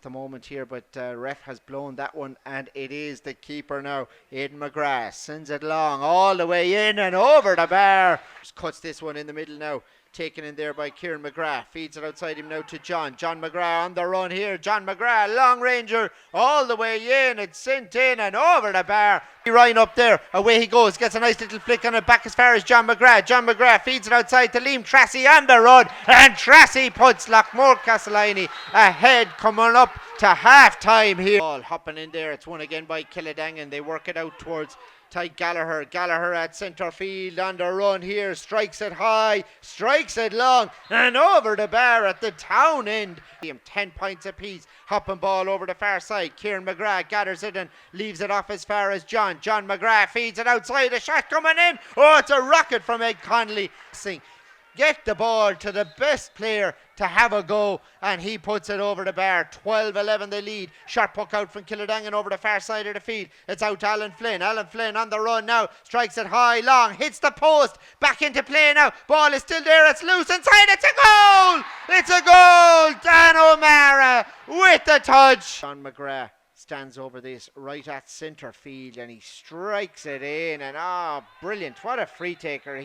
the moment here, but ref has blown that one, and it is the keeper now. Mcgrath sends it long all the way in and over the bar. Just cuts this one in the middle now. Taken in there by Kieran Mcgrath. Feeds it outside him now to John. John Mcgrath on the run here. John Mcgrath, long ranger, all the way in. It's sent in and over the bar. Ryan up there. Away he goes. Gets a nice little flick on it back as far as John Mcgrath. John Mcgrath feeds it outside to Liam Tracy on the run. And Tracy puts Lockmore Castleiney ahead, coming up to half time here. Ball hopping in there. It's won again by Killadangan. They work it out towards Ty Gallagher. Gallagher at centre field on the run here. Strikes it high, strikes it long, and over the bar at the town end. 10 points apiece. Hopping ball over the far side. Kieran Mcgrath gathers it and leaves it off as far as John. John Mcgrath feeds it outside. A shot coming in. Oh, it's a rocket from Ed Connolly. Get the ball to the best player to have a go, and he puts it over the bar. 12-11 they lead. Sharp puck out from Killadangan over the far side of the field. It's out to Alan Flynn. Alan Flynn on the run now. Strikes it high, long, hits the post. Back into play now. Ball is still there. It's loose inside. It's a goal! It's a goal! Dan O'Mara with the touch. John Mcgrath stands over this right at centre field, and he strikes it in. And brilliant. What a free taker.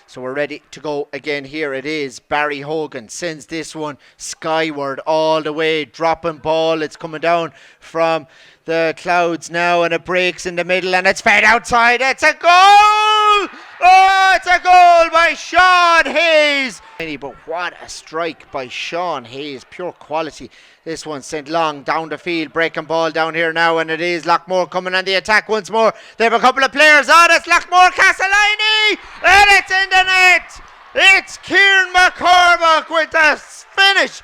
So we're ready to go again here. It is Barry Hogan sends this one skyward all the way, dropping ball. It's coming down from the clouds now, and it breaks in the middle, and it's fed outside. It's a goal! Oh, it's a goal by Sean Hayes. But what a strike by Sean Hayes, pure quality. This one sent long down the field, breaking ball down here now, and it is Lockmore coming on the attack once more. They have a couple of players on. It's Lockmore Castleiney, and it's in the net. It's Kieran Mccormack with the finish,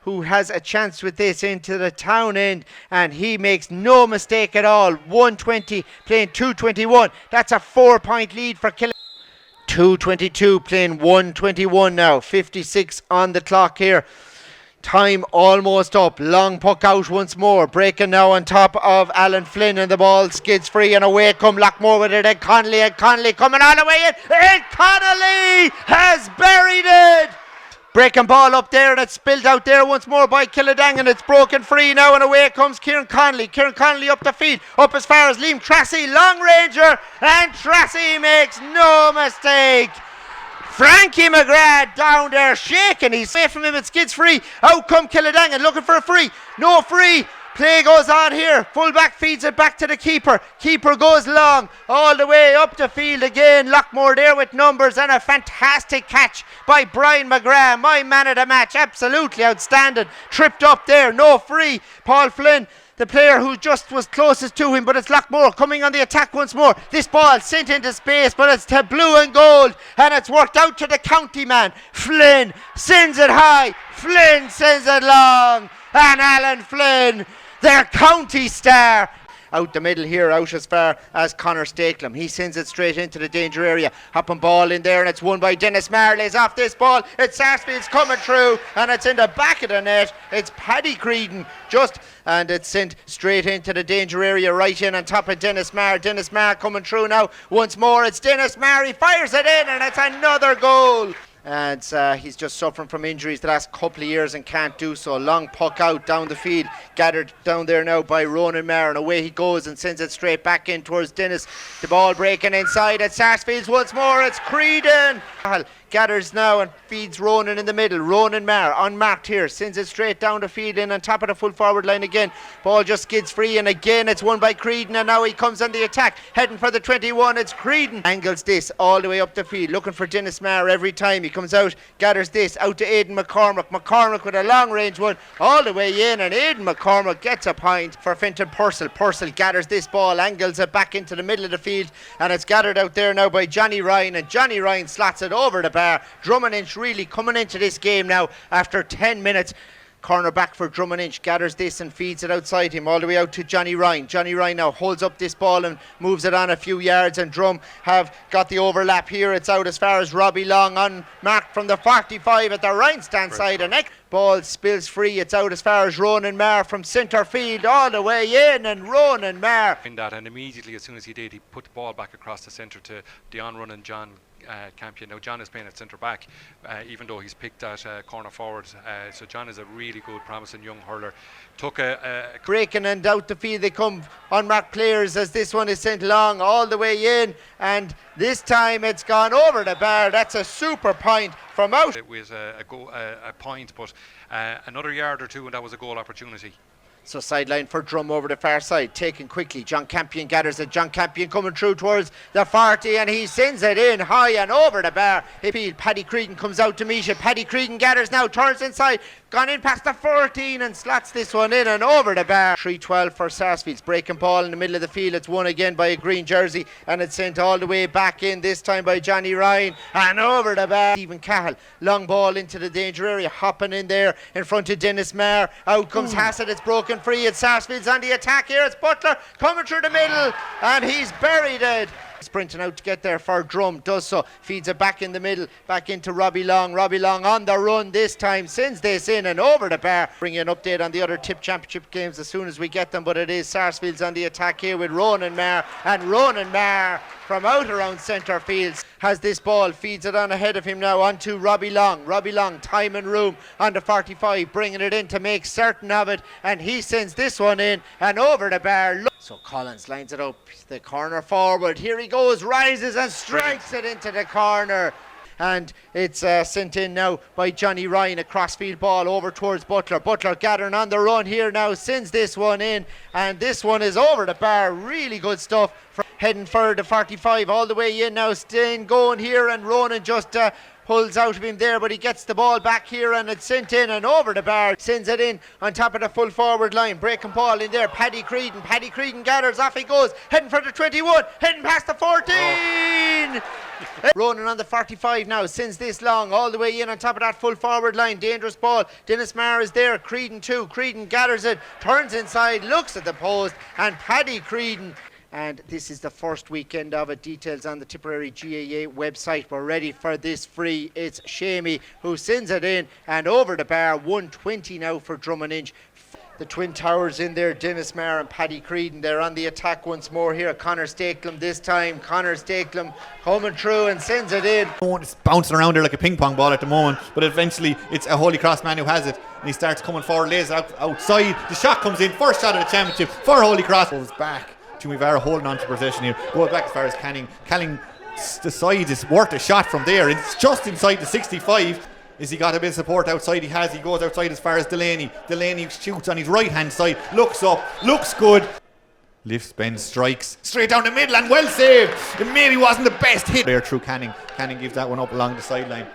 who has a chance with this into the town end, and he makes no mistake at all. 120 playing 221. That's a 4-point lead for Killadangan. 2:22 playing 1:21 now. 56 on the clock here. Time almost up. Long puck out once more. Breaking now on top of Alan Flynn, and the ball skids free, and away come Lockmore with it. Ed Connolly coming all the way in. Ed Connolly has buried it. Breaking ball up there, and it's spilled out there once more by Killadangan. It's broken free now, and away comes Kieran Connolly. Kieran Connolly up the field, up as far as Liam Tracy, long ranger, and Tracy makes no mistake. Frankie Mcgrath down there shaking. He's away from him. It skids free. Out come Killadangan looking for a free. No free. Play goes on here. Fullback feeds it back to the keeper. Keeper goes long all the way up the field again. Lockmore there with numbers, and a fantastic catch by Brian Mcgrath. My man of the match. Absolutely outstanding. Tripped up there. No free. Paul Flynn, the player who just was closest to him, but it's Lockmore coming on the attack once more. This ball sent into space, but it's to blue and gold, and it's worked out to the county man. Flynn sends it high. Flynn sends it long, and Alan Flynn, their county star, out the middle here, out as far as Connor Stakelum. He sends it straight into the danger area. Hopping ball in there, and it's won by Dennis Marley's off this ball. It's Sarsfield's coming through, and it's in the back of the net. It's Paddy Creedon and it's sent straight into the danger area, right in on top of Dennis Marr. Dennis Marr coming through now once more. It's Dennis Marr. He fires it in, and it's another goal. And he's just suffering from injuries the last couple of years and can't do so. Long puck out down the field, gathered down there now by Ronan Maher, and away he goes and sends it straight back in towards Dennis. The ball breaking inside at Sarsfields once more. It's Creedon. Gathers now and feeds Ronan in the middle. Ronan Maher unmarked here, sends it straight down the field in on top of the full forward line again. Ball just skids free, and again it's won by Creedon, and now he comes on the attack, heading for the 21. It's Creedon. Angles this all the way up the field, looking for Dennis Maher every time. He comes out, gathers this out to Aidan McCormack. McCormack with a long range one all the way in, and Aidan McCormack gets a point for Fintan Purcell. Purcell gathers this ball, angles it back into the middle of the field, and it's gathered out there now by Johnny Ryan, and Johnny Ryan slots it over the bar. Drummond really coming into this game now after 10 minutes. Cornerback for Drummond gathers this and feeds it outside him all the way out to Johnny Ryan. Johnny Ryan now holds up this ball and moves it on a few yards, and Drum have got the overlap here. It's out as far as Robbie Long, unmarked from the 45 at the Ryan stand side. And next ball spills free. It's out as far as Ronan Maher from centre field all the way in, and Ronan Maher in that, and immediately as soon as he did, he put the ball back across the centre to Dion Run and John Campion. Now John is playing at centre back, even though he's picked at corner forward. So John is a really good, promising young hurler. Took a breaking and out the field they come, unmarked players, as this one is sent long all the way in, and this time it's gone over the bar. That's a super point from out. It was a point, but another yard or two and that was a goal opportunity. So sideline for Drum over the far side, taken quickly. John Campion gathers it. John Campion coming through towards the 40 and he sends it in high and over the bar. Paddy Creedon comes out to meet it. Paddy Creedon gathers now, turns inside, gone in past the 14 and slots this one in and over the bar. 3-12 for Sarsfield's breaking ball in the middle of the field. It's won again by a green jersey and it's sent all the way back in, this time by Johnny Ryan and over the bar. Stephen Cahill, long ball into the danger area, hopping in there in front of Dennis Maher. Out comes Hassett, it's broken free. It's Sarsfield's on the attack here. It's Butler coming through the middle and he's buried it. Sprinting out to get there for Drum, does so, feeds it back in the middle, back into Robbie Long. Robbie Long on the run this time, sends this in and over the bar. Bring you an update on the other Tipp Championship games as soon as we get them, but it is Sarsfield's on the attack here with Ronan Maher, and Ronan Maher from out around centre field has this ball, feeds it on ahead of him now onto Robbie Long. Robbie Long, time and room on the 45, bringing it in to make certain of it, and he sends this one in and over the bar. So Collins lines it up, the corner forward, here he goes, rises and strikes it into the corner. And it's sent in now by Johnny Ryan, a crossfield ball over towards Butler. Butler gathering on the run here now, sends this one in, and this one is over the bar. Really good stuff. Heading for the 45 all the way in now, staying going here, and Ronan just pulls out of him there, but he gets the ball back here and it's sent in and over the bar. Sends it in on top of the full forward line. Breaking ball in there, Paddy Creedon. Paddy Creedon gathers, off he goes, heading for the 21, heading past the 14. Ronan on the 45 now, sends this long all the way in on top of that full forward line. Dangerous ball. Dennis Maher is there. Creedon too. Creedon gathers it, turns inside, looks at the post, and Paddy Creedon. And this is the first weekend of it. Details on the Tipperary GAA website. We're ready for this free. It's Shamey who sends it in and over the bar. 120 now for Drum and Inch. The Twin Towers in there, Dennis Maher and Paddy Creedon. They're on the attack once more here. Connor Stakelum this time. Connor Stakelum coming through and sends it in. It's bouncing around there like a ping pong ball at the moment, but eventually it's a Holy Cross man who has it, and he starts coming forward, lays it outside. The shot comes in, first shot of the championship for Holy Cross. Goes back. Tumivara holding on to possession here. Goes back as far as Canning. Canning decides it's worth a shot from there. It's just inside the 65. Is he got a bit of support outside? He has. He goes outside as far as Delaney. Delaney shoots on his right hand side. Looks up. Looks good. Lifts, bends, strikes straight down the middle and well saved. It maybe wasn't the best hit there through Canning. Canning gives that one up along the sideline.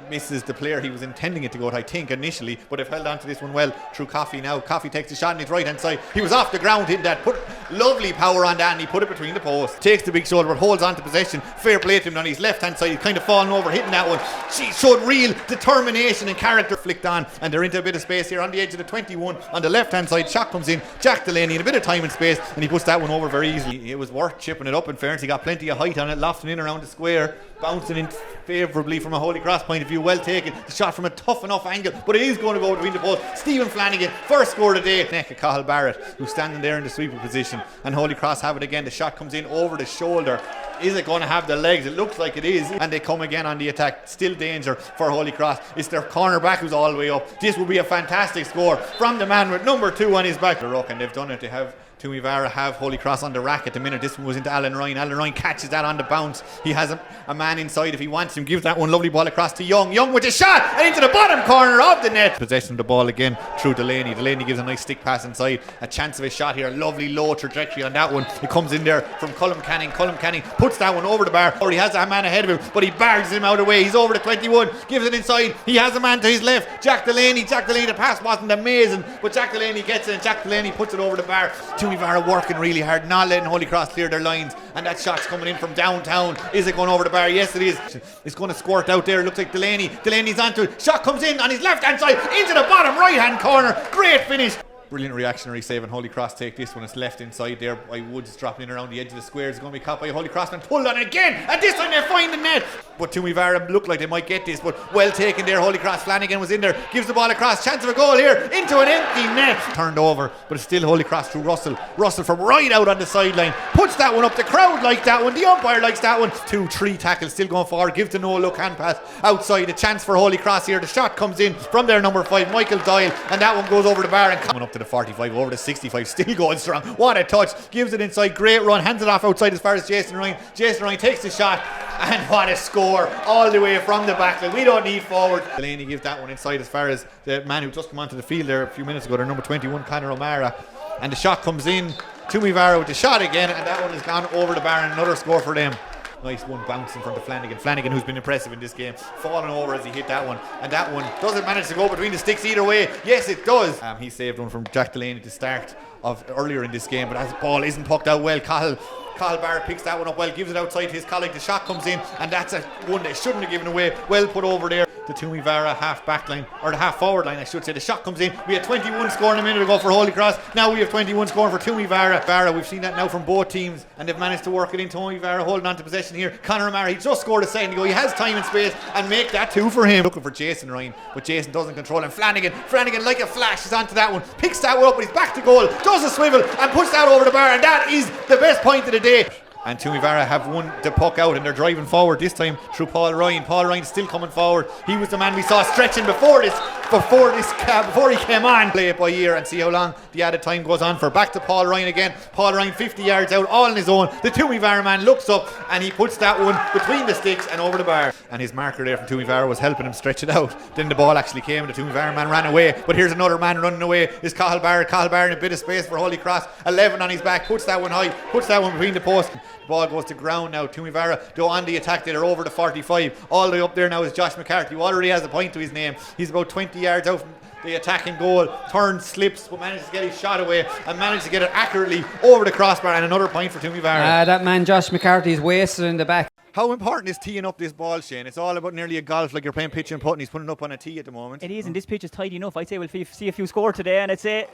Misses the player he was intending it to go to, I think, initially, but they've held on to this one well through Coffey now. Coffey takes the shot on his right hand side. He was off the ground, hit that, put lovely power on that, and he put it between the posts. Takes the big shoulder, but holds on to possession. Fair play to him on his left hand side. He's kind of falling over, hitting that one. She showed real determination and character. Flicked on, and they're into a bit of space here on the edge of the 21 on the left hand side. Shot comes in, Jack Delaney in a bit of time and space, and he puts that one over very easily. It was worth chipping it up, in fairness. He got plenty of height on it, lofting in around the square, bouncing in favourably from a Holy Cross point of view. Well taken. The shot from a tough enough angle, but it is going to go between the posts. Stephen Flanagan, first score of the day. Neck of Cahill Barrett, who's standing there in the sweeper position, and Holy Cross have it again. The shot comes in over the shoulder. Is it going to have the legs? It looks like it is, and they come again on the attack. Still danger for Holy Cross. It's their cornerback who's all the way up. This will be a fantastic score from the man with number 2 on his back. The ruck, and they've done it. They have Tumivara have Holy Cross on the rack at the minute. This one was into Alan Ryan. Alan Ryan catches that on the bounce. He has a man inside if he wants him. Gives that one lovely ball across to Young. Young with a shot and into the bottom corner of the net. Possession of the ball again through Delaney. Delaney gives a nice stick pass inside. A chance of a shot here. Lovely low trajectory on that one. It comes in there from Colm Canning. Colm Canning puts that one over the bar. Or he has a man ahead of him, but he barges him out of the way. He's over the 21. Gives it inside. He has a man to his left. Jack Delaney. The pass wasn't amazing, but Jack Delaney gets it, and Jack Delaney puts it over the bar. Tumivara working really hard, not letting Holy Cross clear their lines, and that shot's coming in from downtown. Is it going over the bar? Yes, it is. It's going to squirt out there. It looks like Delaney's onto it. Shot comes in on his left hand side into the bottom right hand corner. Great finish. Brilliant reactionary save, and Holy Cross take this one. It's left inside there by Woods, dropping in around the edge of the square. It's going to be caught by a Holy Crossman, pulled on it again, and this time they find the net. But Tumivara looked like they might get this, but well taken there. Holy Cross. Flanagan was in there, gives the ball across, chance of a goal here, into an empty net. Turned over, but it's still Holy Cross through Russell. Russell from right out on the sideline, puts that one up. The crowd like that one, the umpire likes that one. 2-3 tackles, still going forward, gives the no-look hand pass outside. A chance for Holy Cross here. The shot comes in from their number 5, Michael Doyle, and that one goes over the bar and coming up to the 45, over the 65, still going strong. What a touch, gives it inside, great run, hands it off outside as far as Jason Ryan. Jason Ryan takes the shot, and what a score, all the way from the back line. We don't need forward. Delaney gives that one inside as far as the man who just came onto the field there a few minutes ago, their number 21, Conor O'Mara, and the shot comes in. Tumivara with the shot again, and that one has gone over the bar, and another score for them. Nice one bounce in front of Flanagan. Flanagan, who's been impressive in this game, falling over as he hit that one, and that one doesn't manage to go between the sticks either way. Yes, it does. He saved one from Jack Delaney at the start of earlier in this game, but as the ball isn't pucked out well, Cahill Barr picks that one up well, gives it outside his colleague. The shot comes in, and that's a one they shouldn't have given away. Well put over there. The Tumivara half back line, or the half forward line I should say. The shot comes in. We had 21 scoring a minute ago for Holy Cross. Now we have 21 scoring for Tumivara. We've seen that now from both teams, and they've managed to work it in. Tumivara holding on to possession here. Conor O'Mara, he just scored a second ago. He has time and space, and make that 2 for him. Looking for Jason Ryan, but Jason doesn't control him. Flanagan like a flash is onto that one, picks that one up, but he's back to goal, does a swivel and puts that over the bar, and that is the best point of the day. And Tumivara have won the puck out, and they're driving forward this time through Paul Ryan. Paul Ryan's still coming forward. He was the man we saw stretching before he came on. Play it by ear and see how long the added time goes on for. Back to Paul Ryan again. Paul Ryan 50 yards out, all on his own. The Tumivara man looks up and he puts that one between the sticks and over the bar. And his marker there from Tumivara was helping him stretch it out. Then the ball actually came. The Tumivara man ran away. But here's another man running away. Is Cahill Barr. Cahill Barr in a bit of space for Holy Cross. 11 on his back. Puts that one high. Puts that one between the posts. Ball goes to ground now. Tumivara, though, on the attack, they're over the 45. All the way up there now is Josh McCarthy, who already has a point to his name. He's about 20 yards out from the attacking goal. Turns, slips, but manages to get his shot away and manages to get it accurately over the crossbar, and another point for Tumivara. That man Josh McCarthy is wasted in the back. How important is teeing up this ball, Shane? It's all about nearly a golf, like you're playing pitch and putt, and he's putting it up on a tee at the moment. It is, and this pitch is tidy enough. I'd say we'll see a few score today, and I'd say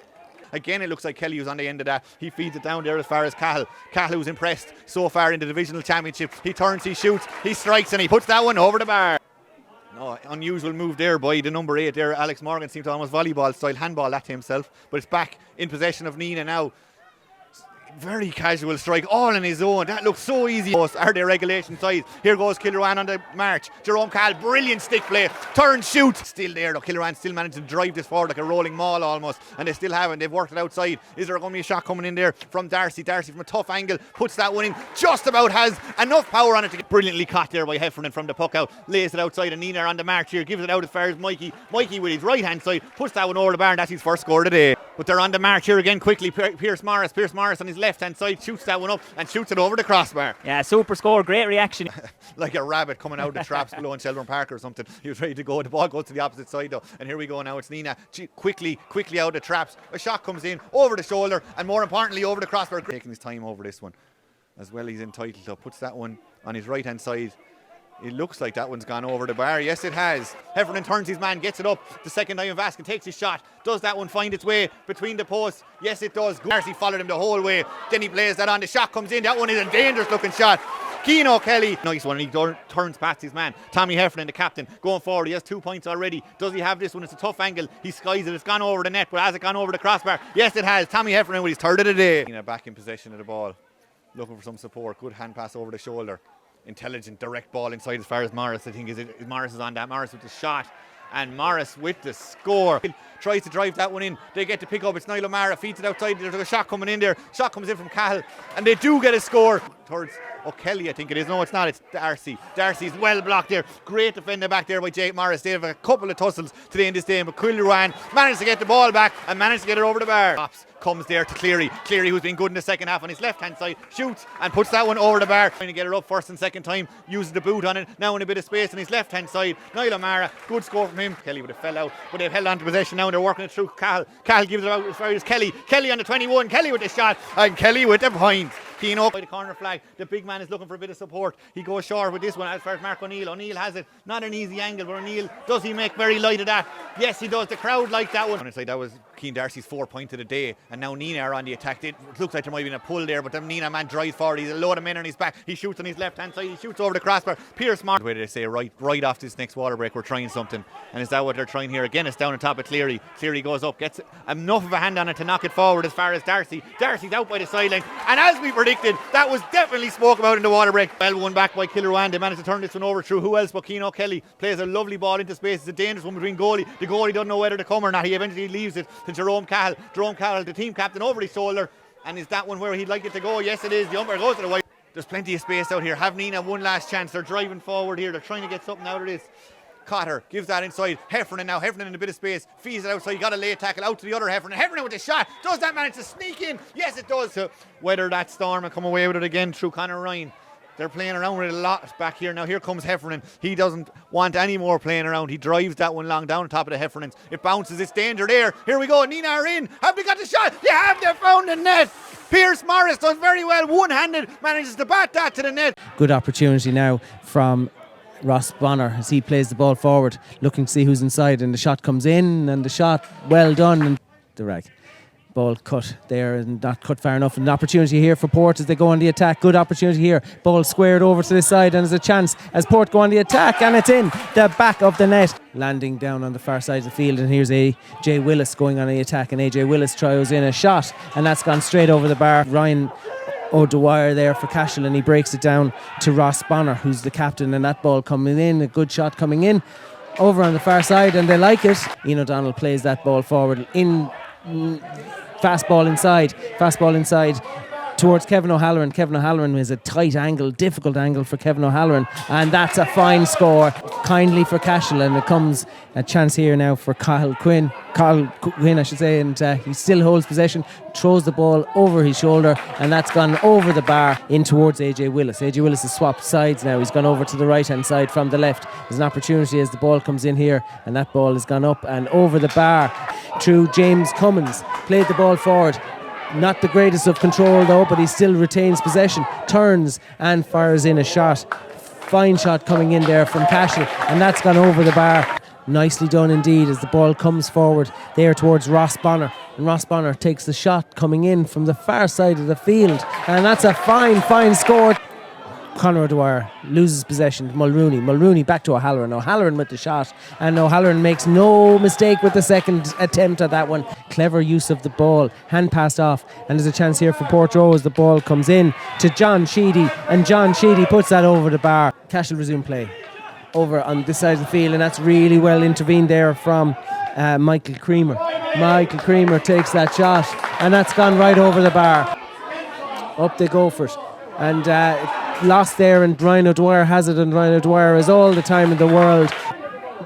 again, it looks like Kelly was on the end of that. He feeds it down there as far as Cahill. Cahill, who's impressed so far in the divisional championship. He turns, he shoots, he strikes, and he puts that one over the bar. No, unusual move there by the number 8 there. Alex Morgan seemed to almost volleyball style handball that to himself, but it's back in possession of Nina now. Very casual strike, all on his own. That looks so easy. Are they regulation size? Here goes Kilruan on the march. Jerome Cahill, brilliant stick play. Turn, shoot. Still there though. Kilruan still managed to drive this forward like a rolling maul almost. And they still haven't. They've worked it outside. Is there going to be a shot coming in there from Darcy? Darcy from a tough angle puts that one in. Just about has enough power on it to get brilliantly caught there by Heffernan from the puck out. Lays it outside, and Nina on the march here. Gives it out as far as Mikey. Mikey with his right hand side puts that one over the bar, and that's his first score today. But they're on the march here again quickly. Pierce Morris on his left hand side shoots that one up and shoots it over the crossbar. Yeah, super score, great reaction. Like a rabbit coming out of the traps below in Shelburne Park or something. He was ready to go. The ball goes to the opposite side though, and here we go now. It's Nina quickly out of the traps. A shot comes in over the shoulder, and more importantly over the crossbar. Taking his time over this one as well. He's entitled to. Puts that one on his right hand side. It looks like that one's gone over the bar. Yes, it has. Heffernan turns his man, gets it up. The second time Vaskin takes his shot. Does that one find its way between the posts? Yes, it does. Darcy followed him the whole way. Then he plays that on. The shot comes in. That one is a dangerous looking shot. Cian O'Kelly, nice one, and he turns past his man. Tommy Heffernan, the captain, going forward. He has 2 points already. Does he have this one? It's a tough angle. He skies it. It's gone over the net, but has it gone over the crossbar? Yes, it has. Tommy Heffernan with his third of the day. Back in possession of the ball. Looking for some support. Good hand pass over the shoulder. Intelligent direct ball inside as far as Morris. I think Morris is on that. Morris with the shot, and Morris with the score. Tries to drive that one in. They get to pick up. It's Niall O'Mara, feeds it outside. There's a shot coming in there. Shot comes in from Cahill, and they do get a score towards O'Kelly, I think it is. No, it's not. It's Darcy. Darcy's well blocked there. Great defender back there by Jake Morris. They have a couple of tussles today in this game, but Kilruan managed to get the ball back and managed to get it over the bar. Comes there to Cleary. Cleary, who's been good in the second half on his left hand side, shoots and puts that one over the bar. Trying to get it up first and second time. Uses the boot on it. Now in a bit of space on his left hand side. Niall O'Mara, good score from him. Kelly would have fell out, but they've held on to possession now and they're working it through Cahill. Cahill gives it out as far as Kelly. Kelly on the 21. Kelly with the shot, and Kelly with the point. Keane by the corner flag. The big man is looking for a bit of support. He goes short with this one as far as Mark O'Neill. O'Neill has it. Not an easy angle, but O'Neill, does he make very light of that? Yes, he does. The crowd like that one. It's like that was Keane Darcy's 4 point of the day, and now Nina are on the attack. It looks like there might have been a pull there, but the Nina man drives forward. He's a load of men on his back. He shoots on his left hand side. He shoots over the crossbar. Pierce Martin. Where they say right off this next water break, we're trying something, and is that what they're trying here? Again, it's down on top of Cleary. Cleary goes up, gets enough of a hand on it to knock it forward as far as Darcy. Darcy's out by the sideline, and as we predicted, that was definitely spoke about in the water break. Well, one back by Kilruane. They managed to turn this one over through who else but Keane O'Kelly. Plays a lovely ball into space. It's a dangerous one between goalie. The goalie doesn't know whether to come or not. He eventually leaves it to Jerome Cahill. Jerome Cahill, the team captain, over his shoulder. And is that one where he'd like it to go? Yes, it is. The umpire goes to the wide. There's plenty of space out here. Have Nina one last chance. They're driving forward here. They're trying to get something out of this. Cotter gives that inside. Heffernan now. Heffernan in a bit of space. Feeds it outside. You got a late tackle out to the other Heffernan. Heffernan with the shot. Does that manage to sneak in? Yes, it does. To weather that storm and come away with it again through Conor Ryan. They're playing around with it a lot back here. Now here comes Heffernan. He doesn't want any more playing around. He drives that one long down on top of the Heffernans. It bounces. It's danger there. Here we go. Nina are in. Have they got the shot? They have. They found the net. Pierce Morris does very well. One-handed. Manages to bat that to the net. Good opportunity now from Ross Bonner as he plays the ball forward, looking to see who's inside, and the shot comes in, and the shot well done, and the rag. Ball cut there and not cut far enough. An opportunity here for Port as they go on the attack. Good opportunity here. Ball squared over to this side, and there's a chance as Port go on the attack, and it's in the back of the net. Landing down on the far side of the field, and here's AJ Willis going on the attack, and AJ Willis tries in a shot, and that's gone straight over the bar. Ryan O'Dwyer there for Cashel, and he breaks it down to Ross Bonner, who's the captain, and that ball coming in, a good shot coming in over on the far side, and they like it. Ian O'Donnell plays that ball forward in. Fastball inside towards Kevin O'Halloran. Kevin O'Halloran is a tight angle, difficult angle for Kevin O'Halloran, and that's a fine score, kindly for Cashel, and it comes a chance here now for Cathal Quinn, I should say, and he still holds possession, throws the ball over his shoulder, and that's gone over the bar in towards AJ Willis. AJ Willis has swapped sides now. He's gone over to the right hand side from the left. There's an opportunity as the ball comes in here, and that ball has gone up and over the bar through James Cummins. Played the ball forward. Not the greatest of control though, but he still retains possession, turns and fires in a shot. Fine shot coming in there from Cashel, and that's gone over the bar. Nicely done indeed as the ball comes forward there towards Ross Bonner, and Ross Bonner takes the shot coming in from the far side of the field, and that's a fine score. Conor O'Dwyer loses possession to Mulrooney back to O'Halloran with the shot, and O'Halloran makes no mistake with the second attempt at that one. Clever use of the ball, hand passed off, and there's a chance here for Portroe as the ball comes in to John Sheedy, and John Sheedy puts that over the bar. Cashel resume play over on this side of the field, and that's really well intervened there from Michael Creamer. Michael Creamer takes that shot, and that's gone right over the bar. Up they go for it, and lost there, and Ryan O'Dwyer has it, and Ryan O'Dwyer has all the time in the world.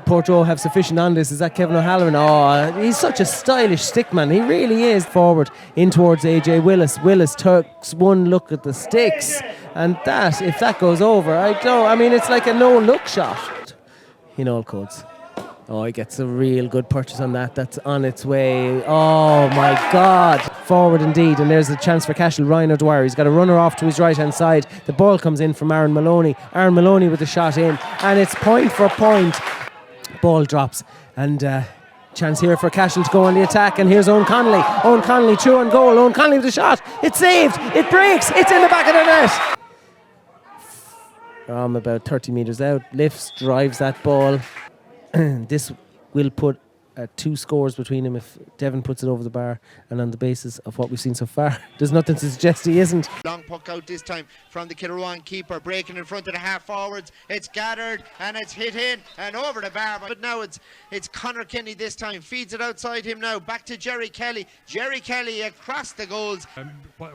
Portroe have sufficient on this. Is that Kevin O'Halloran? Oh, he's such a stylish stickman. He really is. Forward in towards AJ Willis. Willis takes one look at the sticks, and that, if that goes over, it's like a no-look shot in all codes. Oh, he gets a real good purchase on that. That's on its way. Oh my God. Forward indeed. And there's a chance for Cashel. Ryan O'Dwyer. He's got a runner off to his right hand side. The ball comes in from Aaron Maloney. Aaron Maloney with the shot in. And it's point for point. Ball drops. And chance here for Cashel to go on the attack. And here's Owen Connolly. Owen Connolly through on goal. Owen Connolly with the shot. It's saved. It breaks. It's in the back of the net. From about 30 metres out. Lifts, drives that ball. This will put 2 scores between him if Devon puts it over the bar, and on the basis of what we've seen so far, there's nothing to suggest he isn't. Long puck out this time from the Kilruane keeper, breaking in front of the half forwards. It's gathered and it's hit in and over the bar, but now it's Conor Kenny this time, feeds it outside him now, back to Jerry Kelly. Jerry Kelly across the goals.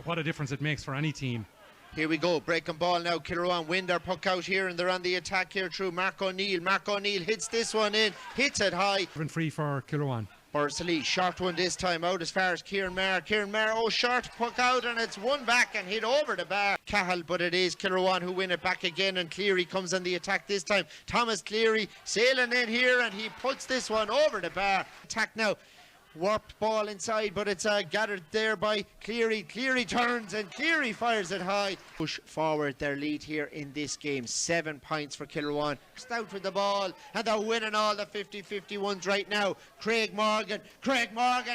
What a difference it makes for any team. Here we go, breaking ball now. Kilruane win their puck out here, and they're on the attack here through Mark O'Neill. Mark O'Neill hits this one in, hits it high. Free for Kilruane. Bursley, short one this time, out as far as Kieran Maher. Kieran Maher, short puck out, and it's one back and hit over the bar. Cahill, but it is Kilruane who win it back again, and Cleary comes on the attack this time. Thomas Cleary sailing in here, and he puts this one over the bar. Attack now. warped ball inside, but it's gathered there by Cleary. Cleary turns and Cleary fires it high. Push forward their lead here in this game. 7 points for Kilruane. Stout with the ball, and they're winning all the 50-51s right now. Craig Morgan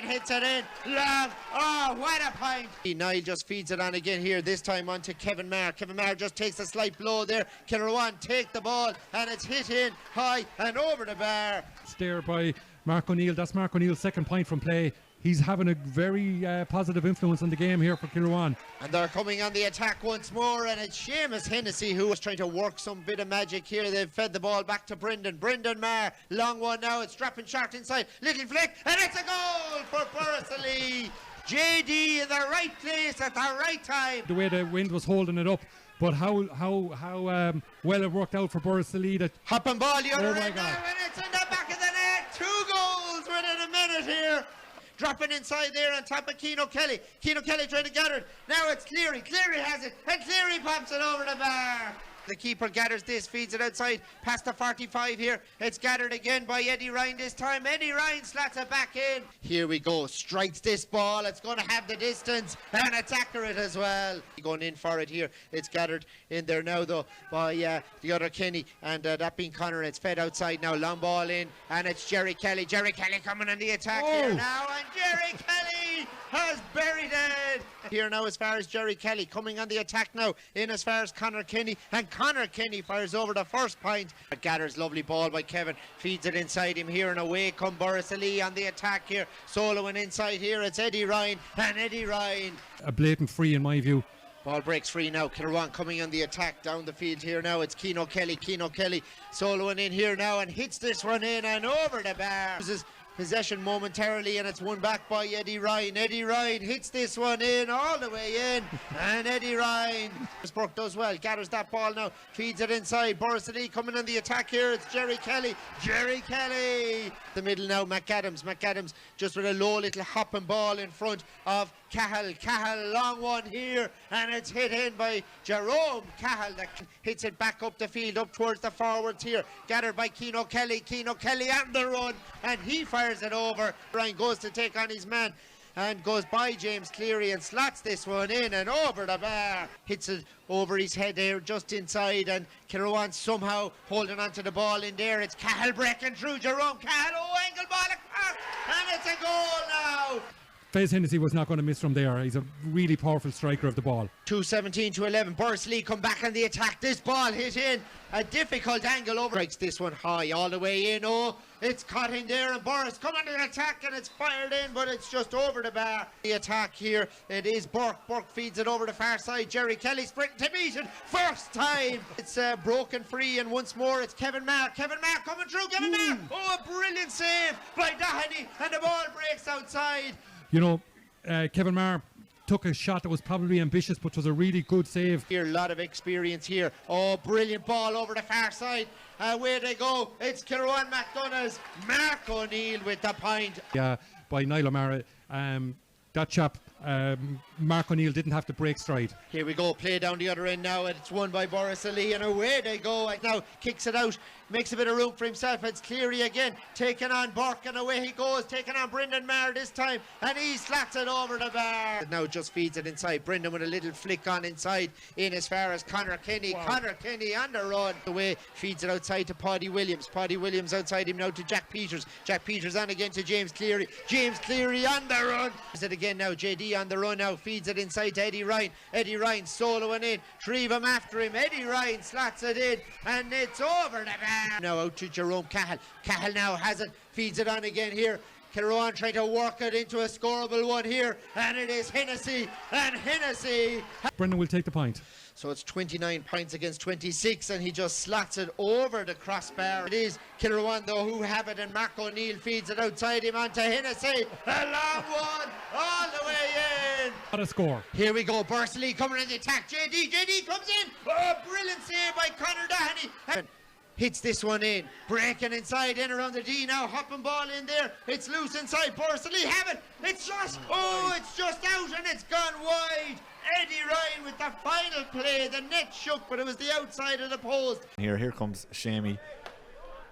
hits it in. Long. Oh, what a point. Niall just feeds it on again here, this time on to Kevin Marr. Kevin Marr just takes a slight blow there. Kilruane take the ball, and it's hit in high and over the bar. It's there by Mark O'Neill. That's Mark O'Neill's second point from play. He's having a very positive influence on the game here for Kilruane. And they're coming on the attack once more, and it's Seamus Hennessy who was trying to work some bit of magic here. They've fed the ball back to Brendan Marr. Long one now, it's dropping short inside. Little flick, and it's a goal for Borrisalee. JD in the right place at the right time. The way the wind was holding it up, but how well it worked out for Borrisalee. That hopping ball the other my end God. now, and it's in the back of the net. 2 goals within a minute here. Dropping inside there on top of Keane O'Kelly. Keane O'Kelly trying to gather it. Now it's Cleary. Cleary has it, and Cleary pops it over the bar. The keeper gathers this, feeds it outside, past the 45 here. It's gathered again by Eddie Ryan this time. Eddie Ryan slats it back in. Here we go, strikes this ball. It's going to have the distance, and it's accurate as well. Going in for it here. It's gathered in there now, though, by the other Kenny, and that being Connor. It's fed outside now, long ball in, and it's Jerry Kelly. Jerry Kelly coming on the attack here now, and Jerry Kelly has buried it. Here now as far as Jerry Kelly coming on the attack now, in as far as Connor Kenny, and Connor Kenny fires over the first point. Gathers lovely ball by Kevin, feeds it inside him here, and away come Borrisalee on the attack here, soloing inside here. It's Eddie Ryan, and Eddie Ryan. a blatant free in my view. Ball breaks free now. Kilruane coming on the attack down the field here now. It's Keane O'Kelly. Keane O'Kelly soloing in here now and hits this one in and over the bar. Loses possession momentarily, and it's won back by Eddie Ryan. Eddie Ryan hits this one in all the way in, and Eddie Ryan. Burke does well, gathers that ball now, feeds it inside. Borrisalee coming on the attack here. It's Jerry Kelly. Jerry Kelly. The middle now, McAdams. McAdams just with a low little hopping ball in front of Cahill. Cahill, long one here, and it's hit in by Jerome Cahill that hits it back up the field, up towards the forwards here. Gathered by Keane O'Kelly. Keane O'Kelly on the run, and he fires it over. Ryan goes to take on his man and goes by James Cleary and slots this one in and over the bar. Hits it over his head there just inside, and Kilruane somehow holding onto the ball in there. It's Cahill breaking through. Jerome Cahill, angle ball across, and it's a goal now. Fez Hennessy was not going to miss from there. He's a really powerful striker of the ball. 2:17 to 11. Borrisalee come back on the attack. This ball hit in a difficult angle over. Strikes this one high all the way in. Oh, it's caught in there, and Boris come on the attack, and it's fired in, but it's just over the bar. The attack here, it is Burke. Burke feeds it over the far side. Jerry Kelly sprinting to meet it. First time. It's broken free, and once more it's Kevin Marr. Kevin Marr coming through. Kevin Marr. Oh, a brilliant save by Doherty, and the ball breaks outside. You know, Kevin Marr took a shot that was probably ambitious, but was a really good save. Here, a lot of experience here. Oh, brilliant ball over the far side. Away they go. It's Kieran McDonough's Mark O'Neill with the point. Yeah, by Niall O'Mara. That chap, Mark O'Neill, didn't have to break stride. Here we go, play down the other end now, and it's won by Borrisalee, and away they go. And now kicks it out, makes a bit of room for himself. It's Cleary again, taking on Burke, and away he goes, taking on Brendan Marr this time, and he slats it over the bar. Now just feeds it inside. Brendan with a little flick on inside, in as far as Connor Kenny. Wow. Connor Kenny on the run. Away, feeds it outside to Paddy Williams. Paddy Williams outside him now to Jack Peters. Jack Peters on again to James Cleary. James Cleary on the run. Is it again now, JD on the run now, feeds it inside to Eddie Ryan. Eddie Ryan soloing in, three of them after him. Eddie Ryan slots it in, and it's over the bar. Now out to Jerome Cahill. Cahill now has it, feeds it on again here. Kilruane trying to work it into a scoreable one here, and it is Hennessy, and Hennessy. Brendan will take the point. So it's 29 points against 26, and he just slots it over the crossbar. It is Kilruane though who have it, and Mark O'Neill feeds it outside him onto Hennessy. A long one all the way in. What a score. Here we go, Borrisalee coming in the attack. JD comes in. Oh, brilliant save by Conor Doherty. Hits this one in, breaking inside, in around the D now, hopping ball in there, it's loose inside, Borrisalee have it, it's just out, and it's gone wide. Eddie Ryan with the final play, the net shook, but it was the outside of the post. Here comes Shamey.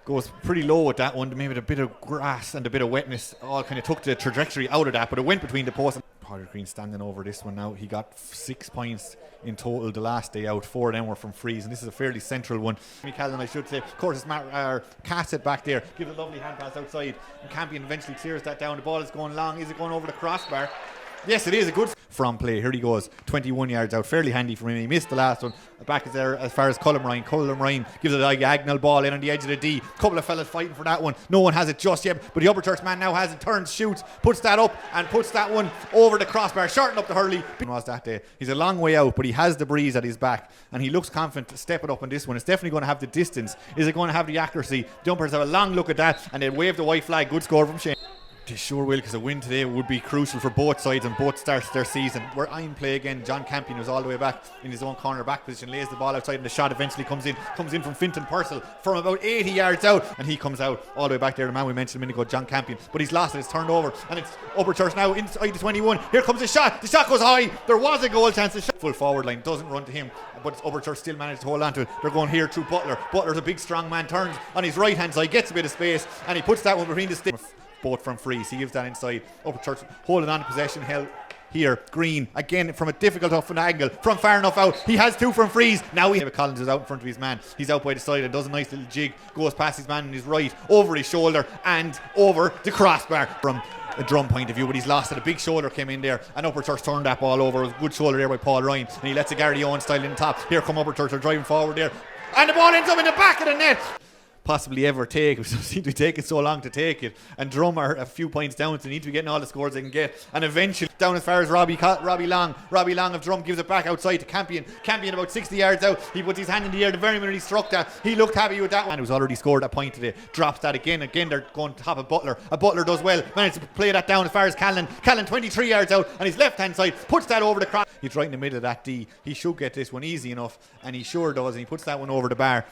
goes pretty low with that one. Maybe a bit of grass and a bit of wetness all kind of took the trajectory out of that, but it went between the posts. Padraig Green standing over this one now. He got 6 points in total the last day out. 4 of them were from frees, and this is a fairly central one. Callan, I should say. Of course, it's Cassett back there. Give a lovely hand pass outside, and Campion eventually clears that down. The ball is going long. Is it going over the crossbar? Yes, it is a good from play. Here he goes, 21 yards out, fairly handy for him. He missed the last one. Back is there as far as Colm Ryan. Colm Ryan gives it a diagonal ball in on the edge of the D. Couple of fellas fighting for that one. No one has it just yet, but the Upper Church man now has it. Turns, shoots, puts that up, and puts that one over the crossbar. Shorten up the hurley. Was that day? He's a long way out, but he has the breeze at his back, and he looks confident to step it up on this one. It's definitely going to have the distance. Is it going to have the accuracy? The umpires have a long look at that, and they wave the white flag. Good score from Shane. They sure will, because a win today would be crucial for both sides and both starts of their season. We're in play again. John Campion was all the way back in his own corner back position, lays the ball outside, and the shot eventually comes in from Fintan Purcell from about 80 yards out, and he comes out all the way back there. The man we mentioned a minute ago, John Campion, but he's lost it. It's turned over, and it's Upper Church now inside the 21. Here comes the shot. The shot goes high. There was a goal chance. The shot full forward line doesn't run to him, but Upper Church still managed to hold on to it. They're going here through Butler. Butler's a big strong man, turns on his right hand side, gets a bit of space, and he puts that one between the sticks. Both from frees. He gives that inside. Upper Church holding on to possession. Held here. Green again from a difficult enough angle from far enough out. He has 2 from frees. Now David Collins is out in front of his man. He's out by the side and does a nice little jig. Goes past his man on his right, over his shoulder and over the crossbar from a drum point of view, but he's lost it. A big shoulder came in there, and Upper Church turned that ball over. It was a good shoulder there by Paul Ryan, and he lets a Gary Owen style in the top. Here come Upper Church. They're driving forward there, and the ball ends up in the back of the net. Possibly ever take. It seems to be taking so long to take it, and Drum are a few points down, so they need to be getting all the scores they can get, and eventually down as far as Robbie Long of Drum gives it back outside to Campion about 60 yards out. He puts his hand in the air the very minute he struck that. He looked happy with that one, who's already scored a point today. Drops that again. They're going to top of Butler. Butler does well, managed to play that down as far as Callan 23 yards out on his left hand side, puts that over the cross. He's right in the middle of that D. He should get this one easy enough, and he sure does, and he puts that one over the bar.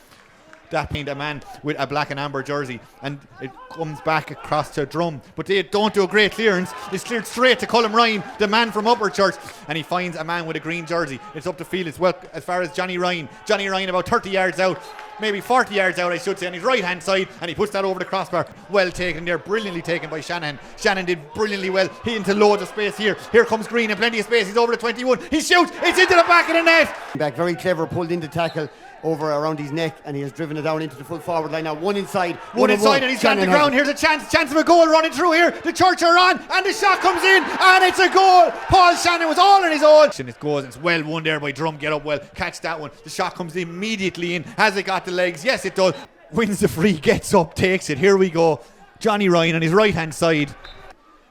That being a man with a black and amber jersey, and it comes back across to Drum, but they don't do a great clearance. It's cleared straight to Colm Ryan, the man from Upper Church, and he finds a man with a green jersey. It's up the field. It's well as far as Johnny Ryan about 30 yards out, maybe 40 yards out I should say, on his right hand side, and he puts that over the crossbar. Well taken there, brilliantly taken by Shannon. Shannon did brilliantly well. He into loads of space here. Here comes Green and plenty of space. He's over the 21. He shoots. It's into the back of the net. Back very clever, pulled into tackle over around his neck, and he has driven it down into the full forward line. Now one inside, and he's got the ground. Here's a chance of a goal running through here. The Church are on, and the shot comes in, and it's a goal. Paul Shannon was all on his own, and it goes. It's well won there by Drum. Get up well, catch that one. The shot comes immediately in. Has it got the legs? Yes, it does. Wins the free, gets up, takes it. Here we go. Johnny Ryan on his right hand side.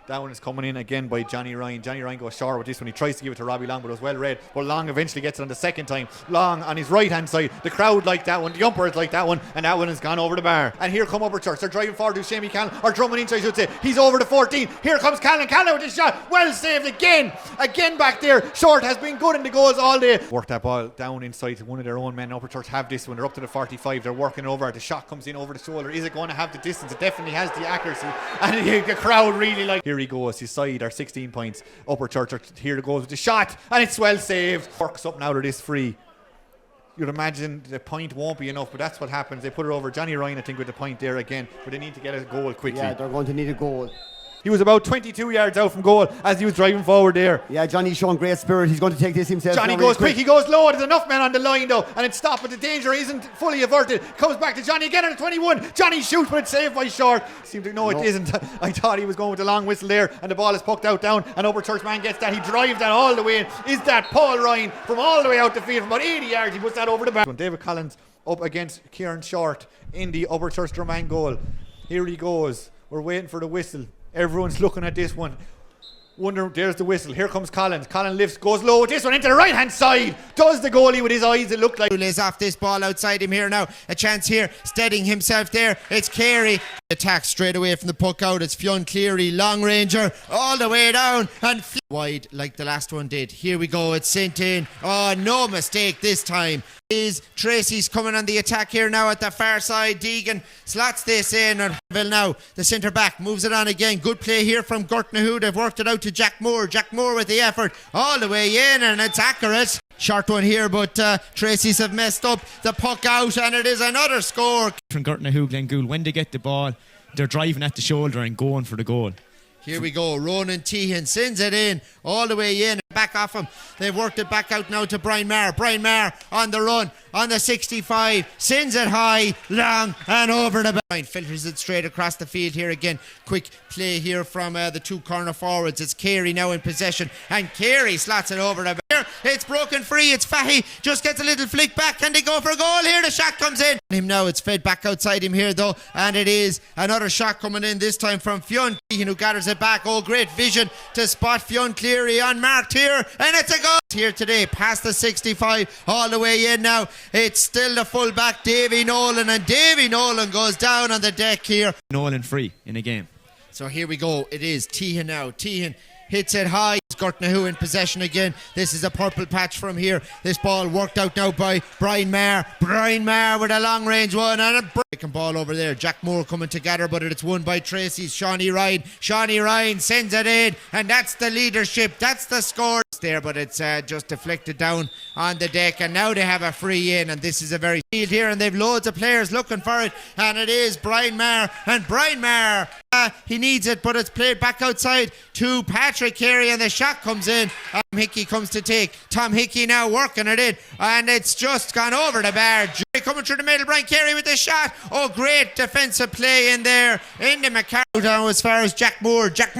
That one is coming in again by Johnny Ryan. Johnny Ryan goes short with this one. He tries to give it to Robbie Long, but it was well read. But Long eventually gets it on the second time. Long on his right hand side. The crowd like that one. The umpires like that one. And that one has gone over the bar. And here come Upper Church. They're driving forward to Shamey Callan, or drumming in, I should say. He's over the 14. Here comes Callan. Callan with his shot. Well saved again. Again back there. Short has been good in the goals all day. Work that ball down inside to one of their own men. Upper Church have this one. They're up to the 45. They're working over. The shot comes in over the shoulder. Is it going to have the distance? It definitely has the accuracy. And the crowd really like. Here he goes. His side are 16 points. Upper Church are here goes with the shot, and it's well saved. Works up now to this free. You'd imagine the point won't be enough, but that's what happens. They put it over. Johnny Ryan, I think, with the point there again, but they need to get a goal quickly. Yeah, they're going to need a goal. He was about 22 yards out from goal as he was driving forward there. Yeah, Johnny's showing great spirit. He's going to take this himself. Johnny goes quick. He goes low. There's enough men on the line though, and it's stopped, but the danger isn't fully averted. Comes back to Johnny again on the 21. Johnny shoots, but it's saved by Short. Seemed to know it isn't. I thought he was going with the long whistle there, and the ball is pucked out down, and Upper Church man gets that. He drives that all the way in. Is that Paul Ryan from all the way out the field from about 80 yards? He puts that over the back. When David Collins up against Kieran Short in the Upper Church Drummond goal. Here he goes. We're waiting for the whistle. Everyone's looking at this one. Wonder, there's the whistle. Here comes Collins. Collins lifts, goes low with this one into the right hand side. Does the goalie with his eyes, it looked like. Lays off this ball outside him here now. A chance here, steadying himself there. It's Carey. Attack straight away from the puck out. It's Fionn Cleary, long ranger, all the way down. And wide like the last one did. Here we go, it's sent in. Oh, no mistake this time. Is Tracy's coming on the attack here now at the far side. Deegan slots this in, and now the centre back moves it on again. Good play here from Gurtnahu. They've worked it out to Jack Moore. Jack Moore with the effort all the way in, and it's accurate. Short one here, but Tracy's have messed up the puck out, and it is another score. From Gurtnahu, Glengool, when they get the ball, they're driving at the shoulder and going for the goal. Here we go, Ronan Tehan sends it in, all the way in, back off him. They've worked it back out now to Brian Maher. Brian Maher on the run, on the 65, sends it high, long, and over the line. Filters it straight across the field here again. Quick play here from the two corner forwards. It's Carey now in possession, and Carey slots it over the bar. It's broken free, it's Fahy, just gets a little flick back, and they go for a goal here. The shot comes in. Him now, it's fed back outside him here though, and it is another shot coming in, this time from Fionn Tehan, who gathers it back. Oh, great vision to spot Fionn Cleary unmarked here, and it's a goal here today, past the 65, all the way in now. It's still the fullback Davy Nolan, and Davy Nolan goes down on the deck here. Nolan free in a game. So here we go, it is Tehan now. Tehan hits it high. Gurtnahu in possession again. This is a purple patch from here. This ball worked out now by Brian Maher. Brian Maher with a long range one, and a breaking ball over there. Jack Moore coming together, but it's won by Tracy's Shawnee Ryan. Shawnee Ryan sends it in, and that's the leadership. That's the score there, but it's just deflected down on the deck, and now they have a free in, and this is a very field here, and they've loads of players looking for it, and it is Brian Maher, and Brian Maher he needs it, but it's played back outside to Patrick Carey, and the shot comes in. Tom Hickey comes to take. Tom Hickey now working it in, and it's just gone over the bar. Coming through the middle, Brian Carey with the shot. Oh, great defensive play in there into McCarthy down as far as Jack Moore. Jack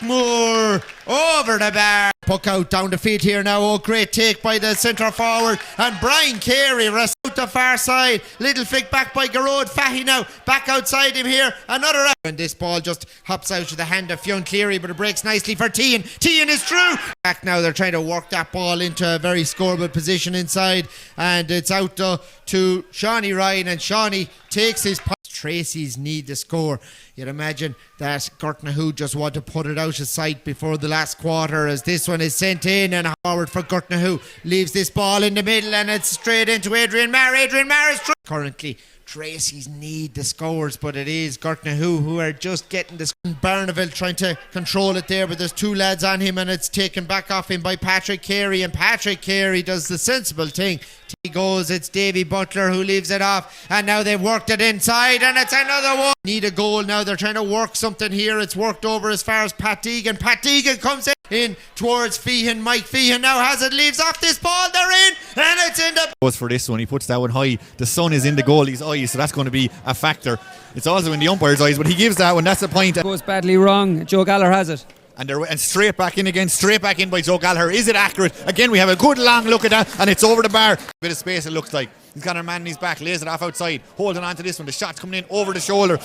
Moore over the bar. Puck out down the field here now. Oh, great take by the centre forward, and Brian Carey rests out the far side. Little flick back by Garrod Fahy now, back outside him here. Another, and this ball just hops out to the hand of Fionn Cleary, but it breaks nicely for Tehan. Tehan is through. Back now, they're trying to work that ball into a very scoreable position inside, and it's out to Shawnee Ryan, and Shawnee takes his puck. Tracy's need to score. You'd imagine that Gurtnahu just want to put it out of sight before the last quarter, as this one is sent in, and forward for Gurtnahu leaves this ball in the middle, and it's straight into Adrian Maher. Adrian Maher is through. Currently Tracy's need the scores, but it is Gurtnahu who are just getting this. Barneville trying to control it there, but there's two lads on him, and it's taken back off him by Patrick Carey, and Patrick Carey does the sensible thing. He goes, it's Davy Butler who leaves it off, and now they've worked it inside, and it's another one. Need a goal now. They're trying to work something here. It's worked over as far as Pat Deegan. Pat Deegan comes in towards Feehan. Mike Feehan now has it, leaves off this ball. They're in, and it's in the. Goes for this one. He puts that one high. The sun is in the goalie's eyes, so that's going to be a factor. It's also in the umpire's eyes, but he gives that one. That's the point. Goes badly wrong. Joe Gallagher has it. And straight back in again, straight back in by Joe Gallagher. Is it accurate? Again, we have a good long look at that, and it's over the bar. Bit of space, it looks like. He's got a man in his back, lays it off outside, holding on to this one. The shot's coming in over the shoulder,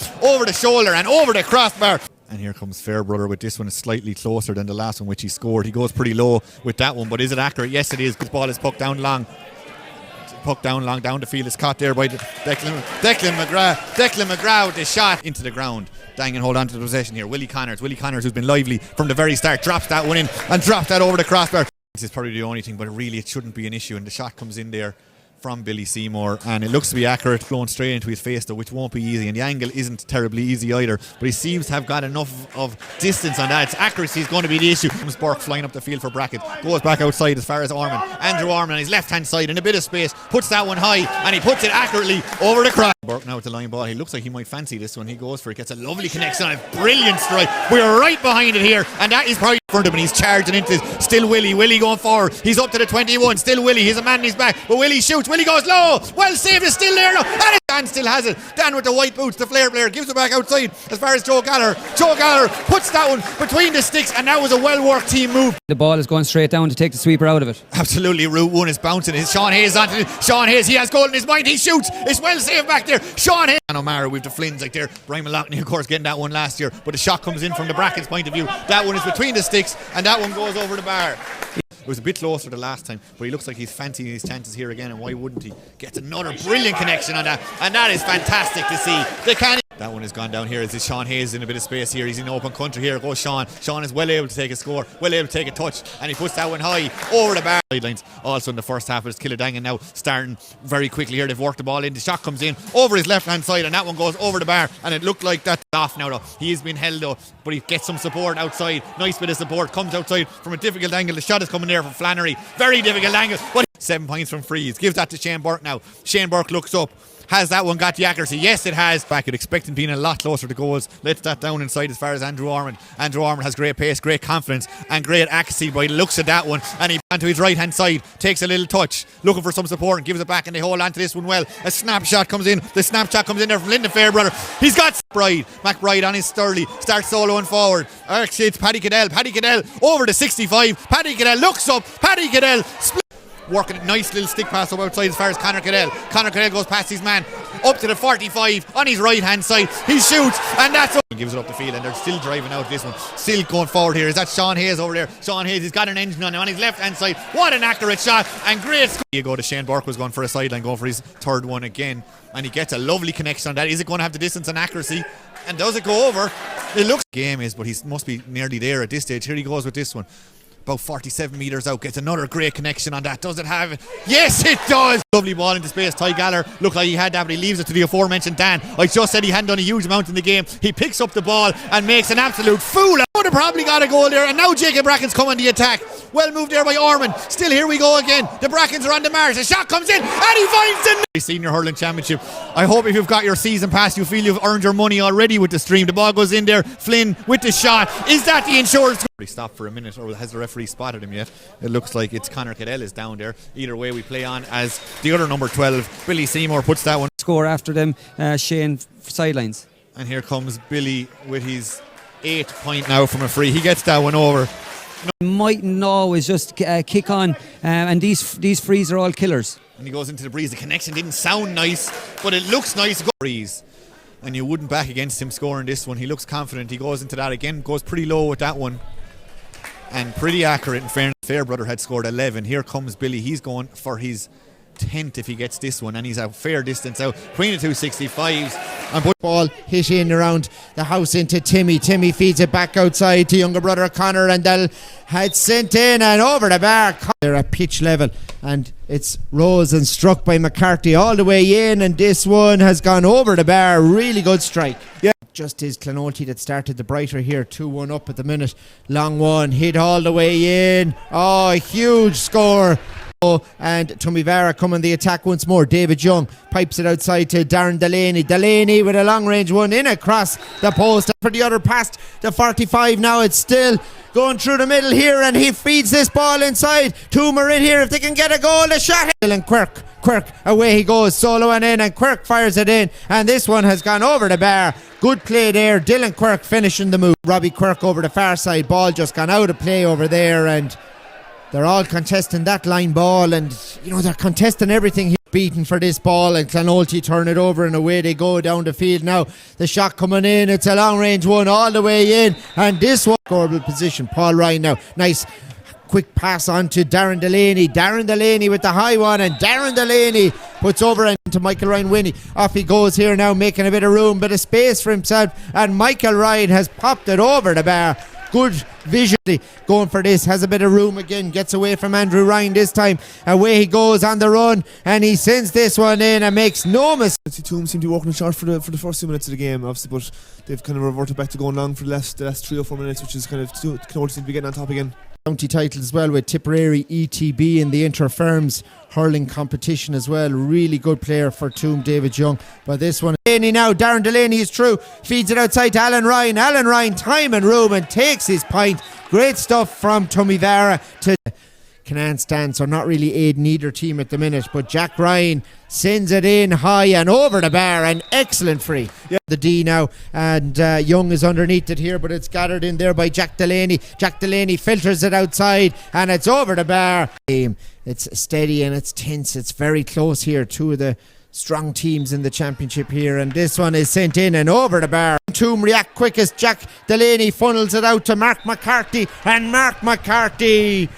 and over the crossbar. And here comes Fairbrother with this one. Is slightly closer than the last one, which he scored. He goes pretty low with that one, but is it accurate? Yes, it is. This ball is pucked down long. Puck down long down the field. It's caught there by Declan Mcgrath. Declan Mcgrath with the shot into the ground. Dang, and hold on to the possession here. Willie Connors, who's been lively from the very start, drops that one in and drops that over the crossbar. This is probably the only thing, but really it shouldn't be an issue. And the shot comes in there from Billy Seymour, and it looks to be accurate, flowing straight into his face though, which won't be easy, and the angle isn't terribly easy either, but he seems to have got enough of distance on that. Its accuracy is going to be the issue. Comes Burke flying up the field for Brackett, goes back outside as far as Armand. Andrew Armand on his left hand side in a bit of space, puts that one high, and he puts it accurately over the cross. Burke now with the line ball. He looks like he might fancy this one. He goes for it, gets a lovely connection, a brilliant strike. We're right behind it here, and that is probably in front of him, and he's charging into this. Still Willie going forward. He's up to the 21. Still Willie. He's a man in his back, but Willie shoots. Willie goes low. Well saved, is still there now, and Dan still has it. Dan with the white boots, the flair player, gives it back outside as far as Joe Gallagher. Joe Gallagher puts that one between the sticks, and that was a well-worked team move. The ball is going straight down to take the sweeper out of it. Absolutely, Route 1 is bouncing. It's Sean Hayes onto it. Sean Hayes, he has goal in his mind, he shoots. It's well saved back there. Sean Hayes. And O'Mara with the Flynns like there. Brian Maloney, of course, getting that one last year, but the shot comes in from the Brackett's point of view. That one is between the sticks, and that one goes over the bar. It was a bit closer the last time, but he looks like he's fancying his chances here again, and why wouldn't he? Gets another brilliant connection on that, and that is fantastic to see. That one has gone down here. Is Sean Hayes in a bit of space here? He's in open country here. Goes Sean. Sean is well able to take a score, well able to take a touch, and he puts that one high over the bar. Sidelines also in the first half. It's Killadangan now starting very quickly here. They've worked the ball in. The shot comes in over his left hand side, and that one goes over the bar. And it looked like that's off now though. He has been held up, but he gets some support outside. Nice bit of support. Comes outside from a difficult angle. The shot is coming there from Flannery. Very difficult angle. But 7 points from Freeze. Gives that to Shane Burke now. Shane Burke looks up. Has that one got the accuracy? Yes, it has. Back at expecting being a lot closer to goals. Lets that down inside as far as Andrew Armand. Andrew Armand has great pace, great confidence, and great accuracy by the looks at that one. And he onto his right hand side, takes a little touch, looking for some support and gives it back, and they hold on to this one well. A snapshot comes in. The snapshot comes in there from Lyndon Fairbrother. He's got McBride on his Sturley. Starts soloing forward. Actually, it's Paddy Cadell. Paddy Cadell over to 65. Paddy Cadell looks up. Paddy Cadell split. Working a nice little stick pass up outside as far as Conor Cadell. Conor Cadell goes past his man up to the 45 on his right hand side. He shoots, and that's up. He gives it up the field, and they're still driving out this one. Still going forward here. Is that Sean Hayes over there? Sean Hayes, he's got an engine on him on his left hand side. What an accurate shot, and great score. You go to Shane Burke was going for a sideline, going for his third one again, and he gets a lovely connection on that. Is it going to have the distance and accuracy? And does it go over? It looks game is, but he must be nearly there at this stage. Here he goes with this one. About 47 metres out, gets another great connection on that. Does it have it? Yes, it does. Lovely ball into space. Ty Galler looked like he had that, but he leaves it to the aforementioned Dan. I just said he hadn't done a huge amount in the game. He picks up the ball and makes an absolute fool. Would have probably got a goal there, and now Jacob Brackens come on the attack. Well moved there by Armand. Still here we go again. The Brackens are on the march. The shot comes in, and he finds it. Senior Hurling Championship. I hope if you've got your season pass, you feel you've earned your money already with the stream. The ball goes in there. Flynn with the shot. Is that the insurance? He stopped for a minute, or has the referee spotted him yet? It looks like it's Conor Cadell is down there. Either way, we play on as the other number 12, Billy Seymour, puts that one. Score after them, Shane sidelines. And here comes Billy with his 8th point now from a free. He gets that one over. Mightn't always just kick on, and these frees are all killers. And he goes into the breeze. The connection didn't sound nice, but it looks nice. Breeze. And you wouldn't back against him scoring this one. He looks confident. He goes into that again, goes pretty low with that one. And pretty accurate in fairness. Fairbrother had scored 11. Here comes Billy. He's going for his 10th if he gets this one, and he's a fair distance out between the two 65s. And put ball hit in around the house into Timmy. Timmy feeds it back outside to younger brother Connor, and they'll had sent in and over the bar. They're at pitch level, and it's rose and struck by McCarthy all the way in, and this one has gone over the bar. Really good strike. Yeah. Just is Clonolty that started the brighter here. 2-1 up at the minute. Long one hit all the way in. Oh, a huge score. And Tumivara coming the attack once more. David Young pipes it outside to Darren Delaney. Delaney with a long range one in across the post for the other past the 45. Now it's still going through the middle here, and he feeds this ball inside. Toomer in here if they can get a goal. The shot. And Quirk away he goes, soloing in, and Quirk fires it in, and this one has gone over the bar. Good play there. Dylan Quirk finishing the move. Robbie Quirk over the far side. Ball just gone out of play over there, and they're all contesting that line ball, and they're contesting everything here. Beaten for this ball, and Clonolty turn it over, and away they go down the field now. The shot coming in, it's a long range one all the way in, and this one scoreable position. Paul Ryan now, nice quick pass on to Darren Delaney with the high one, and Darren Delaney puts over into Michael Ryan Winnie. Off he goes here now, making a bit of room, bit of space for himself, and Michael Ryan has popped it over the bar. Good visually going for this, has a bit of room again, gets away from Andrew Ryan this time. Away he goes on the run, and he sends this one in and makes no mistake. Toom seem to be walking short for the first 2 minutes of the game, obviously, but they've kind of reverted back to going long for the last 3 or 4 minutes, which is kind of Clonolty seem to be getting on top again. County title as well with Tipperary ETB in the inter-firms hurling competition as well. Really good player for Toom, David Young. But this one, now Darren Delaney is through, feeds it outside to Alan Ryan, time and room, and takes his point. Great stuff from Tumivara to Canaan stand, so not really aiding either team at the minute, but Jack Ryan sends it in high and over the bar. An excellent free. Yeah. The D now, and Young is underneath it here, but it's gathered in there by Jack Delaney. Jack Delaney filters it outside, and it's over the bar. It's steady and it's tense. It's very close here. Two of the strong teams in the championship here, and this one is sent in and over the bar. Toom react quick as Jack Delaney funnels it out to Mark McCarthy, and Mark McCarthy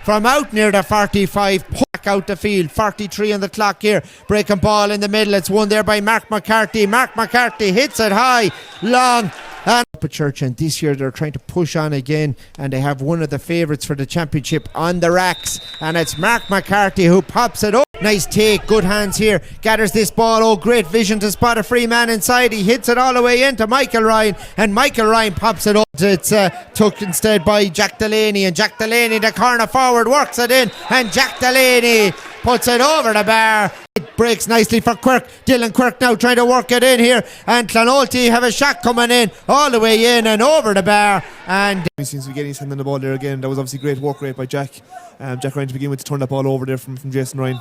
from out near the 45 back out the field. 43 on the clock here. Breaking ball in the middle. It's won there by Mark McCarthy. Mark McCarthy hits it high, long, and up at Church. And this year they're trying to push on again, and they have one of the favourites for the championship on the racks, and it's Mark McCarthy who pops it up. Nice take, good hands here, gathers this ball. Oh, great vision to spot a free man inside. He hits it all the way into Michael Ryan, and Michael Ryan pops it up. It's took instead by Jack Delaney, and Jack Delaney, the corner forward, works it in, and Jack Delaney puts it over the bar. It breaks nicely for Quirk. Dylan Quirk now trying to work it in here, and Clonolty have a shot coming in all the way in and over the bar, and He seems to be getting his hand on the ball there again. That was obviously great work rate by Jack. Jack Ryan to begin with to turn that ball over there from Jason Ryan.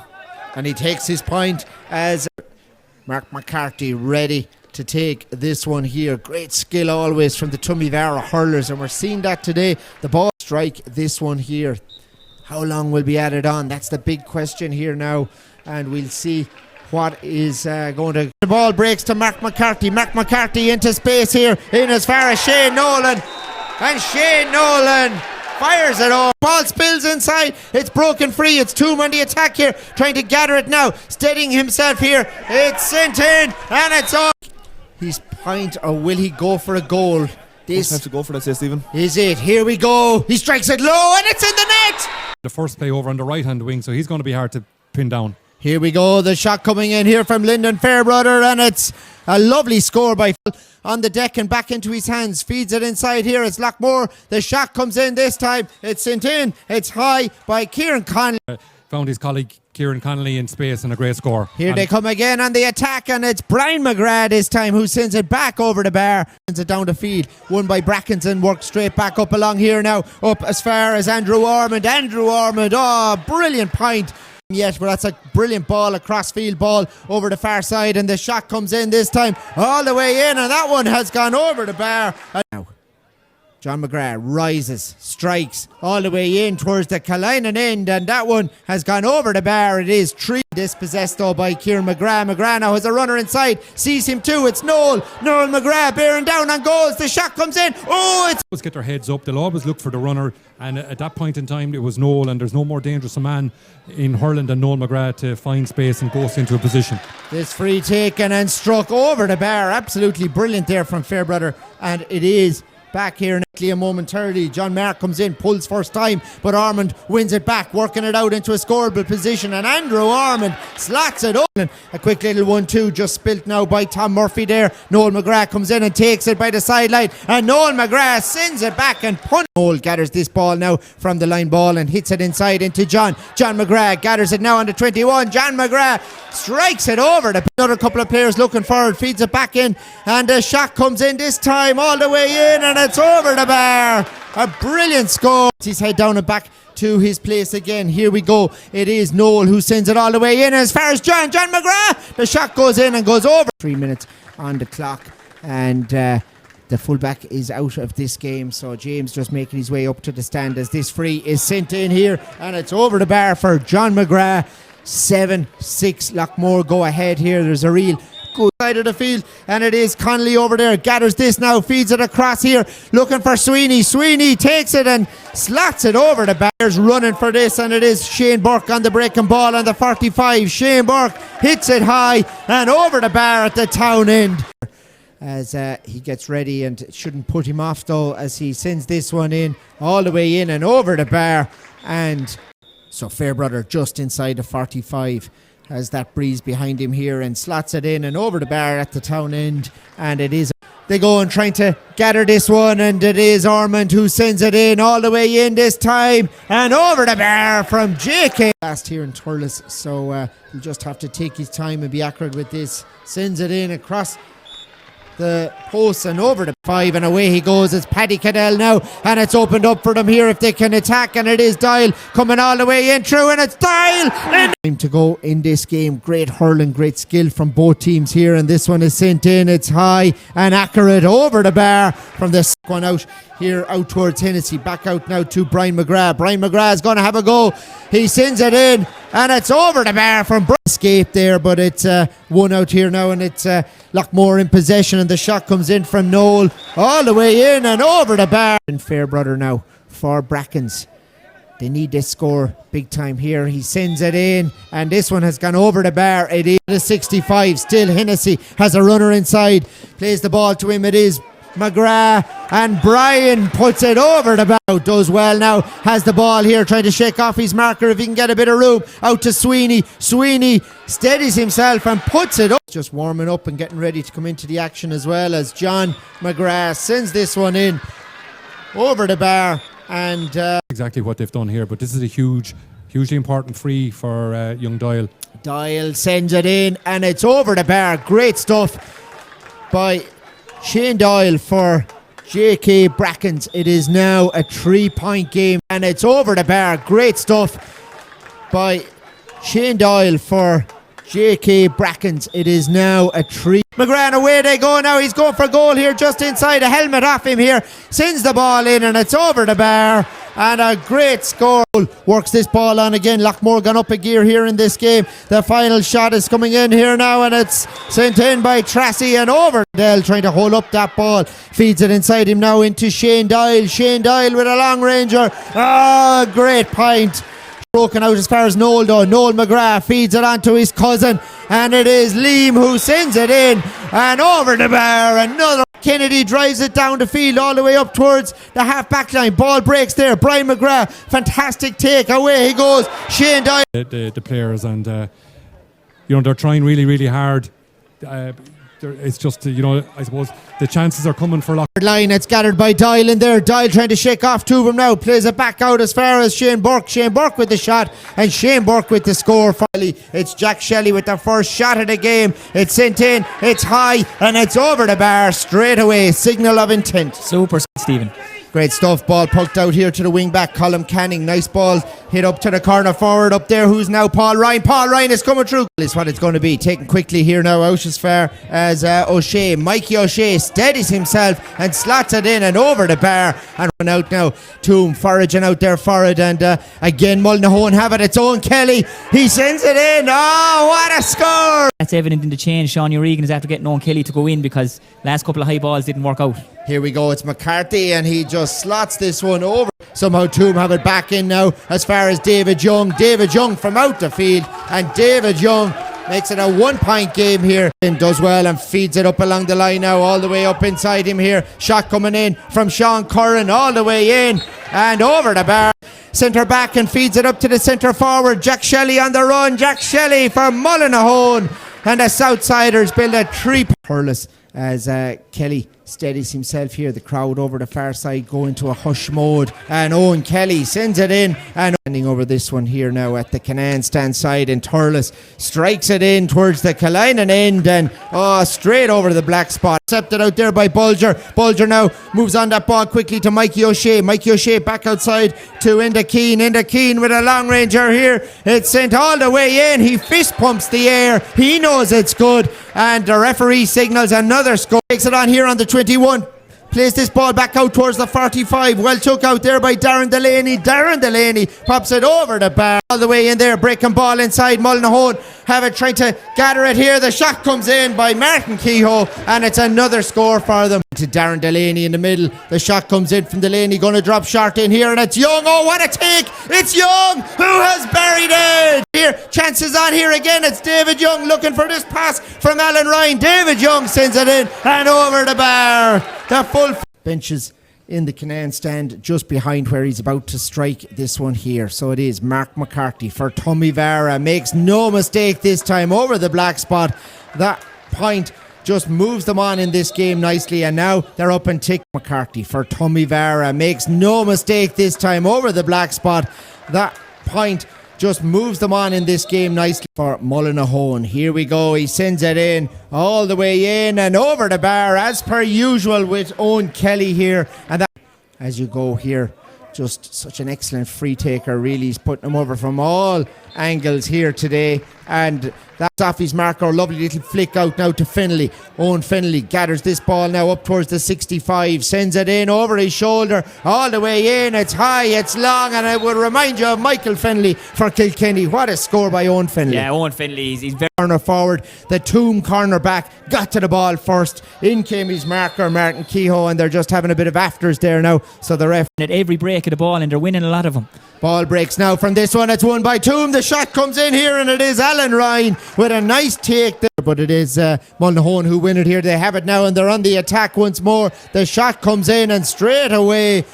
And he takes his point as Mark McCarthy ready to take this one here. Great skill always from the Tummyvara hurlers, and we're seeing that today. The ball strike this one here. How long will be added on? That's the big question here now, and we'll see what is going to... The ball breaks to Mark McCarthy. Mark McCarthy into space here, in as far as Shane Nolan, and Shane Nolan fires it off. Ball spills inside. It's broken free. It's Toom on the attack here, trying to gather it now, steadying himself here. It's sent in, and it's off. His point, or will he go for a goal? This have to go for that, say Stephen. Is it? Here we go. He strikes it low, and it's in the net. The first play over on the right hand wing, so he's going to be hard to pin down. Here we go. The shot coming in here from Lyndon Fairbrother, and it's a lovely score by on the deck and back into his hands. Feeds it inside here. It's Lockmore. The shot comes in this time. It's sent in. It's high by Kieran Connolly. Found his colleague Kieran Connolly in space and a great score. Here they come again on the attack, and it's Brian Mcgrath this time who sends it back over the bar. Sends it down the field. Won by Brackenton. Worked straight back up along here now. Up as far as Andrew Armand. Andrew Armand. Oh, brilliant point. Yes, but that's a brilliant ball, a crossfield ball over the far side, and the shot comes in this time all the way in, and that one has gone over the bar. And now John Mcgrath rises, strikes all the way in towards the Kalainen end, and that one has gone over the bar. It is 3 dispossessed though by Kieran Mcgrath. Mcgrath now has a runner inside, sees him too. It's Noel Mcgrath bearing down on goals. The shot comes in. Oh, it's always get their heads up. They'll always look for the runner, and at that point in time it was Noel, and there's no more dangerous a man in hurling than Noel Mcgrath to find space and goes into a position. This free taken and struck over the bar. Absolutely brilliant there from Fairbrother, and it is back here momentarily. John Mark comes in, pulls first time, but Armand wins it back, working it out into a scoreable position, and Andrew Armand slots it up. A quick little 1-2 just spilt now by Tom Murphy there. Noel Mcgrath comes in and takes it by the sideline, and Noel Mcgrath sends it back and punch. Noel gathers this ball now from the line ball and hits it inside into John Mcgrath gathers it now on the 21. John Mcgrath strikes it over. Another couple of players looking forward, feeds it back in, and the shot comes in this time all the way in, and it's over the bar. A brilliant score. His head down and back to his place again. Here we go. It is Noel who sends it all the way in as far as John Mcgrath. The shot goes in and goes over. 3 minutes on the clock, and the fullback is out of this game, so James just making his way up to the stand as this free is sent in here, and it's over the bar for John Mcgrath. 7-6 Lockmore go ahead here. There's a real good side of the field, and it is Connolly over there, gathers this now, feeds it across here, looking for Sweeney. Sweeney takes it and slots it over the bars, running for this, and it is Shane Burke on the breaking ball on the 45. Shane Burke hits it high and over the bar at the town end as he gets ready, and it shouldn't put him off though, as he sends this one in all the way in and over the bar. And so Fairbrother just inside the 45 has that breeze behind him here and slots it in and over the bar at the town end, and it is they go and trying to gather this one, and it is Armand who sends it in all the way in this time and over the bar from JK. Last here in Turles, so he'll just have to take his time and be accurate with this. Sends it in across the post and over the 5, and away he goes. It's Paddy Cadell now, and it's opened up for them here if they can attack, and it is Dial coming all the way in through, and it's Dial in. Time to go in this game. Great hurling, great skill from both teams here, and this one is sent in. It's high and accurate over the bar from the one out here out towards Hennessy. Back out now to Brian Mcgrath. Brian Mcgrath is going to have a go. He sends it in, and it's over the bar from escape there, but it's one out here now, and it's Lockmore in possession, and the shot comes in from Noel all the way in and over the bar. And Fairbrother now for Brackens. They need this score big time here. He sends it in, and this one has gone over the bar. It is the 65. Still Hennessy has a runner inside. Plays the ball to him. It is Mcgrath, and Brian puts it over the bar. Does well now. Has the ball here, trying to shake off his marker if he can get a bit of room. Out to Sweeney. Sweeney steadies himself and puts it up. Just warming up and getting ready to come into the action as well, as John Mcgrath sends this one in over the bar. And exactly what they've done here, but this is a hugely important free for young Doyle. Doyle sends it in, and it's over the bar. Great stuff by Shane Doyle for J.K. Brackens. It is now a 3-point game, and it's over the bar. Great stuff by Shane Doyle for J.K. Brackens. It is now a 3. Mcgrath, away they go now. He's going for goal here, just inside. A helmet off him here. Sends the ball in, and it's over the bar. And a great score. Works this ball on again. Lockmore gone up a gear here in this game. The final shot is coming in here now, and it's sent in by Tracy and over. Dell trying to hold up that ball. Feeds it inside him now into Shane Doyle. Shane Doyle with a long ranger. Great point. Broken out as far as Noel though. Noel Mcgrath feeds it on to his cousin, and it is Liam who sends it in and over the bar. Another. Kennedy drives it down the field all the way up towards the half back line. Ball breaks there. Brian Mcgrath, fantastic take. Away he goes. Shane Doyle. The players, and they're trying really hard. It's just I suppose the chances are coming for line. It's gathered by Doyle in there. Doyle trying to shake off two of them now. Plays it back out as far as Shane Burke. Shane Burke with the shot, and Shane Burke with the score. Finally, it's Jack Shelley with the first shot of the game. It's sent in. It's high, and it's over the bar straight away. Signal of intent. Super, Stephen. Great stuff. Ball poked out here to the wing back, Colm Canning. Nice ball hit up to the corner forward up there. Who's now Paul Ryan? Paul Ryan is coming through. Is what it's going to be. Taken quickly here now out as far as O'Shea. Mikey O'Shea steadies himself and slots it in and over the bar. And run out now. Toom foraging out there for it. And again, Mullinahone have it. It's Owen Kelly. He sends it in. Oh, what a score! That's evident in the change. Sean O'Regan is after getting Owen Kelly to go in because last couple of high balls didn't work out. Here we go, it's McCarthy, and he just slots this one over. Somehow Toom have it back in now as far as David Young. David Young from out the field, and David Young makes it a 1-point game here. And does well and feeds it up along the line now, all the way up inside him here. Shot coming in from Sean Curran, all the way in and over the bar. Centre back and feeds it up to the centre forward. Jack Shelley on the run. Jack Shelley for Mullinahone. And the Southsiders build a 3 hurlers as Kelly steadies himself here. The crowd over the far side go into a hush mode, and Owen Kelly sends it in, and standing over this one here now at the Canaan stand side, and Turles strikes it in towards the Killinen end, and straight over the black spot. Accepted out there by Bulger. Bulger now moves on that ball quickly to Mikey O'Shea. Mikey O'Shea back outside to Enda Keane. Enda Keane with a long ranger here. It's sent all the way in. He fist pumps the air. He knows it's good, and the referee signals another score. Takes it on here on the 21. Plays this ball back out towards the 45. Well took out there by Darren Delaney. Darren Delaney pops it over the bar. All the way in there. Breaking ball inside. Mullinahone have it trying to gather it here. The shot comes in by Martin Kehoe, and it's another score for them. To Darren Delaney in the middle. The shot comes in from Delaney. Going to drop short in here, and it's Young. Oh, what a take. It's Young who has buried it. Here, chances on here again. It's David Young looking for this pass from Alan Ryan. David Young sends it in and over the bar. The full benches in the Canaan stand just behind where he's about to strike this one here. So it is Mark McCarthy for Tommy Vara. Makes no mistake this time over the black spot. That point just moves them on in this game nicely, and now they're up and tick. McCarthy for Tommy Vara. Makes no mistake this time over the black spot. That point just moves them on in this game nicely for Mullinahone. Here we go. He sends it in all the way in and over the bar as per usual with Owen Kelly here. And that, as you go here, just such an excellent free taker. Really, he's putting them over from all angles here today. And that's off his marker. Lovely little flick out now to Finlay. Owen Finlay gathers this ball now up towards the 65. Sends it in over his shoulder. All the way in. It's high, it's long, and it will remind you of Michael Finlay for Kilkenny. What a score by Owen Finlay. Yeah, Owen Finlay. He's very... Corner forward. The Toom corner back got to the ball first. In came his marker, Martin Kehoe, and they're just having a bit of afters there now. So the ref... At every break break of the ball, and they're winning a lot of them. Ball breaks now from this one. It's won by Toom. The shot comes in here, and it is Alan Ryan with a nice take there. But it is Mullinahone who win it here. They have it now, and they're on the attack once more. The shot comes in, and straight away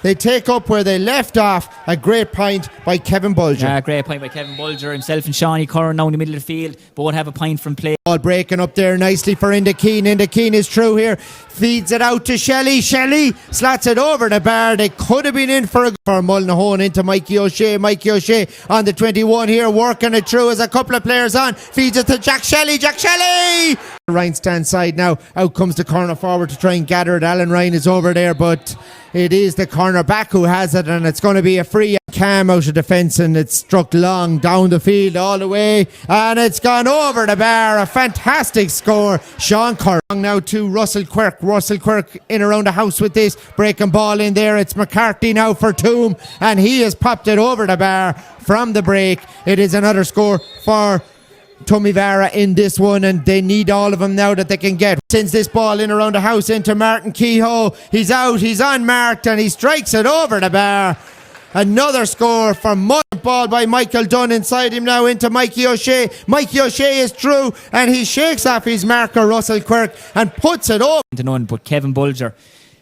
they take up where they left off. A great point by Kevin Bulger. Yeah, great point by Kevin Bulger. Himself and Shawnee Curran now in the middle of the field. Both have a point from play. Ball breaking up there nicely for Indakeen. Indakeen is through here. Feeds it out to Shelley. Shelley slots it over the bar. They could have been in for Mullinahone into Mikey O'Shea. Mikey O'Shea on the 21 here, working it through as a couple of players on. Feeds it to Jack Shelley. Jack Shelley! Ryan stands side now. Out comes the corner forward to try and gather it. Alan Ryan is over there, but it is the corner back who has it, and it's going to be a free. Cam out of defence, and it's struck long down the field all the way, and it's gone over the bar. A fantastic score. Sean Curran now to Russell Quirk. Russell Quirk in around the house with this. Breaking ball in there. It's McCarthy now for Toom, and he has popped it over the bar from the break. It is another score for Tumivara in this one, and they need all of them now that they can get. Sends this ball in around the house into Martin Kehoe. He's out, he's unmarked, and he strikes it over the bar. Another score for Mull. Ball by Michael Dunn inside him now into Mikey O'Shea. Mikey O'Shea is through, and he shakes off his marker Russell Quirk and puts it over. None, but Kevin Bulger,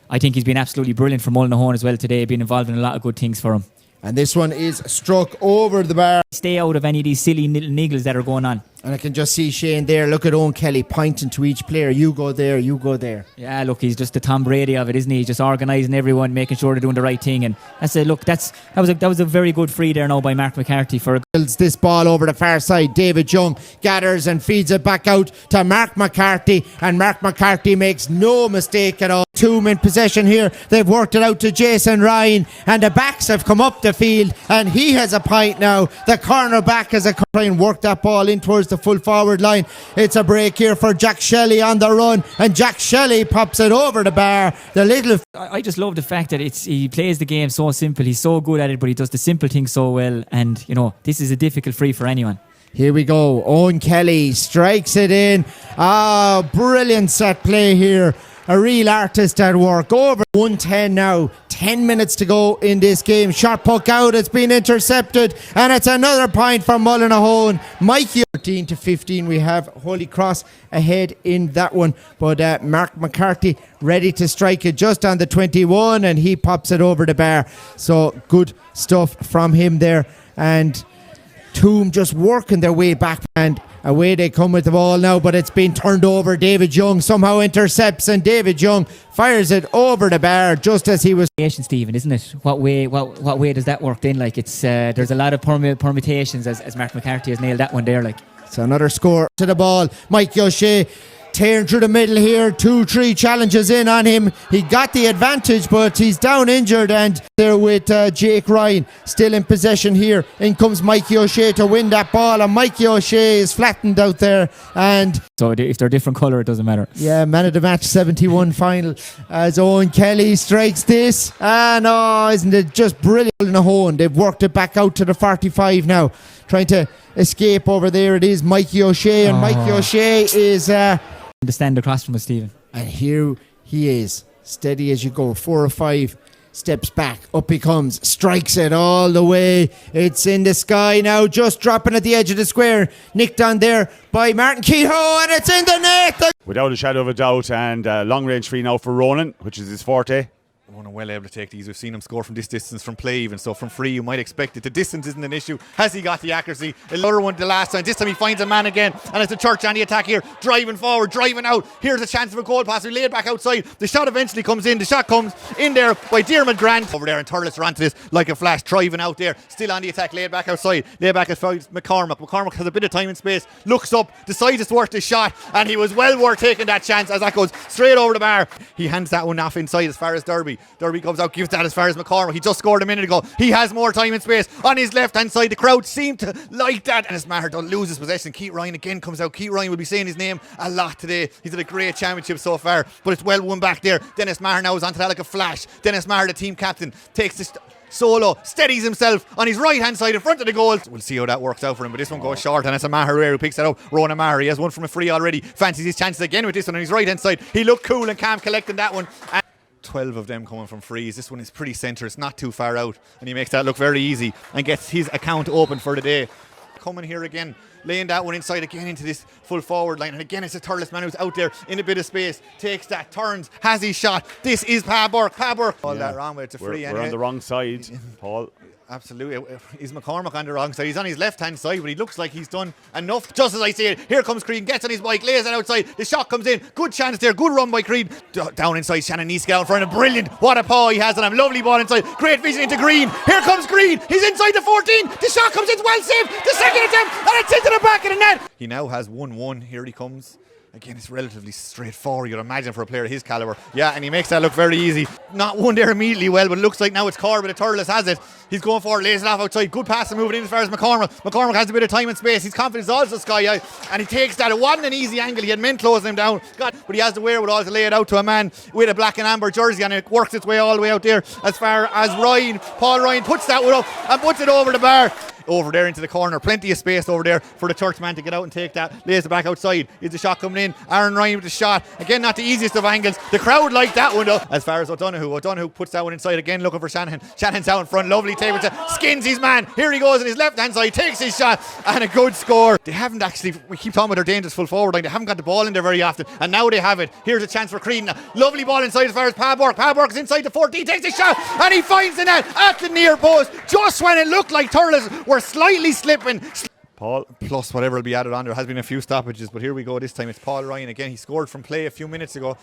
I think he's been absolutely brilliant for Mullinahone as well today, been involved in a lot of good things for him. And this one is struck over the bar. Stay out of any of these silly little niggles that are going on. And I can just see Shane there. Look at Owen Kelly pointing to each player. You go there, you go there. Yeah, look, he's just the Tom Brady of it, isn't he? He's just organising everyone, making sure they're doing the right thing. And that's a look. That was a very good free there now by Mark McCarthy for. This ball over the far side. David Young gathers and feeds it back out to Mark McCarthy, and Mark McCarthy makes no mistake at all. Toom in possession here. They've worked it out to Jason Ryan, and the backs have come up the field, and he has a point now. The corner back has a try and work that ball in towards the full forward line. It's a break here for Jack Shelley on the run, and Jack Shelley pops it over the bar. I just love the fact that he plays the game so simple. He's so good at it, but he does the simple things so well. And this is a difficult free for anyone. Here we go. Owen Kelly strikes it in. Brilliant set play here. A real artist at work. Over 110 now. 10 minutes to go in this game. Shot puck out. It's been intercepted. And it's another point for Mullinahone. Mikey 13-15. We have Holy Cross ahead in that one. But Mark McCarthy ready to strike it just on the 21. And he pops it over the bar. So good stuff from him there. And Toom just working their way back, and away they come with the ball now, but it's been turned over. David Young somehow intercepts, and David Young fires it over the bar just as he was. Stephen, isn't it? What way does that work then? Like it's there's a lot of permutations as Mark McCarthy has nailed that one there. Like it's another score to the ball. Mikey O'Shea tearing through the middle here. 2-3 challenges in on him. He got the advantage, but he's down injured, and there with Jake Ryan still in possession here. In comes Mikey O'Shea to win that ball, and Mikey O'Shea is flattened out there. And so if they're different colour, it doesn't matter. Yeah, man of the match 71 final as Owen Kelly strikes this. And isn't it just brilliant? They've worked it back out to the 45 now, trying to escape over there. It is Mikey O'Shea, and Mikey O'Shea is the stand across from us, Stephen. And here he is, steady as you go. 4 or 5 steps back, up he comes, strikes it all the way. It's in the sky now, just dropping at the edge of the square. Nicked on there by Martin Kehoe, and it's in the net. Without a shadow of a doubt, and long range free now for Ronan, which is his forte. Ronan well able to take these. We've seen him score from this distance, from play even, so from free you might expect it. The distance isn't an issue. Has he got the accuracy? Another one the last time. This time he finds a man again, and it's the Church on the attack here, driving forward, driving out. Here's a chance of a goal pass. We lay it back outside. The shot eventually comes in. The shot comes in there by Mcgrath over there, and Turles are onto this like a flash, driving out there, still on the attack, laid back outside, laid back as McCormack. McCormack has a bit of time and space, looks up, decides it's worth the shot, and he was well worth taking that chance as that goes straight over the bar. He hands that one off inside as far as Derby. Derby comes out, gives that as far as McCormack. He just scored a minute ago. He has more time and space on his left hand side. The crowd seem to like that, and as Maher don't lose his possession, Keith Ryan again comes out. Keith Ryan will be saying his name a lot today. He's had a great championship so far, but it's well won back there. Dennis Maher now is onto that like a flash. Dennis Maher, the team captain, takes this solo, steadies himself on his right hand side in front of the goal. We'll see how that works out for him, but this one goes short, and it's a Maher who picks it up. Ronan Maher, he has one from a free already, fancies his chances again with this one on his right hand side. He looked cool and calm collecting that one. 12 of them coming from frees. This one is pretty centre, it's not too far out, and he makes that look very easy and gets his account open for the day. Coming here again, laying that one inside again into this full forward line, and again it's a Thurles man who's out there in a bit of space, takes that, turns, has his shot. This is Pa Burke. All that wrong way, it's a free. We're on the wrong side, Paul. Absolutely. Is McCormack on the wrong side? He's on his left hand side, but he looks like he's done enough. Just as I say it, here comes Creed, gets on his bike, lays it outside. The shot comes in. Good chance there. Good run by Creed. Down inside, Shannon needs to get out in front of him. Brilliant. What a paw he has on him. Lovely ball inside. Great vision into Green. Here comes Green. He's inside the 14. The shot comes in. Well saved. The second attempt, and it's into the back of the net. He now has 1-1. Here he comes. Again, it's relatively straightforward, you'd imagine, for a player of his calibre. Yeah, and he makes that look very easy. Not one there immediately well, but it looks like now it's Corbett. The Thurles has it. He's going forward, lays it off outside. Good pass and moving in as far as McCormack. McCormack has a bit of time and space. His confidence is also sky high, and he takes that. It wasn't an easy angle. He had men closing him down. But he has the wherewithal to lay it out to a man with a black and amber jersey, and it works its way all the way out there as far as Ryan. Paul Ryan puts that one up and puts it over the bar. Over there into the corner, plenty of space over there for the Turks man to get out and take that. Lays it back outside. Is the shot coming in? Aaron Ryan with the shot. Again, not the easiest of angles. The crowd like that one though. As far as O'Donoghue puts that one inside again, looking for Shanahan. Shanahan's out in front, lovely table, skins his man. Here he goes on his left hand side, takes his shot, and a good score. They haven't actually, we keep talking about their dangerous full forward line, they haven't got the ball in there very often, and now they have it. Here's a chance for Creedon. Lovely ball inside as far as Pa Burke. Pa Burke is inside the 14, takes his shot, and he finds the net at the near post, just when it looked like Thurles were slightly slipping. Paul, plus whatever will be added on. There has been a few stoppages, but here we go this time. It's Paul Ryan again. He scored from play a few minutes ago.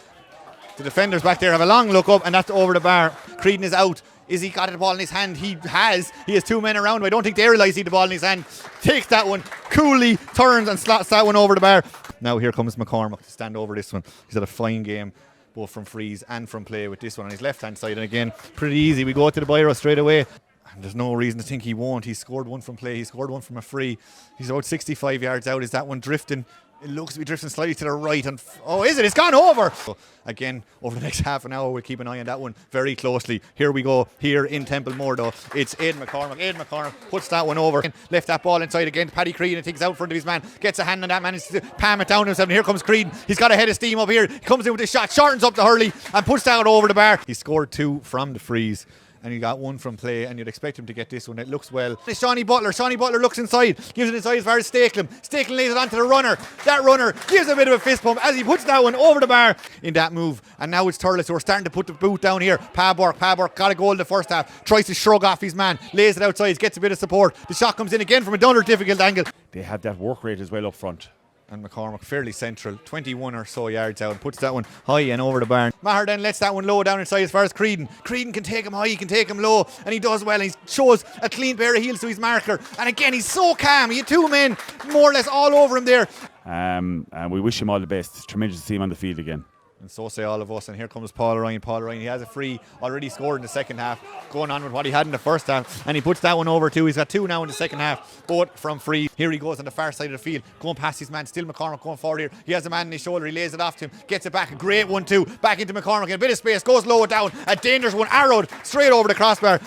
The defenders back there have a long look up, and that's over the bar. Creedon is out. Is he got the ball in his hand? He has. He has two men around him. I don't think they realise he had the ball in his hand. Takes that one, coolly turns and slots that one over the bar. Now here comes McCormack to stand over this one. He's had a fine game, both from frees and from play with this one on his left hand side. And again, pretty easy. We go to the biro straight away. And there's no reason to think he won't. He scored one from play. He scored one from a free. He's about 65 yards out. Is that one drifting? It looks to be drifting slightly to the right. And oh, is it? It's gone over. So again, over the next half an hour, we'll keep an eye on that one very closely. Here we go. Here in Templemore, though. It's Aidan McCormack. Aidan McCormack puts that one over. Left that ball inside again. Paddy Creedon takes out in front of his man. Gets a hand on that man. He's palm it down himself. And here comes Creedon. He's got a head of steam up here. He comes in with his shot. Shortens up the hurley and puts that one over the bar. He scored two from the frees, and he got one from play, and you'd expect him to get this one. It looks well. It's Shawnee Butler looks inside, gives it inside as far as Stakelum. Stakelum lays it onto the runner. That runner gives a bit of a fist pump as he puts that one over the bar in that move. And now it's Thurles who are starting to put the boot down here. Pa Burke got a goal in the first half. Tries to shrug off his man. Lays it outside, gets a bit of support. The shot comes in again from another difficult angle. They have that work rate as well up front. And McCormack fairly central, 21 or so yards out, and puts that one high and over the barn. Maher then lets that one low down inside as far as Creedon. Creedon can take him high, he can take him low, and he does well, and he shows a clean pair of heels to his marker. And again, he's so calm. He had two men more or less all over him there. And we wish him all the best. It's tremendous to see him on the field again. And so say all of us. And here comes Paul Ryan. He has a free, already scored in the second half, going on with what he had in the first half, and he puts that one over too. He's got two now in the second half, both from free. Here he goes on the far side of the field, going past his man. Still McCormack going forward here. He has a man on his shoulder. He lays it off to him, gets it back. A great one too. Back into McCormack in a bit of space, goes low down. A dangerous one, arrowed straight over the crossbar.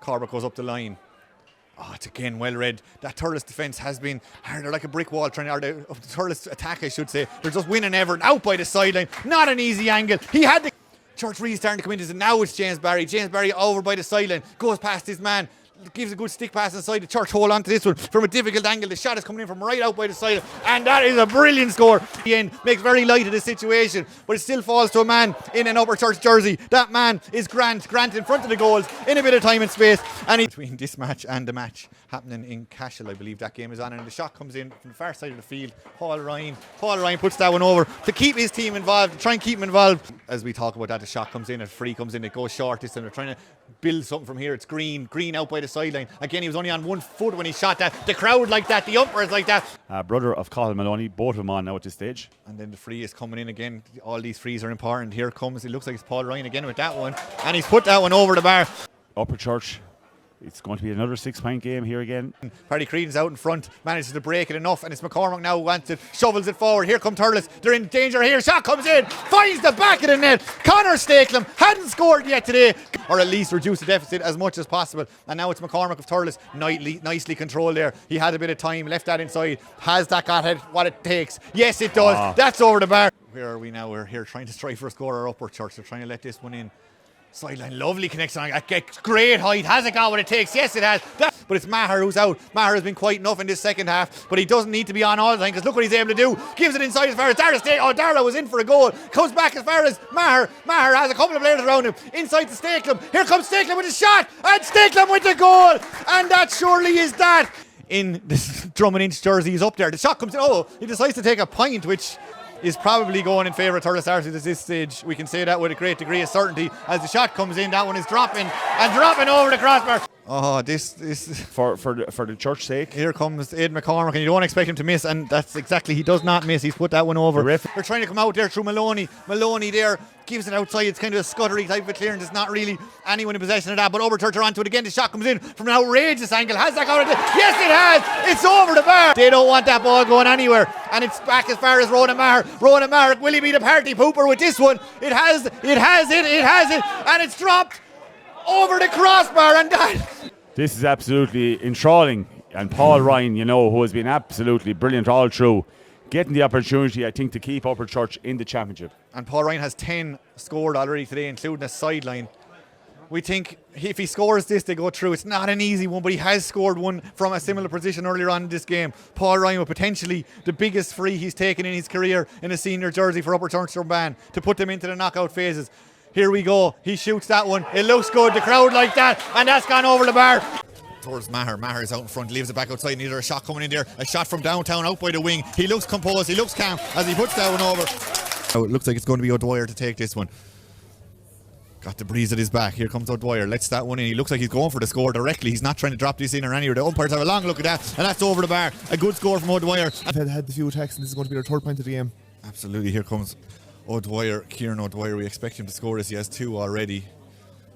Corbett goes up the line. Oh, it's again well read. That Thurles defence has been harder, like a brick wall, or the Thurles attack, I should say. They're just winning Everton out by the sideline. Not an easy angle. He had the Church Reed starting to come into it. Now it's James Barry. James Barry over by the sideline, goes past his man, gives a good stick pass inside. The Church hold on to this one from a difficult angle. The shot is coming in from right out by the side, and that is a brilliant score. The end makes very light of the situation, but it still falls to a man in an Upper Church jersey. That man is Grant in front of the goals in a bit of time and space. And between this match and the match happening in Cashel, I believe that game is on, and the shot comes in from the far side of the field. Paul Ryan puts that one over to keep his team involved, to try and keep him involved. As we talk about that, the shot comes in, a free comes in, it goes short this time. They're trying to build something from here. It's Green out by the sideline. Again, he was only on 1 foot when he shot that. The crowd like that, the umpires like that. Brother of Cathal Maloney, both of them on now at this stage. And then the free is coming in again. All these frees are important. Here comes, it looks like it's Paul Ryan again with that one, and he's put that one over the bar. Upper Church It's going to be another 6-point game here again. Paddy Creedon's out in front, manages to break it enough, and it's McCormack now who wants it, shovels it forward. Here come Turles, they're in danger here. Shot comes in, finds the back of the net. Connor Stakelum hadn't scored yet today, or at least reduce the deficit as much as possible. And now it's McCormack of Turles, nicely controlled there. He had a bit of time, left that inside. Has that got what it takes? Yes, it does. That's over the bar. Where are we now? We're here trying to strive for a score or upward church. They're trying to let this one in. Sideline, lovely connection. Great height. Has it got what it takes? Yes, it has. But it's Maher who's out. Maher has been quite enough in this second half, but he doesn't need to be on all the time because look what he's able to do. Gives it inside as far as Darragh State. Oh, Darragh was in for a goal. Comes back as far as Maher. Maher has a couple of players around him. Inside to Stakelum. Here comes Stakelum with a shot. And Stakelum with the goal. And that surely is that. In this Drummond Inch jersey, he's up there. The shot comes in. Oh, he decides to take a point, which is probably going in favour of Turles Arces at this stage. We can say that with a great degree of certainty. As the shot comes in, that one is dropping over the crossbar. Oh, this for the church sake. Here comes Ed McCormack, and you don't expect him to miss, and that's exactly, he does not miss. He's put that one over. Terrific. They're trying to come out there through Maloney. Maloney there gives it outside. It's kind of a scuttery type of clearance. It's not really anyone in possession of that, but Overturch are onto it again. The shot comes in from an outrageous angle. Has that got it? Yes, it has. It's over the bar. They don't want that ball going anywhere, and it's back as far as Ronan Maher. Ronan Maher, will he be the party pooper with this one? It has it, and it's dropped over the crossbar, and that. This is absolutely enthralling. And Paul Ryan, who has been absolutely brilliant all through, getting the opportunity, I think, to keep Upper Church in the championship. And Paul Ryan has 10 scored already today, including a sideline. We think if he scores this, they go through. It's not an easy one, but he has scored one from a similar position earlier on in this game. Paul Ryan with potentially the biggest free he's taken in his career in a senior jersey for Upper Turnstone to put them into the knockout phases. Here we go. He shoots that one. It looks good. The crowd like that. And that's gone over the bar. Towards Maher. Maher is out in front. Leaves it back outside. Neither a shot coming in there. A shot from downtown out by the wing. He looks composed. He looks calm as he puts that one over. Oh, it looks like it's going to be O'Dwyer to take this one. Got the breeze at his back. Here comes O'Dwyer. Lets that one in. He looks like he's going for the score directly. He's not trying to drop this in or anywhere. The umpires have a long look at that. And that's over the bar. A good score from O'Dwyer. Had the few attacks, and this is going to be their third point of the game. Absolutely. Here comes O'Dwyer, Kieran O'Dwyer. We expect him to score this. He has 2 already.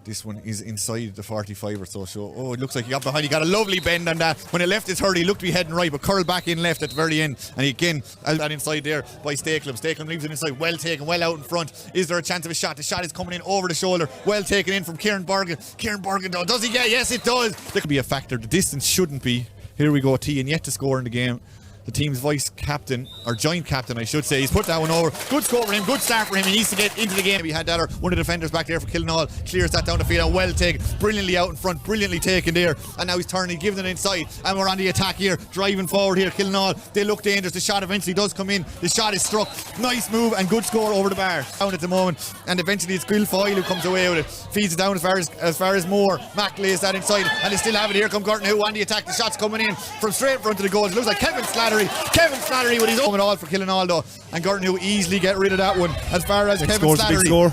This one is inside the 45 or so. Oh, it looks like he got behind. He got a lovely bend on that. When it left his hurley, he looked to be heading right, but curled back in left at the very end. And again, out that inside there by Stakelum. Stakelum leaves it inside. Well taken, well out in front. Is there a chance of a shot? The shot is coming in over the shoulder. Well taken in from Kieran Borgen. Kieran Borgen, though, does he get? Yes, it does. There could be a factor. The distance shouldn't be. Here we go. Tian yet to score in the game. The team's vice captain, or joint captain I should say, he's put that one over. Good score for him, good start for him. He needs to get into the game. He had that, or one of the defenders back there for Killinall clears that down the field, and well taken, brilliantly out in front, brilliantly taken there. And now he's turning, giving it inside, and we're on the attack here, driving forward here. Killinall, they look dangerous. The shot eventually does come in. The shot is struck. Nice move and good score over the bar. Down at the moment, and eventually it's Guilfoyle who comes away with it. Feeds it down as far as Moore. Mack lays that inside, and they still have it. Here come Gorton who on the attack. The shot's coming in from straight in front of the goal. It looks like Kevin Slattery with his own all for Killinall though, and Gorton who easily get rid of that one. As far as Kevin Slattery,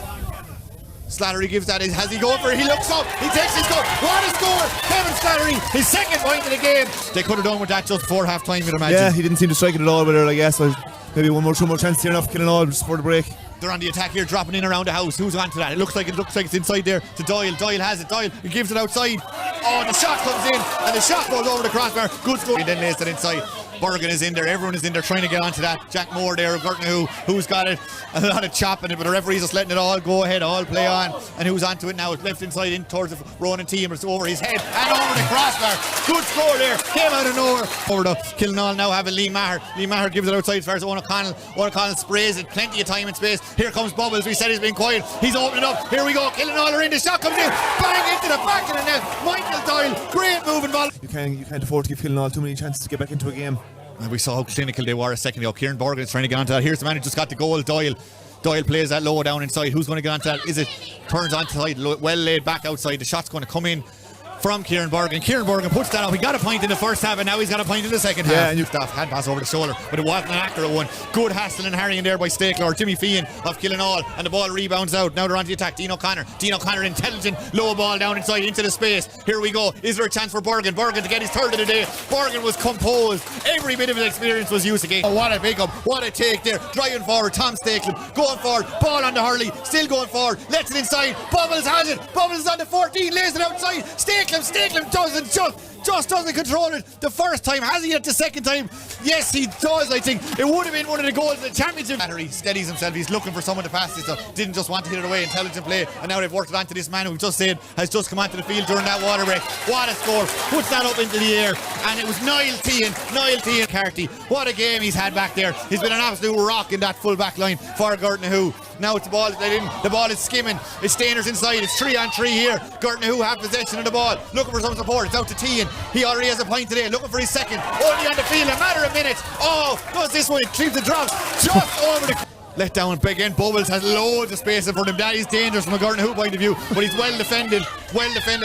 Slattery gives that. Has he going for it? He looks up. He takes his goal. What a score! Kevin Slattery, his second point of the game. They could have done with that just before half time, you'd imagine. Yeah, he didn't seem to strike it at all with her, I guess. Maybe two more chances here enough for Killinall just before the break. They're on the attack here, dropping in around the house. Who's onto that? It looks like it's inside there to Doyle. Doyle has it. Doyle, he gives it outside. Oh, the shot comes in, and the shot goes over the crossbar. Good score. He then lays it inside. Bergen is in there. Everyone is in there trying to get onto that. Jack Moore there, Gorton who's got it. A lot of chopping it, but the referee's just letting it all go ahead, all play on. And who's onto it now? It's left inside in towards the Ronan team. It's over his head and over the crossbar. Good score there. Came out of nowhere. Over the Killinall now having Lee Maher. Lee Maher gives it outside as far as Owen O'Connell. Owen O'Connell sprays it. Plenty of time and space. Here comes Bubbles. We said he's been quiet. He's opening up. Here we go. Killinall are in. The shot comes in. Bang into the back of the net. Michael Doyle. Great moving ball. You can't afford to give Killinall too many chances to get back into a game. And we saw how clinical they were a second ago. Kieran Borgen is trying to get onto that. Here's the man who just got the goal, Doyle. Doyle plays that low down inside. Who's going to get onto that? Is it turns onto the side, well laid back outside. The shot's going to come in from Kieran Borgen. Kieran Borgen puts that up. He got a point in the first half, and now he's got a point in the second half. Yeah, and hand pass over the shoulder, but it wasn't an accurate one. Good hassling and harrying there by Stakler. Jimmy Feehan of Killinall, and the ball rebounds out. Now they're on the attack. Dean O'Connor, intelligent, low ball down inside into the space. Here we go. Is there a chance for Borgen? Borgen to get his third of the day. Borgen was composed. Every bit of his experience was used again. Oh, what a pick up. What a take there. Driving forward. Tom Stakelum going forward. Ball on the Hurley. Still going forward. Lets it inside. Bubbles has it. Bubbles is on the 14. Lays it outside. Stakelum Steaklam doesn't just doesn't control it the first time. Has he yet the second time? Yes, he does. I think it would have been one of the goals of the championship. He steadies himself. He's looking for someone to pass this. Didn't just want to hit it away. Intelligent play, and now they've worked it onto this man who just said has just come onto the field during that water break. What a score! Puts that up into the air, and it was Niall T and Carty. What a game he's had back there. He's been an absolute rock in that full back line for Gertnahu. Now it's the ball. The ball is skimming. It's Stainers inside. It's 3-on-3 here. Gertnahu have possession of the ball, looking for some support. It's out to Tian. He already has a point today. Looking for his second. Only on the field. A matter of minutes. Oh, does this one? It cleans the drop just over the. Let down again. Bubbles has loads of space in front of him. That is dangerous from a Gertnahu point of view, but he's well defended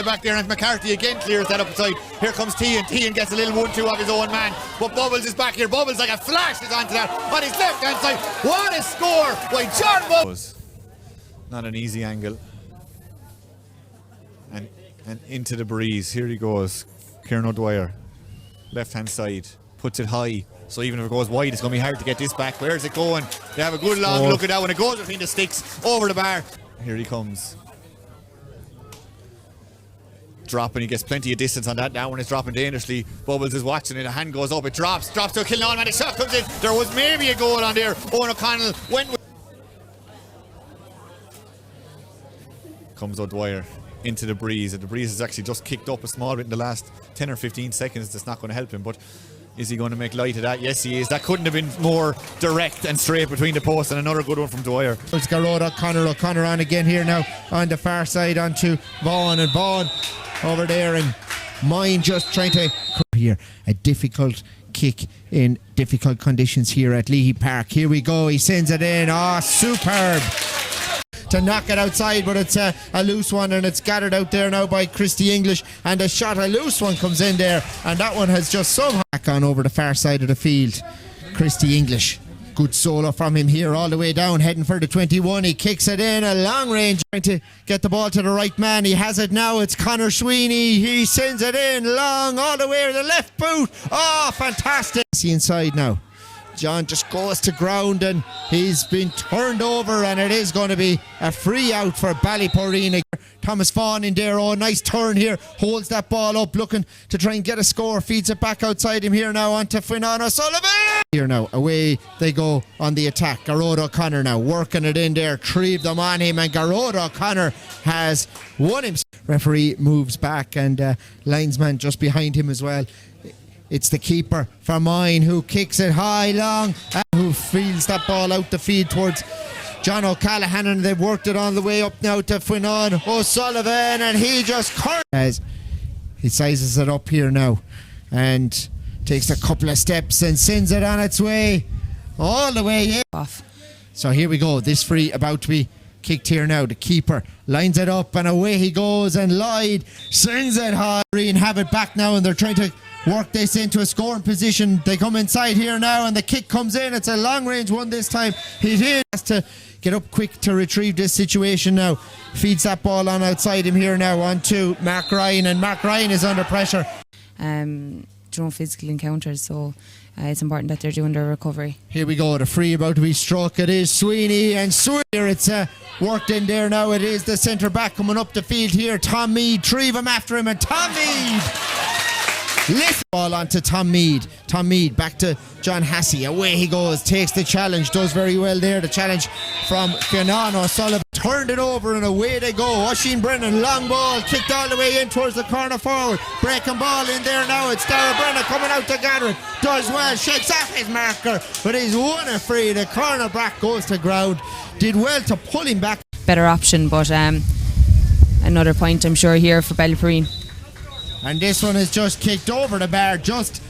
back there. And McCarthy again clears that up inside. Here comes Tian. Tian gets a little 1-2 of his own man, but Bubbles is back here. Bubbles like a flash is onto that on his left hand side. What a score by John Bubbles. Not an easy angle. And into the breeze. Here he goes. Kieran O'Dwyer, left hand side, puts it high. So even if it goes wide, it's going to be hard to get this back. Where's it going? They have a good long look at that when it goes between the sticks over the bar. Here he comes. Dropping, he gets plenty of distance on that. That one is dropping dangerously. Bubbles is watching it. A hand goes up, it drops to a Kilnall man. The shot comes in. There was maybe a goal on there. Owen O'Connell went with. Comes O'Dwyer into the breeze, and the breeze has actually just kicked up a small bit in the last 10 or 15 seconds. That's not going to help him, but is he going to make light of that? Yes, he is. That couldn't have been more direct and straight between the posts, and another good one from Dwyer. It's Garrod O'Connor on again here now on the far side onto Vaughan, and Vaughan over there, and Mine just trying to here a difficult kick in difficult conditions here at Leahy Park. Here we go, he sends it in. Superb to knock it outside, but it's a loose one, and it's gathered out there now by Christy English, and a loose one comes in there, and that one has just somehow back on over the far side of the field. Christy English, good solo from him here all the way down, heading for the 21. He kicks it in a long range, trying to get the ball to the right man. He has it now. It's Conor Sweeney. He sends it in long all the way to the left boot. Fantastic. See inside now. John just goes to ground, and he's been turned over, and it is going to be a free out for Ballyporeen. Thomas Vaughan in there. Nice turn here, holds that ball up, looking to try and get a score, feeds it back outside him here now onto Finan O'Sullivan. Here now, away they go on the attack. Garrod O'Connor now working it in there, three of them on him, and Garrod O'Connor has won him. Referee moves back, and linesman just behind him as well. It's the keeper for Mine who kicks it high long, and who fields that ball out the field towards John O'Callaghan, and they've worked it on the way up now to Finan O'Sullivan, and he just as he sizes it up here now and takes a couple of steps and sends it on its way all the way in. So here we go, this free about to be kicked here now. The keeper lines it up, and away he goes, and Lloyd sends it high and have it back now, and they're trying to work this into a scoring position. They come inside here now, and the kick comes in. It's a long range one this time. He has to get up quick to retrieve this situation now. Feeds that ball on outside him here now onto Mark Ryan, and Mark Ryan is under pressure. Physical encounters, so it's important that they're doing their recovery. Here we go, the free about to be struck. It is Sweeney, and it's worked in there now. It is the centre back coming up the field here, Tom Mead. Three of them after him, and Tom Mead lifts the ball onto Tom Mead. Tom Mead back to John Hassey. Away he goes, takes the challenge, does very well there. The challenge from Finan O'Sullivan. Turned it over, and away they go. Oisin Brennan, long ball, kicked all the way in towards the corner forward. Breaking ball in there now. It's Dara Brennan coming out to gather it. Does well, shakes off his marker, but he's won a free. The corner back goes to ground. Did well to pull him back. Better option, but another point I'm sure here for Ballyporeen. And this one is just kicked over the bar, just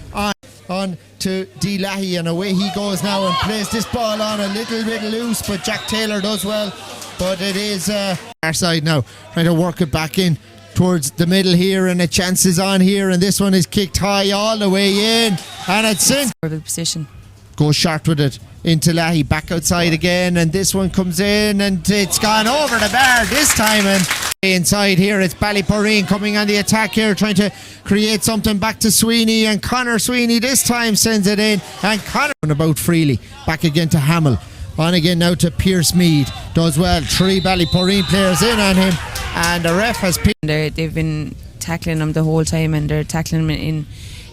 on to D. Lahey, and away he goes now and plays this ball on a little bit loose, but Jack Taylor does well. But it is our side now, trying to work it back in towards the middle here, and a chance is on here, and this one is kicked high all the way in, and it's in. Position. Goes short with it into Lahey, back outside again, and this one comes in, and it's gone over the bar this time, and inside here it's Ballyporeen coming on the attack here, trying to create something back to Sweeney, and Conor Sweeney this time sends it in, and Conor about freely, back again to Hamill. On again now to Pierce Mead. Does well. Three Ballyporeen players in on him, and the ref has picked. They've been tackling him the whole time, and they're tackling him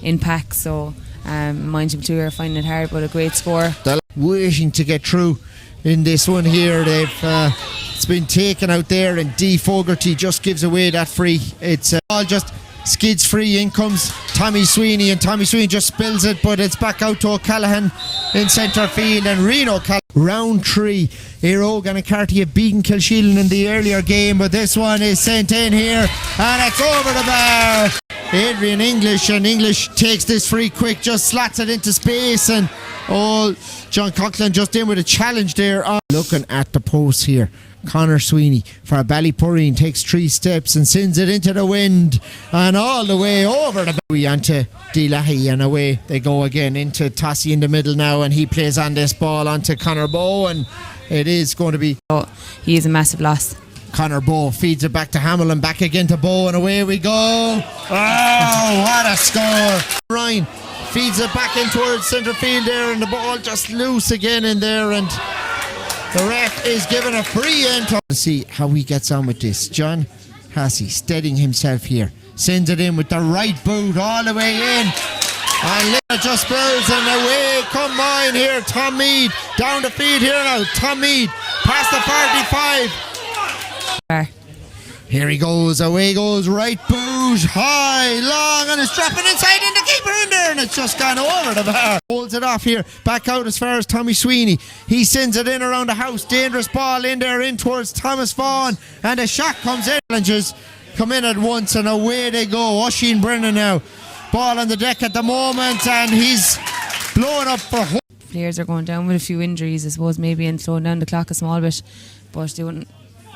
in packs. So mind you, two are finding it hard, but a great score. Waiting to get through in this one here. It's been taken out there, and D Fogarty just gives away that free. It's all just skids free. In comes Tommy Sweeney, and Tommy Sweeney just spills it, but it's back out to O'Callaghan in centre field, and Reno round 3. Erogan and Carty have beaten Kilsheelan in the earlier game, but this one is sent in here, and it's over the bar. Adrian English, and English takes this free quick, just slats it into space, and John Coughlin just in with a challenge there. Looking at the post here, Conor Sweeney for Ballyporeen takes 3 steps and sends it into the wind and all the way over the way onto Delahy, and away they go again into Tossie in the middle now, and he plays on this ball onto Conor Bowe, and it is going to be he is a massive loss. Conor Bowe feeds it back to Hamill, and back again to Bowe, and away we go. Oh, what a score. Ryan feeds it back in towards centre field there, and the ball just loose again in there, and the ref is given a free end. To see how he gets on with this. John Hassey steadying himself here, sends it in with the right boot all the way in, and Lina just spills, and away come mine here. Tom Mead down the field here now. Tom Mead past the 45. Here he goes, away goes, right boot, high, long, and it's dropping inside, and the keeper in there, and it's just gone over the bar. Holds it off here, back out as far as Tommy Sweeney. He sends it in around the house, dangerous ball in there, in towards Thomas Vaughan, and a shot comes in. Challenges come in at once, and away they go. Oisin Brennan now, ball on the deck at the moment, and he's blowing up for home. Players are going down with a few injuries, I suppose, maybe, and slowing down the clock a small bit, but they wouldn't.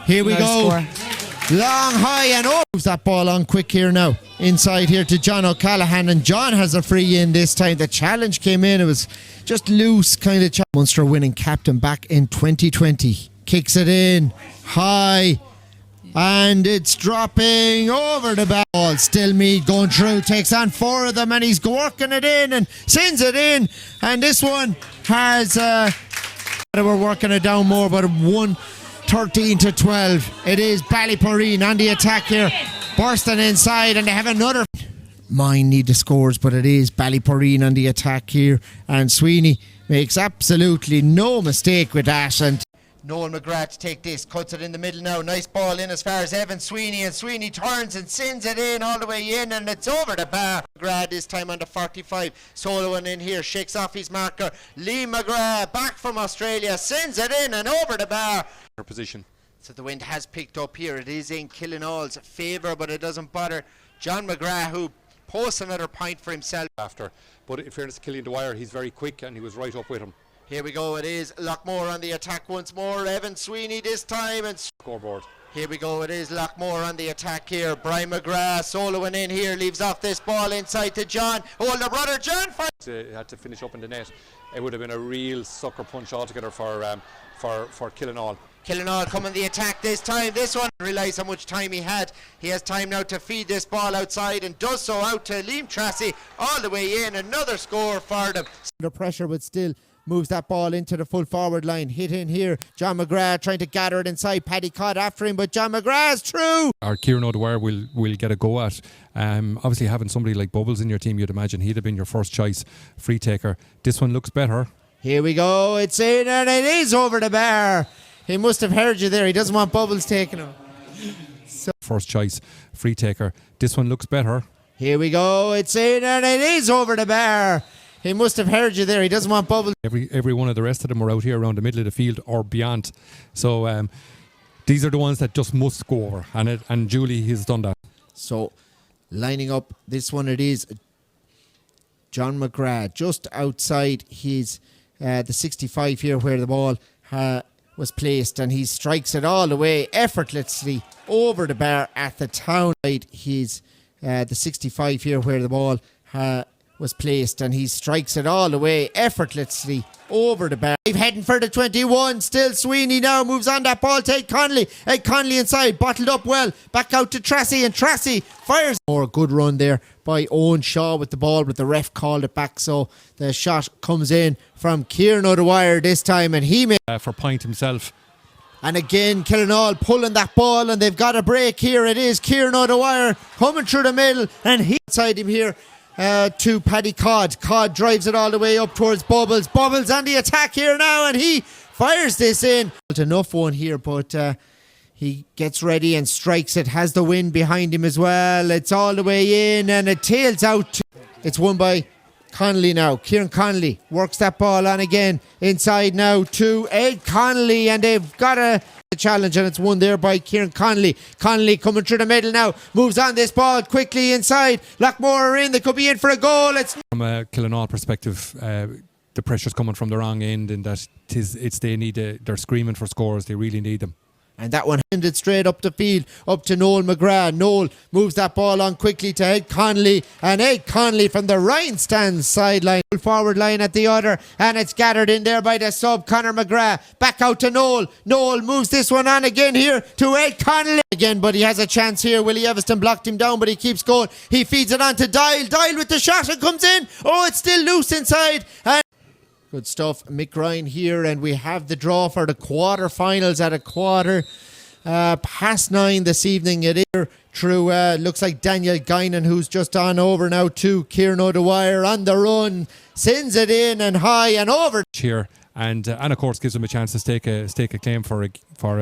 Here we go. Score. Long, high, and moves that ball on quick here now. Inside here to John O'Callaghan, and John has a free in this time. The challenge came in, it was just loose kind of challenge. Munster winning captain back in 2020. Kicks it in, high, and it's dropping over the ball. Still Mead going through, takes on 4 of them, and he's working it in and sends it in. And this one has, they were working it down more, but 13-12. It is Ballyporeen on the attack here, bursting inside, and they have another. Mine need the scores, but it is Ballyporeen on the attack here, and Sweeney makes absolutely no mistake with that. And Noel Mcgrath to take this, cuts it in the middle now. Nice ball in as far as Evan Sweeney, and Sweeney turns and sends it in all the way in, and it's over the bar. McGrath this time on the 45, soloing in here, shakes off his marker. Lee McGrath back from Australia, sends it in and over the bar. Position. So the wind has picked up here. It is in Killinall's favour, but it doesn't bother John McGrath, who posts another point for himself. But in fairness to Killian Dwyer, he's very quick, and he was right up with him. Here we go, it is Lockmore on the attack once more. Evan Sweeney this time, and scoreboard. Here we go, it is Lockmore on the attack here. Brian McGrath soloing in here, leaves off this ball inside to John. Older brother John had to finish up in the net. It would have been a real sucker punch altogether for Killinall. Killinall coming the attack this time. This one, realise how much time he had. He has time now to feed this ball outside, and does so out to Liam Tracy all the way in. Another score for them. Under pressure, but still moves that ball into the full forward line. Hit in here. John McGrath trying to gather it inside. Paddy Cott after him, but John McGrath's through. Our Kieran O'Dwyer will get a go at. Obviously, having somebody like Bubbles in your team, you'd imagine he'd have been your first choice free taker. This one looks better. Here we go. It's in, and it is over the bar. He must have heard you there. He doesn't want Bubbles taking him. First choice free taker. This one looks better. Here we go. It's in, and it is over the bar. He must have heard you there. He doesn't want Bubbles. Every one of the rest of them were out here around the middle of the field or beyond. So these are the ones that just must go over, and Julie has done that. So lining up this one, it is John McGrath just outside his the 65 here where the ball was placed, and he strikes it all the way effortlessly over the bar at the town side. He's the 65 here where the ball was placed, and he strikes it all the way effortlessly over the bar. Heading for the 21, still Sweeney now moves on that ball, take Conley. Conley inside, bottled up well, back out to Tracy, and Tracy fires. More good run there by Owen Shaw with the ball, but the ref called it back, so the shot comes in from Kieran O'Dwyer this time, and he made for point himself. And again, Killinall pulling that ball, and they've got a break here. It is Kieran O'Dwyer coming through the middle, and he inside him here to Paddy Codd. Codd drives it all the way up towards Bubbles. Bubbles on the attack here now, and he fires this in. Enough one here, but he gets ready and strikes it. Has the wind behind him as well. It's all the way in, and it tails out. It's won by Connolly now. Kieran Connolly works that ball on again. Inside now to Ed Connolly, and they've got a challenge, and it's won there by Kieran Connolly. Connolly coming through the middle now. Moves on this ball quickly inside. Lockmore are in. They could be in for a goal. It's from a Killinall perspective, the pressure's coming from the wrong end, and that they need they're screaming for scores. They really need them. And that one handed straight up the field, up to Noel Mcgrath. Noel moves that ball on quickly to Ed Connolly, and Ed Connolly from the Ryan stands sideline, forward line at the other, and it's gathered in there by the sub Conor Mcgrath. Back out to Noel. Noel moves this one on again here to Ed Connolly again, but he has a chance here. Willie Everston blocked him down, but he keeps going. He feeds it on to Dial. Dial with the shot and comes in. Oh, it's still loose inside. And good stuff, Mick Ryan here, and we have the draw for the quarter-finals at 9:15 this evening. It is through, looks like Daniel Guinan, who's just on over now to Kieran O'Dwyer on the run, sends it in and high and over. Here. And of course gives them a chance to stake a claim for a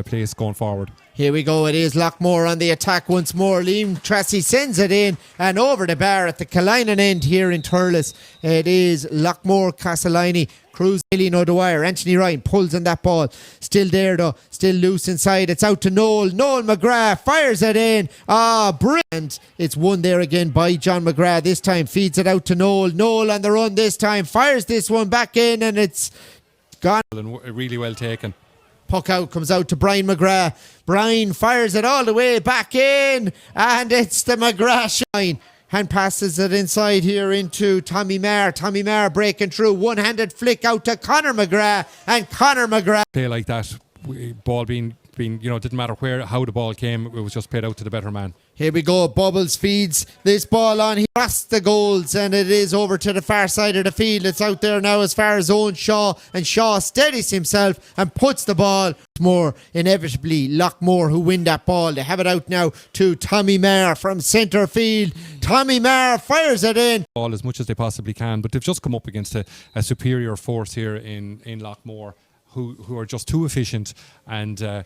place going forward. Here we go, it is Lockmore on the attack once more. Liam Tracy sends it in and over the bar at the Killinen end here in Turles. It is Lockmore, Castellini, Cruz, Killian O'Dwyer. Anthony Ryan pulls on that ball. Still there though, still loose inside. It's out to Noel. Noel Mcgrath fires it in. Brilliant. It's won there again by John Mcgrath. This time feeds it out to Noel. Noel on the run this time. Fires this one back in, and it's gone. Really well taken. Puck out, comes out to Brian Mcgrath. Brian fires it all the way back in, and it's the Mcgrath shine. Hand passes it inside here into Tommy Maher. Tommy Maher breaking through. One-handed flick out to Conor Mcgrath, and Conor Mcgrath. Play like that, ball being didn't matter how the ball came, it was just played out to the better man. Here we go, Bubbles feeds this ball on. He crosses the goals, and it is over to the far side of the field. It's out there now as far as Owen Shaw, and Shaw steadies himself and puts the ball. More inevitably Lockmore who win that ball. They have it out now to Tommy Maher from centre field. Tommy Maher fires it in. Ball as much as they possibly can, but they've just come up against a superior force here in Lockmore who are just too efficient, and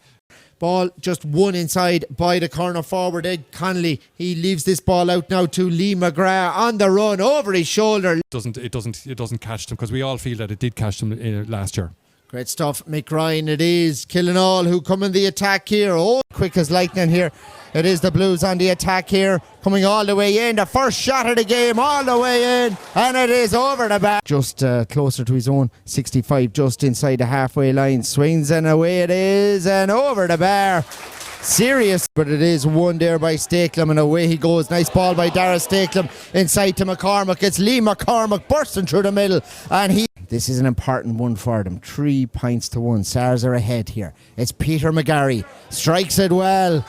ball just won inside by the corner forward Ed Connolly. He leaves this ball out now to Lee Mcgrath on the run over his shoulder. It doesn't catch them, because we all feel that it did catch them last year. Great stuff, Mick Ryan. It is Killinall who come in the attack here. Oh, quick as lightning here. It is the Blues on the attack here, coming all the way in. The first shot of the game all the way in, and it is over the back. Just closer to his own 65, just inside the halfway line. Swings and away it is, and over the bar. Serious, but it is won there by Stakelum, and away he goes. Nice ball by Dara Stakelum inside to McCormack. It's Lee McCormack bursting through the middle, and this is an important one for them. 3 points to 1. Sars are ahead here. It's Peter McGarry, strikes it well.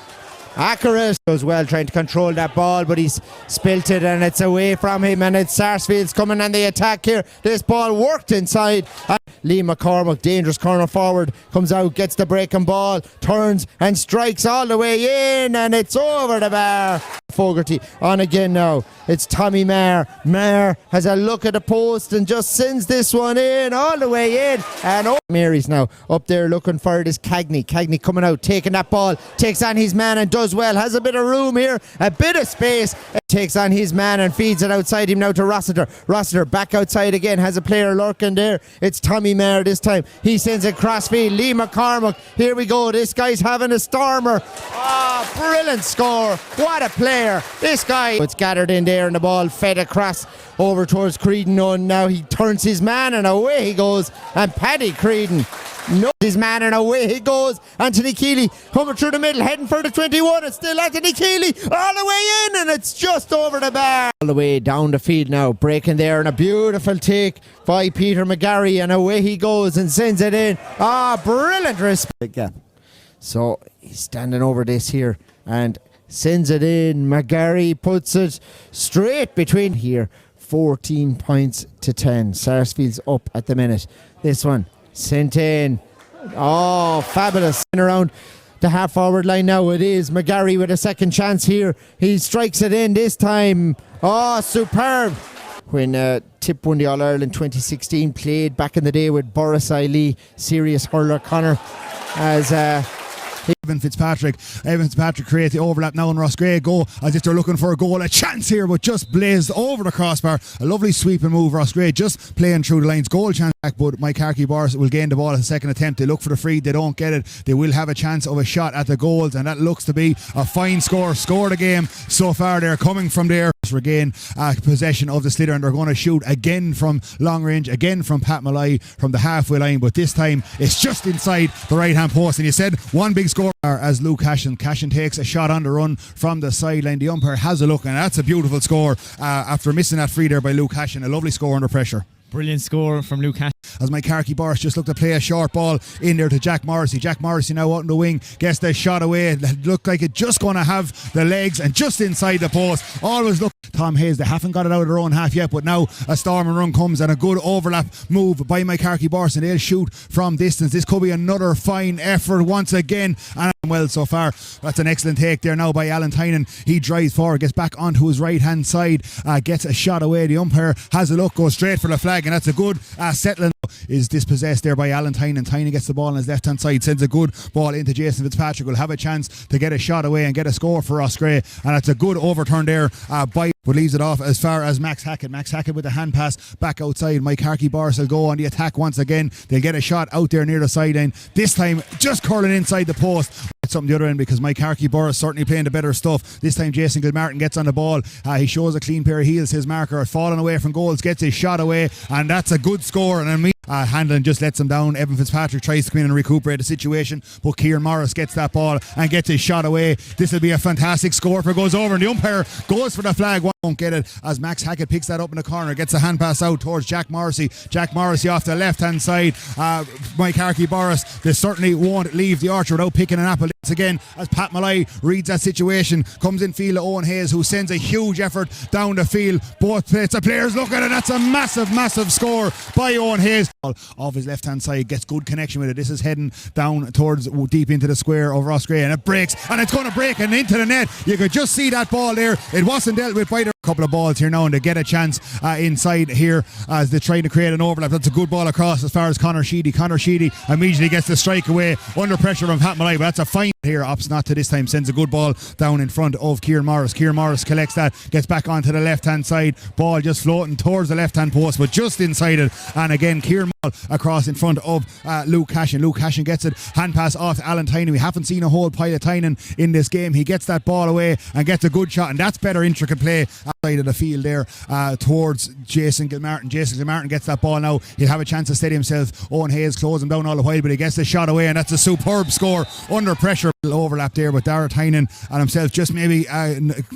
Accurate as well, trying to control that ball, but he's spilt it and it's away from him, and it's Sarsfield's coming on the attack here. This ball worked inside, and Lee McCormack, dangerous corner forward, comes out, gets the breaking ball, turns and strikes all the way in, and it's over the bar. Fogarty on again now. It's Tommy Maher. Maher has a look at the post and just sends this one in all the way in, and Mary's now up there looking for it is Cagney. Cagney coming out, taking that ball, takes on his man and does well, has a bit of room here, a bit of space, takes on his man and feeds it outside him now to Rossiter. Rossiter back outside again, has a player lurking there. It's Tommy Maher this time. He sends it crossfield. Lee McCormack, here we go. This guy's having a stormer. Brilliant score. What a player. This guy. It's gathered in there and the ball fed across over towards Creedon. Now he turns his man and away he goes. And Paddy Creedon knows his man and away he goes. Anthony Keeley coming through the middle, heading for the 21. It's still Anthony Keeley all the way in, and it's just over the bar. All the way down the field now, breaking there, and a beautiful take by Peter McGarry, and away he goes and sends it in. Brilliant respect. Yeah. So he's standing over this here and sends it in. McGarry puts it straight between here. 14 points to 10. Sarsfield's up at the minute. This one sent in. Oh, fabulous. Around the half forward line now. It is McGarry with a second chance here. He strikes it in this time. Oh, superb. When Tipp won the All-Ireland 2016, played back in the day with Boris Eiley, serious hurler Connor, as Evan Fitzpatrick creates the overlap now, and Ross Gray go as if they're looking for a goal. A chance here, but just blazed over the crossbar. A lovely sweeping move. Ross Gray just playing through the lines. Goal chance back, but Mike Boris will gain the ball at the second attempt. They look for the free, they don't get it. They will have a chance of a shot at the goals, and that looks to be a fine score. Scored a game so far. They're coming from there. Regain possession of the sliotar, and they're going to shoot again from long range, again from Pat Malloy from the halfway line, but this time it's just inside the right hand post. And you said one big score as Luke Cashin takes a shot on the run from the sideline. The umpire has a look, and that's a beautiful score after missing that free there by Luke Cashin. A lovely score under pressure. Brilliant score from Luke Cashin. As Mike Boris just looked to play a short ball in there to Jack Morrissey. Jack Morrissey now out in the wing, gets the shot away. It looked like it just going to have the legs and just inside the post. Always look. Tom Hayes, they haven't got it out of their own half yet, but now a storm and run comes, and a good overlap move by Mike Boris, and they'll shoot from distance. This could be another fine effort once again, and well so far. That's an excellent take there now by Alan Tynan. He drives forward, gets back onto his right hand side, gets a shot away. The umpire has a look, goes straight for the flag, and that's a good settling. Is dispossessed there by Alan Tynan. Tynan gets the ball on his left hand side, sends a good ball into Jason Fitzpatrick. Will have a chance to get a shot away and get a score for Ross Gray, and it's a good overturn there by, but leaves it off as far as Max Hackett with the hand pass back outside. Mike Boris will go on the attack once again. They'll get a shot out there near the sideline, this time just curling inside the post. Something the other end, because Mike Boris certainly playing the better stuff. This time Jason Gilmartin gets on the ball. He shows a clean pair of heels. His marker falling away from goals, gets his shot away, and that's a good score. And I mean, Handlin just lets him down. Evan Fitzpatrick tries to come in and recuperate the situation, but Kieran Morris gets that ball and gets his shot away. This will be a fantastic score if it goes over, and the umpire goes for the flag. Won't get it as Max Hackett picks that up in the corner, gets a hand pass out towards Jack Morrissey. Jack Morrissey off the left hand side. Mike Boris, they certainly won't leave the archer without picking an apple. Once again, as Pat Malloy reads that situation, comes in field to Owen Hayes, who sends a huge effort down the field. Both players look at it. That's a massive score by Owen Hayes. Off his left hand side, gets good connection with it. This is heading down towards deep into the square of Ross Gray, and it breaks, and it's going to break and into the net. You could just see that ball there. It wasn't dealt with by the couple of balls here now, and they get a chance inside here as they try to create an overlap. That's a good ball across as far as Conor Sheedy. Conor Sheedy immediately gets the strike away under pressure from Pat Malloy, but that's a fine here. Opts not to this time, sends a good ball down in front of Kieran Morris. Kieran Morris collects that, gets back onto the left hand side. Ball just floating towards the left hand post, but just inside it. And again, Kieran across in front of Luke Cashin. Luke Cashin gets it, hand pass off to Alan Tynan. We haven't seen a whole pile of Tynan in this game. He gets that ball away and gets a good shot, and that's better intricate play outside of the field there towards Jason Gilmartin. Jason Gilmartin gets that ball now. He'll have a chance to steady himself. Owen Hayes closing him down all the while, but he gets the shot away, and that's a superb score under pressure. Overlap there, but Dara Tynan and himself just maybe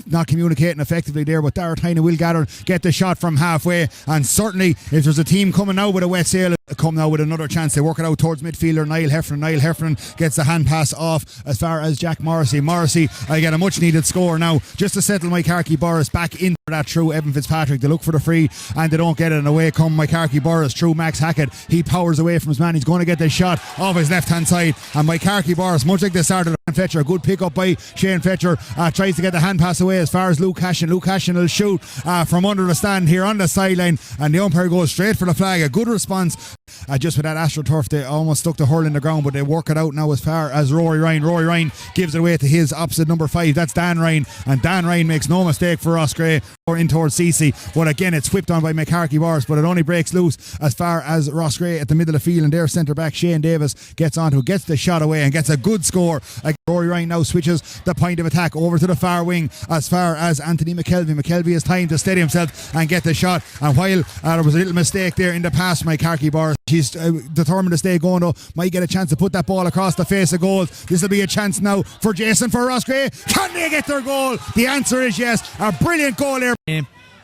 not communicating effectively there, but Dara Tynan will get the shot from halfway, and certainly if there's a team coming now with a wet sail, come now with another chance. They work it out towards midfielder Niall Heffernan. Niall Heffernan gets the hand pass off as far as Jack Morrissey. Morrissey get a much needed score now just to settle Mike Boris back into that through Evan Fitzpatrick. They look for the free and they don't get it, and away come Mike Boris through Max Hackett. He powers away from his man. He's going to get the shot off his left hand side, and Mike Boris, much like the start of Fletcher, a good pick up by Shane Fletcher, tries to get the hand pass away as far as Luke Cashin. Luke Cashin will shoot from under the stand here on the sideline, and the umpire goes straight for the flag. A good response. Just with that AstroTurf, they almost stuck the hurl in the ground, but they work it out now as far as Rory Ryan. Rory Ryan gives it away to his opposite number 5. That's Dan Ryan, and Dan Ryan makes no mistake for Ross Gray or in towards Cece. But again, it's whipped on by McCarthy Boris, but it only breaks loose as far as Ross Gray at the middle of the field, and their centre back Shane Davis gets onto, gets the shot away and gets a good score. Rory Ryan now switches the point of attack over to the far wing as far as Anthony McKelvey. McKelvey has time to steady himself and get the shot, and while there was a little mistake there in the pass, McCarthy Boris, he's determined to stay going though, might get a chance to put that ball across the face of goal. This will be a chance now for Jason, for Ross Gray. Can they get their goal? The answer is yes. A brilliant goal there.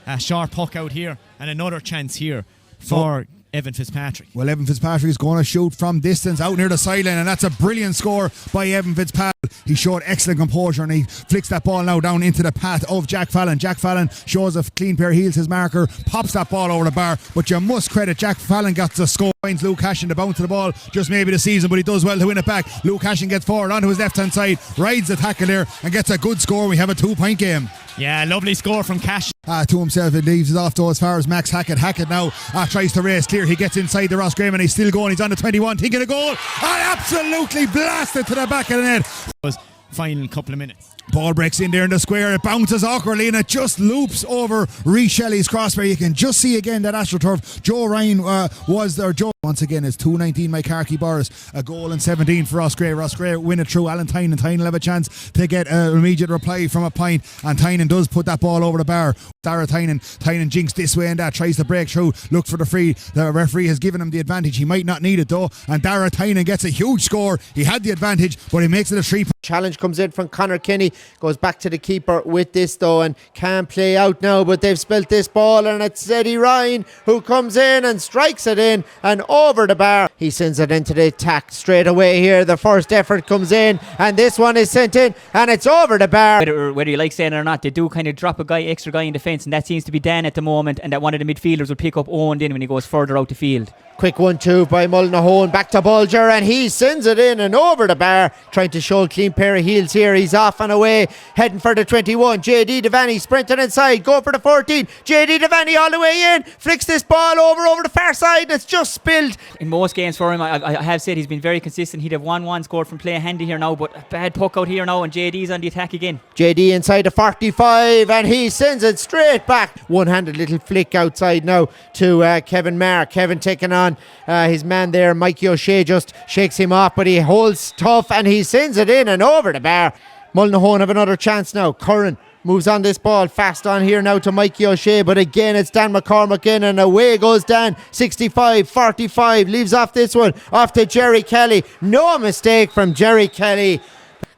A sharp puck out here and another chance here for Evan Fitzpatrick. Well, Evan Fitzpatrick is going to shoot from distance out near the sideline, and that's a brilliant score by Evan Fitzpatrick. He showed excellent composure, and he flicks that ball now down into the path of Jack Fallon. Jack Fallon shows a clean pair of heels, his marker, pops that ball over the bar, but you must credit Jack Fallon got the score. Finds Luke Cashin to bounce to the ball, just maybe the season, but he does well to win it back. Luke Cashin gets forward onto his left hand side, rides the tackle there and gets a good score. We have a 2-point game. Yeah, lovely score from Cash. To himself, it leaves it off though as far as Max Hackett. Hackett now tries to race clear. He gets inside the Ross Graham and he's still going. He's on the 21, thinking a goal, and absolutely blasted to the back of the net. Final couple of minutes. Ball breaks in there in the square. It bounces awkwardly and it just loops over Ree Shelley's crossbar. You can just see again that AstroTurf. Joe Ryan was there. Joe once again is 2-19 by Carkey Boris. A goal and 17 for Ross Gray. Ross Gray win it through Alan Tynan. Tynan will have a chance to get an immediate reply from a point, and Tynan does put that ball over the bar. Dara Tynan jinks this way and that, tries to break through, look for the free. The referee has given him the advantage. He might not need it though, and Dara Tynan gets a huge score. He had the advantage, but he makes it a 3-point. Challenge comes in from Conor Kenny, goes back to the keeper with this though, and can't play out now, but they've spilt this ball, and it's Eddie Ryan who comes in and strikes it in and over the bar. He sends it into the attack straight away here. The first effort comes in, and this one is sent in, and it's over the bar. Whether you like saying it or not, they do kind of drop extra guy in defence, and that seems to be Dan at the moment, and that one of the midfielders will pick up Owen in when he goes further out the field. Quick 1-2 by Mullinahone, back to Bulger, and he sends it in and over the bar, trying to show a clean pair of heels here. He's off and away, heading for the 21. JD Devaney sprinting inside, go for the 14. JD Devaney all the way in, flicks this ball over the far side, and it's just spilled. In most games for him, I have said he's been very consistent. He'd have 1-1 scored from play handy here now, but a bad puck out here now, and JD's on the attack again. JD inside the 45, and he sends it straight back. One-handed little flick outside now to Kevin Maher. Kevin taking on his man there, Mikey O'Shea, just shakes him off, but he holds tough and he sends it in and over the bar. Mullinahone have another chance now. Curran moves on this ball, fast on here now to Mikey O'Shea, but again it's Dan McCormack in, and away goes Dan. 65-45, leaves off this one, off to Jerry Kelly. No mistake from Jerry Kelly.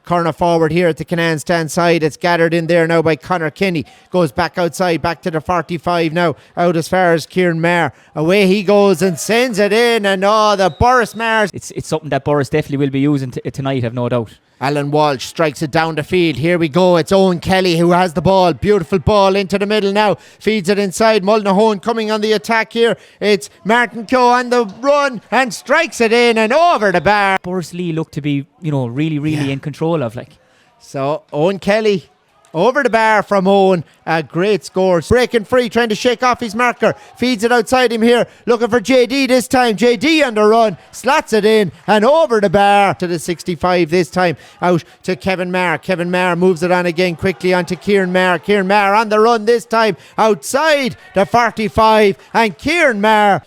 Corner forward here at the Canaan stand side. It's gathered in there now by Conor Kenny. Goes back outside, back to the 45 now. Out as far as Kieran Maher. Away he goes and sends it in. And the Boris Maher. It's something that Boris definitely will be using tonight, I've no doubt. Alan Walsh strikes it down the field. Here we go. It's Owen Kelly who has the ball. Beautiful ball into the middle now. Feeds it inside. Mullinahone coming on the attack here. It's Martin Keogh on the run and strikes it in and over the bar. Boris Lee looked to be, really in control of. So Owen Kelly over the bar from Owen. A great score. Breaking free, trying to shake off his marker. Feeds it outside him here. Looking for JD this time. JD on the run. Slots it in and over the bar to the 65 this time. Out to Kevin Maher. Kevin Maher moves it on again quickly onto Kieran Maher. Kieran Maher on the run this time. Outside the 45. And Kieran Maher.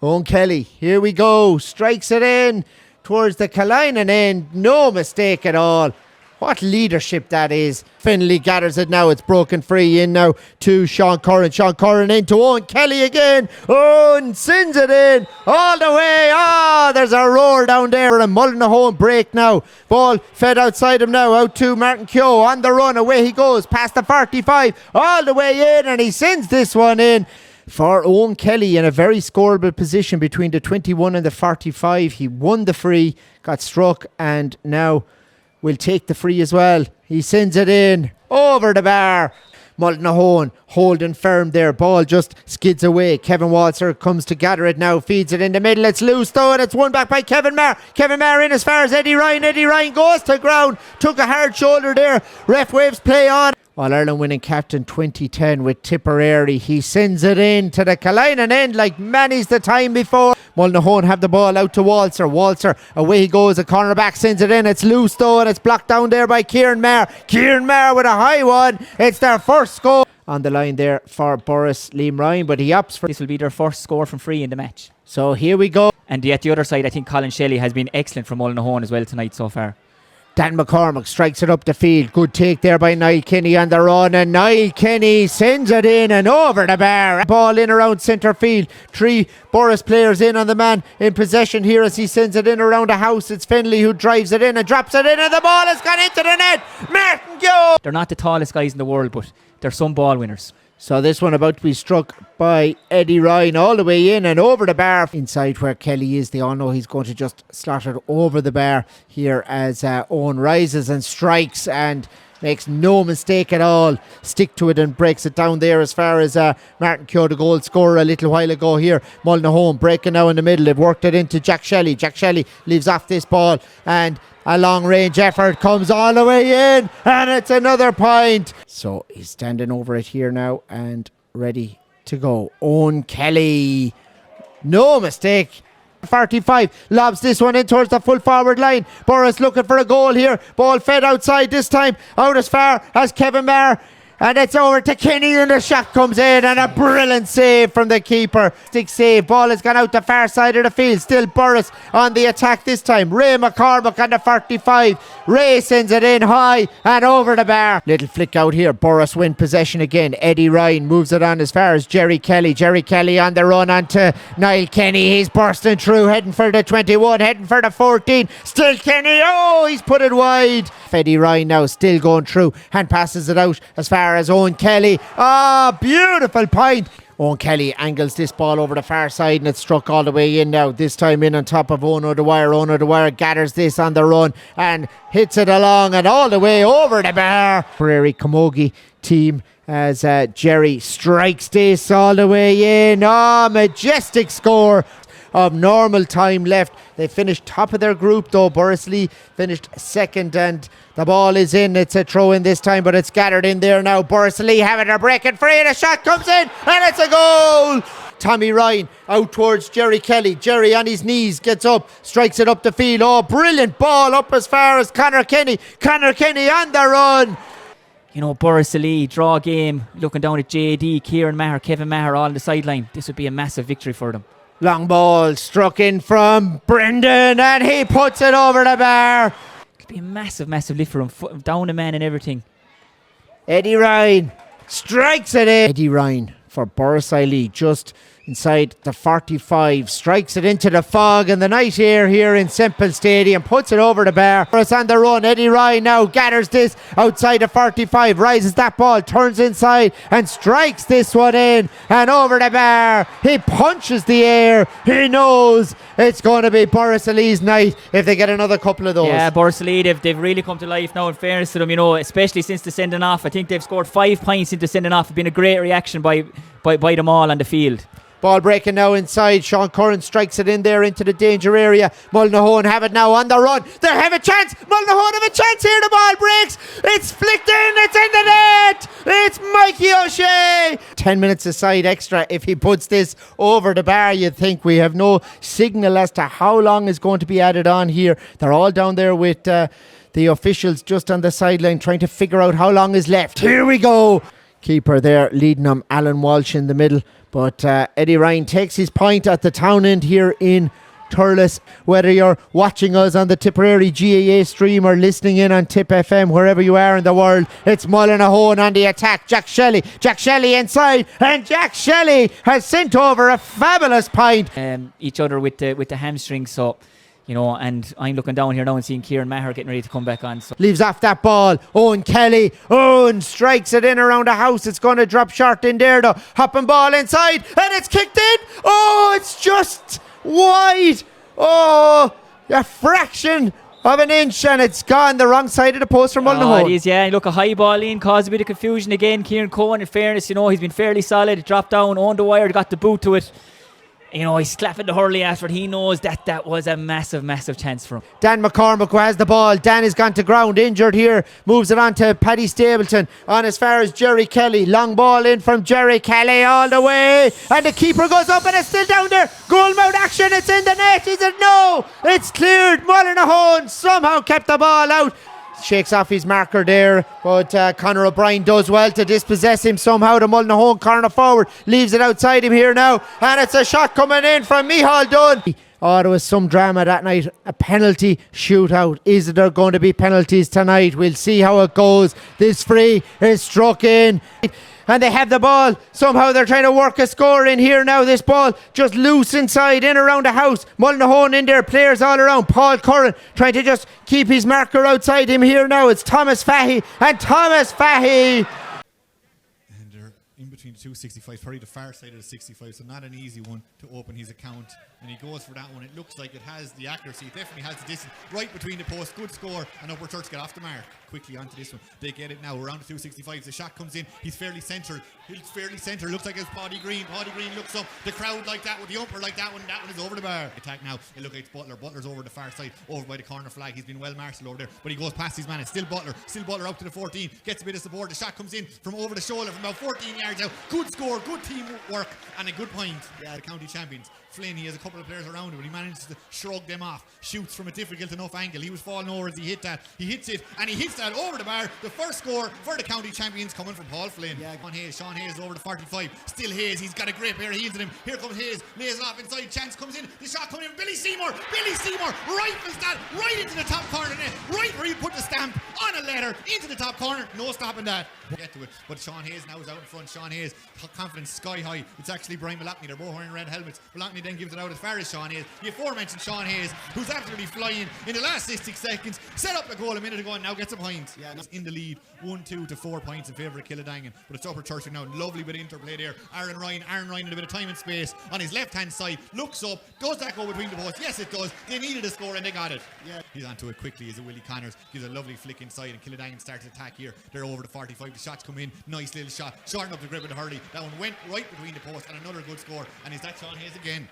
Owen Kelly. Here we go. Strikes it in towards the Kalinin end. No mistake at all. What leadership that is. Finlay gathers it now. It's broken free in now to Sean Curran. Sean Curran into Owen Kelly again. Owen sends it in all the way. There's a roar down there. And Mullinahone break now. Ball fed outside him now. Out to Martin Keogh on the run. Away he goes past the 45. All the way in, and he sends this one in. For Owen Kelly in a very scoreable position between the 21 and the 45. He won the free, got struck, and now will take the free as well. He sends it in over the bar. Mullinahone holding firm there. Ball just skids away. Kevin Walser comes to gather it now. Feeds it in the middle. It's loose though, and it's won back by Kevin Maher. Kevin Maher in as far as Eddie Ryan. Eddie Ryan goes to ground. Took a hard shoulder there. Ref waves play on. All-Ireland winning captain 2010 with Tipperary. He sends it in to the Kalinin end like many's the time before. Mullinahone have the ball out to Walser. Walser, away he goes. A cornerback sends it in. It's loose though, and it's blocked down there by Kieran Maher. Kieran Maher with a high one. It's their first goal. On the line there for Boris Liam Ryan, but he opts for... This will be their first score from free in the match. So here we go. And at the other side, I think Colin Shelley has been excellent from Mullinahone as well tonight so far. Dan McCormack strikes it up the field. Good take there by Niall Kenny on the run, and Niall Kenny sends it in and over the bar. Ball in around centre field. 3 Boris players in on the man in possession here as he sends it in around the house. It's Finlay who drives it in and drops it in, and the ball has gone into the net. Martin Keogh. They're not the tallest guys in the world, but they're some ball winners. So this one about to be struck by Eddie Ryan all the way in and over the bar. Inside where Kelly is, they all know he's going to just slot it over the bar here as Owen rises and strikes and makes no mistake at all. Stick to it and breaks it down there as far as Martin Keogh, the goal scorer a little while ago here. Mullinahone breaking now in the middle. They've worked it into Jack Shelley. Jack Shelley leaves off this ball and a long range effort comes all the way in and it's another point. So he's standing over it here now and ready to go. Owen Kelly, no mistake. 45 lobs this one in towards the full forward line. Boris looking for a goal here. Ball fed outside this time, out as far as Kevin Maher. And it's over to Kenny and the shot comes in and a brilliant save from the keeper. Stick save. Ball has gone out the far side of the field. Still Burris on the attack this time. Ray McCormack on the 45. Ray sends it in high and over the bar. Little flick out here. Burris win possession again. Eddie Ryan moves it on as far as Jerry Kelly. Jerry Kelly on the run onto Niall Kenny. He's bursting through, heading for the 21, heading for the 14. Still Kenny. Oh, he's put it wide. Eddie Ryan now still going through and passes it out as far as Owen Kelly. Beautiful point. Owen Kelly angles this ball over the far side and it's struck all the way in now. This time in on top of Owen O'Dwyer. Owen O'Dwyer gathers this on the run and hits it along and all the way over the bar. Tipperary Camogie team as Jerry strikes this all the way in. Majestic score of normal time left. They finished top of their group though. Borrisley finished second and the ball is in. It's a throw in this time, but it's gathered in there now. Borrisley having a breaking free and a shot comes in and it's a goal. Tommy Ryan out towards Jerry Kelly. Jerry on his knees gets up, strikes it up the field. Brilliant ball up as far as Conor Kenny. Conor Kenny on the run. You know, Borrisley draw game, looking down at JD, Kieran Maher, Kevin Maher all on the sideline. This would be a massive victory for them. Long ball struck in from Brendan and he puts it over the bar. It'll be a massive, massive lift for him. Down the man and everything. Eddie Ryan strikes it in. Eddie Ryan for Borrisley just inside the 45. Strikes it into the fog and the night air here in Semple Stadium. Puts it over the bar. It's on the run. Eddie Ryan now gathers this outside the 45. Rises that ball. Turns inside and strikes this one in and over the bar. He punches the air. He knows it's going to be Borrisley's night if they get another couple of those. Yeah, Borrisley, they've really come to life now, in fairness to them, you know, especially since the sending off. I think they've scored 5 points into sending off. It's been a great reaction by them all on the field. Ball breaking now inside. Sean Curran strikes it in there into the danger area. Mullinahone have it now on the run. They have a chance. Mullinahone have a chance here. The ball breaks. It's flicked in. It's in the net. It's Mikey O'Shea. 10 minutes aside extra. If he puts this over the bar, you'd think. We have no signal as to how long is going to be added on here. They're all down there with the officials just on the sideline trying to figure out how long is left. Here we go. Keeper there leading them, Alan Walsh in the middle. But Eddie Ryan takes his point at the town end here in Thurles. Whether you're watching us on the Tipperary GAA stream or listening in on Tipp FM, wherever you are in the world, it's Mullinahone on the attack. Jack Shelley inside, and Jack Shelley has sent over a fabulous point. Each other with the hamstrings, so you know, and I'm looking down here now and seeing Kieran Maher getting ready to come back on. So. Leaves off that ball. Owen Kelly. Owen strikes it in around the house. It's going to drop short in there though. Hopping ball inside and it's kicked in. It's just wide. A fraction of an inch and it's gone the wrong side of the post from Mullinahone. It is, yeah. Look, a high ball in caused a bit of confusion again. Kieran Cohen, in fairness, you know, he's been fairly solid. It dropped down on the wire, got the boot to it. You know, he's clapping the hurley afterward. He knows that was a massive, massive chance for him. Dan McCormack who has the ball. Dan has gone to ground, injured here. Moves it on to Paddy Stapleton. On as far as Jerry Kelly. Long ball in from Jerry Kelly all the way. And the keeper goes up and it's still down there. Goal mouth action. It's in the net. Is it? No. It's cleared. Mullinahone somehow kept the ball out. Shakes off his marker there, but Conor O'Brien does well to dispossess him somehow. The Mullinahone corner forward leaves it outside him here now, and it's a shot coming in from Micheál Dunn. There was some drama that night, a penalty shootout. Is there going to be penalties tonight? We'll see how it goes. This free is struck in. And they have the ball. Somehow they're trying to work a score in here now. This ball just loose inside, in around the house. Mullinahone in there, players all around. Paul Curran trying to just keep his marker outside him here now. It's Thomas Fahy. And Thomas Fahy between the 265s, probably the far side of the 65, so not an easy one to open his account. And he goes for that one. It looks like it has the accuracy, it definitely has the distance, right between the posts. Good score, and Upper Church get off the mark quickly onto this one. They get it now around the 265s. The shot comes in, he's fairly central, looks like it's Paddy Green looks up, the crowd like that, with the umper like that one is over the bar. Attack now, it looks like it's Butler's over the far side, over by the corner flag. He's been well marshalled over there, but he goes past his man. It's still Butler out to the 14, gets a bit of support. The shot comes in from over the shoulder from about 14 yards out. Good score, good teamwork, and a good point. Yeah, the county champions. Flynn, he has a couple of players around him, but he manages to shrug them off. Shoots from a difficult enough angle. He was falling over as he hit that. He hits it, and he hits that over the bar. The first score for the county champions coming from Paul Flynn. Yeah. Sean Hayes over the 45. Still Hayes, he's got a great pair of heels in him. Here comes Hayes, lays it off inside. Chance comes in. The shot coming in. Billy Seymour rifles that right into the top corner net. Right where he put the stamp on a letter into the top corner. No stopping that. Get to it. But Sean Hayes now is out in front. Sean Hayes, confidence sky high. It's actually Brian Malachney. They're both wearing red helmets. Malachney then gives it out as far as Sean Hayes. The aforementioned Sean Hayes, who's absolutely flying in the last 60 seconds, set up the goal a minute ago and now gets a point. Yeah, in the lead, 1-2 to 4 points in favour of Kildangan. But it's Upper Church now. Lovely bit of interplay there. Aaron Ryan in a bit of time and space on his left hand side. Looks up. Does that go between the posts? Yes, it does. They needed a score and they got it. Yeah. He's onto it quickly as a Willie Connors gives a lovely flick inside, and Kildangan starts to attack here. They're over the 45. The shots come in. Nice little shot. Shorten up the grip of the Hurley. That one went right between the posts, and another good score. And is that Sean Hayes again?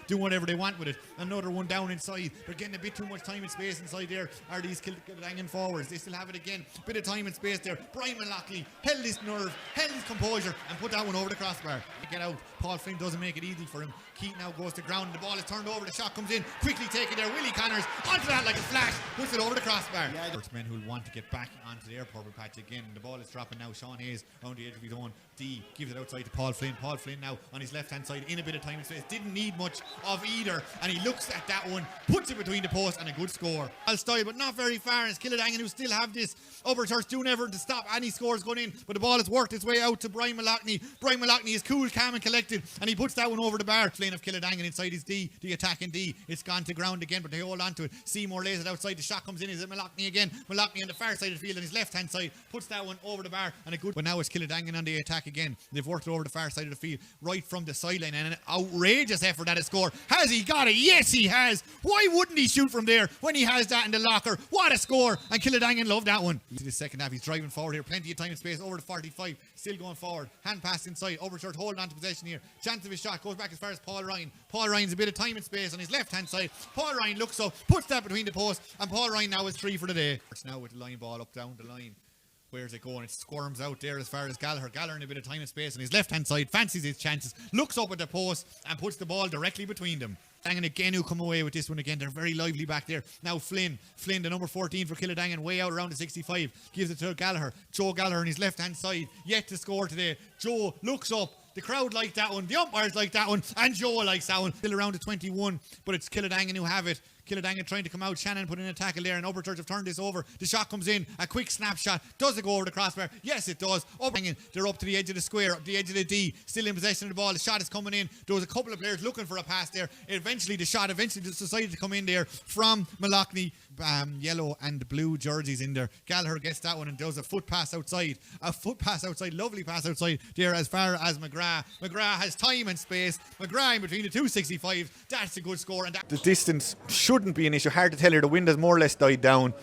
Do whatever they want with it. Another one down inside. They're getting a bit too much time and space inside there. Are these Kildangan forwards? They still have it again. Bit of time and space there. Brian Malachney held his nerve, held his composure, and put that one over the crossbar. Get out. Paul Flynn doesn't make it easy for him. Keith now goes to ground. The ball is turned over. The shot comes in. Quickly taken there. Willie Connors onto that like a flash. Puts it over the crossbar. Yeah, the men who will want to get back onto their purple patch again. The ball is dropping now. Sean Hayes around the edge of his own. D gives it outside to Paul Flynn. Paul Flynn now on his left hand side in a bit of time and space. Didn't need much of either. And he looks at that one, puts it between the posts, and a good score. I'll style, but not very far. It's Kildangan who still have this. Upper Church doing everything to stop any scores going in. But the ball has worked its way out to Brian Malachney. Brian Malachney is cool, calm and collected, and he puts that one over the bar. Flynn of Kildangan inside his D, the attacking D. It's gone to ground again, but they hold on to it. Seymour lays it outside. The shot comes in. Is it Malachney again? Malachney on the far side of the field on his left hand side puts that one over the bar, and a good. But now it's Kildangan on the attack again. They've worked it over the far side of the field, right from the sideline, and an outrageous effort at a score. Has he got it? Yes, he has. Why wouldn't he shoot from there when he has that in the locker? What a score! And Kildangan loved that one. The second half, he's driving forward here. Plenty of time and space over the 45. Still going forward. Hand pass inside. Upper Church holding on to possession here. Chance of his shot goes back as far as Paul Ryan. Paul Ryan's a bit of time and space on his left hand side. Paul Ryan looks up, puts that between the posts, and Paul Ryan now is 3 for the day. Now with the line ball up down the line. Where's it going? It squirms out there as far as Gallagher. Gallagher in a bit of time and space on his left hand side, fancies his chances, looks up at the post and puts the ball directly between them. Kildangan again who come away with this one again. They're very lively back there. Now Flynn, the number 14 for Kildangan, way out around the 65, gives it to Gallagher. Joe Gallagher on his left hand side, yet to score today. Joe looks up. The crowd like that one, the umpires like that one, and Joe likes that one. Still around the 21, but it's Kildangan who have it. Kildangan trying to come out. Shannon put in a tackle there, and Upper Church have turned this over. The shot comes in, a quick snapshot. Does it go over the crossbar? Yes, it does. They're up to the edge of the square, up the edge of the D, still in possession of the ball. The shot is coming in. There was a couple of players looking for a pass there. The shot just decided to come in there from Malachney. Yellow and blue jerseys in there. Gallagher gets that one and does a foot pass outside. Lovely pass outside there as far as Mcgrath. Mcgrath has time and space. Mcgrath in between the 265s. That's a good score. And the distance shouldn't be an issue. Hard to tell here. The wind has more or less died down.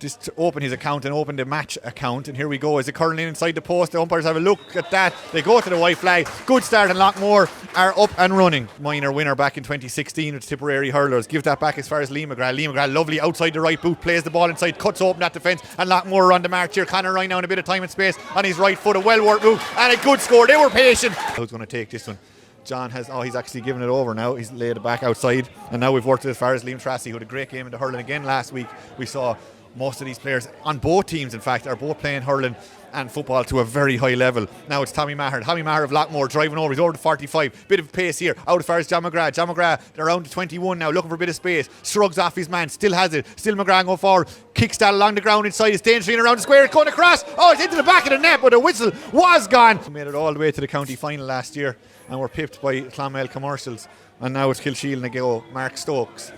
Just to open his account and open the match account, and here we go. Is it curling in inside the post? The umpires have a look at that. They go to the white flag. Good start, and Lockmore are up and running. Minor winner back in 2016 with Tipperary Hurlers. Give that back as far as Lee Mcgrath. Lee Mcgrath, lovely outside the right boot, plays the ball inside, cuts open that defence, and Lockmore are on the march here. Conor Ryan now in a bit of time and space on his right foot. A well-worked move and a good score. They were patient. Who's going to take this one? John has, he's actually given it over now. He's laid it back outside, and now we've worked it as far as Liam Tracy, who had a great game in the hurling again last week. We saw most of these players on both teams, in fact, are both playing hurling and football to a very high level. Now it's Tommy Maher of Lockmore driving over. He's over to 45. Bit of pace here. Out as far as John Mcgrath. John Mcgrath, they're around to 21 now, looking for a bit of space. Shrugs off his man. Still has it. Still Mcgrath going forward. Kicks that along the ground inside. It's dangerous around the square. It's going across. Oh, it's into the back of the net, but the whistle was gone. We made it all the way to the county final last year and were pipped by Clonmel Commercials. And now it's Kilsheal and go Mark Stokes.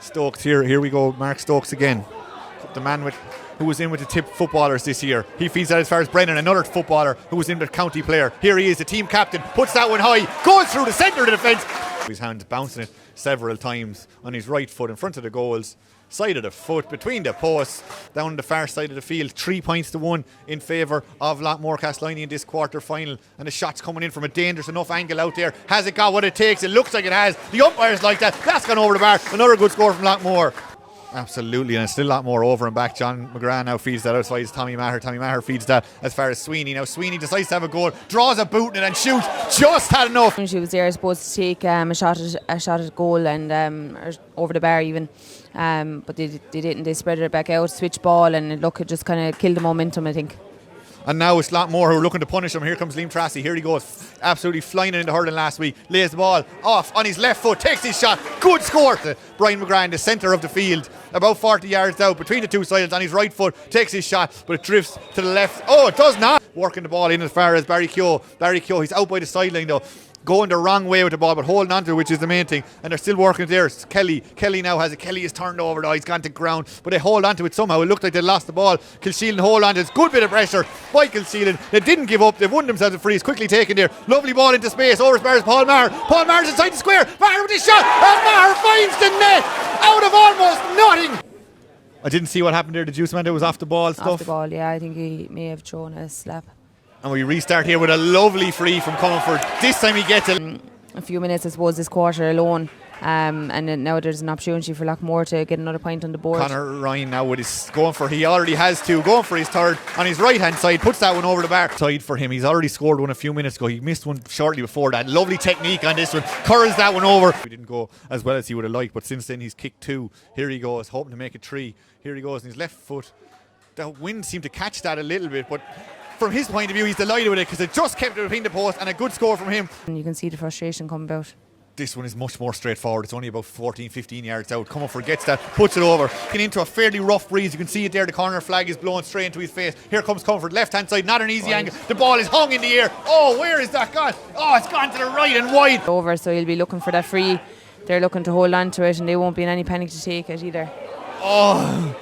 Stokes here we go. Mark Stokes again. The man with who was in with the Tipp footballers this year. He feeds that as far as Brennan, another footballer who was in with the county player. Here he is, the team captain, puts that one high, goes through the centre of the defence. His hand bouncing it several times on his right foot in front of the goals. Side of the foot, between the posts, down the far side of the field. 3 points to 1 in favour of Lockmore Castleiney in this quarter final. And the shot's coming in from a dangerous enough angle out there. Has it got what it takes? It looks like it has. The umpire's like that. That's gone over the bar. Another good score from Lockmore. Absolutely, and it's still a lot more over and back. John Mcgrath now feeds that outside to Tommy Maher. Tommy Maher feeds that as far as Sweeney. Now Sweeney decides to have a goal, draws a boot in it and shoots. Just had enough. She was there supposed to take a shot at goal and or over the bar even. But they didn't. They spread it back out, switch ball, and it just kind of killed the momentum, I think. And now it's Lockmore who are looking to punish him. Here comes Liam Tracy. Here he goes. Absolutely flying into hurling last week. Lays the ball off on his left foot. Takes his shot. Good score. Brian Mcgrath in the centre of the field. About 40 yards out between the two sides on his right foot. Takes his shot, but it drifts to the left. Oh, it does not. Working the ball in as far as Barry Keogh. Barry Keogh, he's out by the sideline though. Going the wrong way with the ball, but holding on to it, which is the main thing. And they're still working there. It's Kelly now has it. Kelly is turned over though. He's gone to ground, but they hold on to it somehow. It looked like they lost the ball. Kilsheelan hold on to it. It's a good bit of pressure by Kilsheelan. They didn't give up. They've won themselves a free. It's quickly taken there. Lovely ball into space. Over as far as Paul Maher. Paul Maher's inside the square. Maher with his shot. And Maher finds the net out of almost nothing. I didn't see what happened there. The juice man, it was off the ball stuff. Off the ball, yeah. I think he may have thrown a slap. And we restart here with a lovely free from Comerford. This time he gets it. A few minutes, I suppose, this quarter alone. And then now there's an opportunity for Lockmore to get another point on the board. Conor Ryan now with his he already has two, going for his third on his right hand side, puts that one over the bar. Side for him, he's already scored one a few minutes ago. He missed one shortly before that. Lovely technique on this one, curls that one over. He didn't go as well as he would have liked, but since then he's kicked 2. Here he goes, hoping to make it 3. Here he goes on his left foot. The wind seemed to catch that a little bit, but from his point of view, he's delighted with it because it just kept it between the post, and a good score from him. And you can see the frustration come about. This one is much more straightforward. It's only about 14-15 yards out. Comerford gets that, puts it over. Getting into a fairly rough breeze. You can see it there. The corner flag is blowing straight into his face. Here comes Comerford, left hand side, not an easy angle. The ball is hung in the air. Oh, where is that gone? Oh, it's gone to the right and wide. Over, so he'll be looking for that free. They're looking to hold on to it, and they won't be in any panic to take it either. Oh,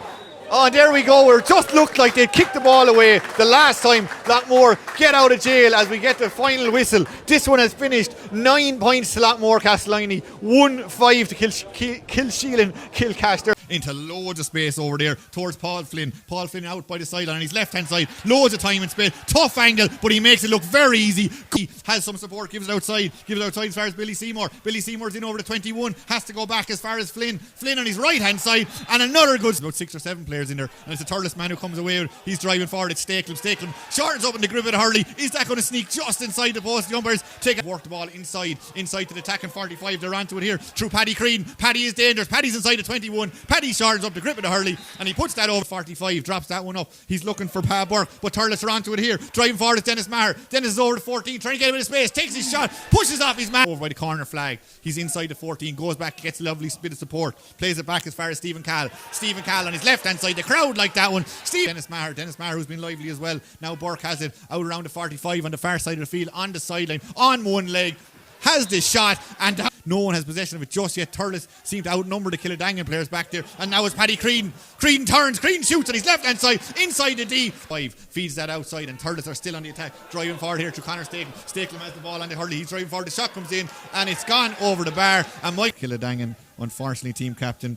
and there we go. Where it just looked like they'd kicked the ball away the last time. Lockmore get out of jail as we get the final whistle. This one has finished 9 points to Lockmore Castleiney, 1-5 to Kilsheelan Kilcaster. Into loads of space over there towards Paul Flynn. Paul Flynn out by the sideline on his left hand side. Loads of time and space. Tough angle, but he makes it look very easy. He has some support, gives it outside as far as Billy Seymour. Billy Seymour's in over the 21. Has to go back as far as Flynn. Flynn on his right hand side. And another good, about 6 or 7 players in there. And it's a Turles man who comes away with. He's driving forward. It's Stakelum. Shortens up in the grip of Hurley. Is that going to sneak just inside the post? The umpires take it. Work the ball inside to the attacking 45. They're onto it here through Paddy Crean. Paddy is dangerous. Paddy's inside the 21. Paddy shortens up the grip of the Hurley and he puts that over 45. Drops that one up. He's looking for Pa Burke, but Turles are onto it here. Driving forward is Dennis Maher. Dennis is over the 14, trying to get a bit of space. Takes his shot. Pushes off his man. Over by the corner flag. He's inside the 14. Goes back. Gets a lovely bit of support. Plays it back as far as Stephen Call. Stephen Call on his left hand side. The crowd like that one. Dennis Maher who's been lively as well. Now Burke has it out around the 45 on the far side of the field, on the sideline, on one leg. Has this shot and no one has possession of it just yet. Turles seem to outnumber the Killadangan players back there, and now it's Paddy Crean. Crean turns, Crean shoots on his left hand side inside the D. 5 feeds that outside and Turles are still on the attack, driving forward here to Conor Stakelum. Stakelum has the ball on the Hurley. He's driving forward, the shot comes in and it's gone over the bar, and Mike Killadangan, unfortunately team captain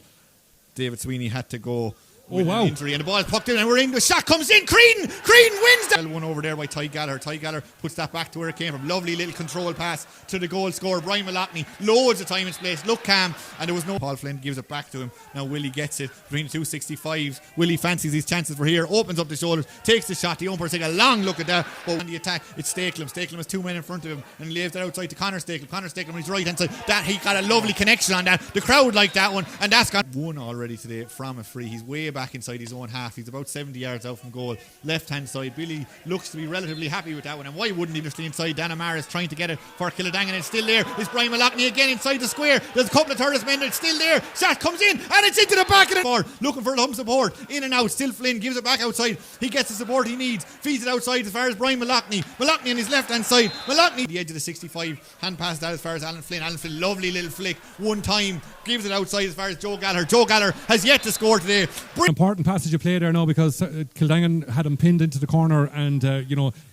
David Sweeney, had to go with an injury, and the ball is pucked in and we're in. The shot comes in. Crean wins the one over there by Ty Gallagher. Ty Gallagher puts that back to where it came from. Lovely little control pass to the goal scorer Brian Malotney. Loads of time and space. Look calm, and there was no. Paul Flynn gives it back to him. Now Willie gets it between the 265s. Willie fancies his chances for here. Opens up the shoulders. Takes the shot. The umpires take a long look at that. But on the attack, it's Stakelum. Stakelum has 2 men in front of him and leaves it outside to Conor Stakelum. Conor Stakelum on his right hand side. That he got a lovely connection on that. The crowd like that one, and that's got one already today from a free. He's way back inside his own half. He's about 70 yards out from goal. Left hand side. Billy looks to be relatively happy with that one, and why wouldn't he? Just inside. Dan Amara is trying to get it for Killadangan, and it's still there. It's Brian Malotney again inside the square. There's a couple of Turles men. It's still there. Shot comes in and it's into the back of the board. Looking for some support. In and out. Still Flynn gives it back outside. He gets the support he needs. Feeds it outside as far as Brian Malotney. Malotney on his left hand side. Malotney the edge of the 65. Hand pass that as far as Alan Flynn. Alan Flynn, lovely little flick. One time gives it outside as far as Joe Gallagher. Joe Gallagher has yet to score today. Important passage of play there now because Kildangan had him pinned into the corner, and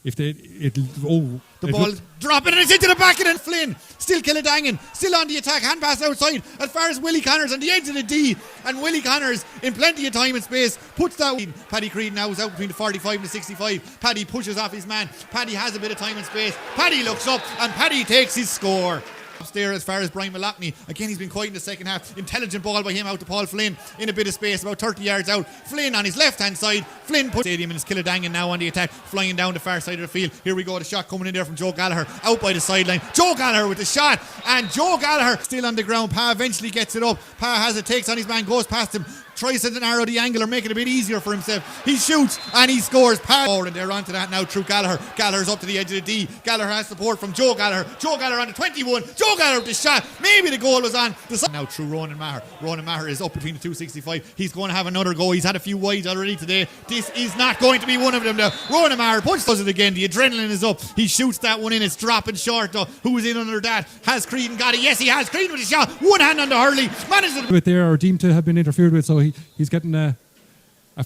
if they the ball dropping and it's into the back, and then Flynn still Kildangan, still on the attack, hand pass outside as far as Willie Connors on the edge of the D, and Willie Connors in plenty of time and space puts that in. Paddy Creed now is out between the 45 and the 65. Paddy pushes off his man. Paddy has a bit of time and space. Paddy looks up and Paddy takes his score. Upstairs as far as Brian Malachny. Again, he's been quiet in the second half. Intelligent ball by him out to Paul Flynn in a bit of space, about 30 yards out. Flynn on his left hand side. Flynn puts stadium and it's Kildangan now on the attack, flying down the far side of the field. Here we go, the shot coming in there from Joe Gallagher out by the sideline. Joe Gallagher with the shot, and Joe Gallagher still on the ground. Pa eventually gets it up. Pa has it, takes on his man, goes past him, tries to narrow the angle or make it a bit easier for himself. He shoots and he scores. And they're onto that now through Gallagher. Gallagher's up to the edge of the D. Gallagher has support from Joe Gallagher. Joe Gallagher on the 21. Joe Gallagher with the shot. Maybe the goal was on the side. Now through Ronan Maher. Ronan Maher is up between the 265. He's going to have another go. He's had a few wides already today. This is not going to be one of them now. Ronan Maher does it again. The adrenaline is up. He shoots that one in. It's dropping short though. Who's in under that? Has Creedon got it? Yes, he has. Creedon with the shot. One hand on the hurley. Manages it. With there are deemed to have been interfered with, so he's getting a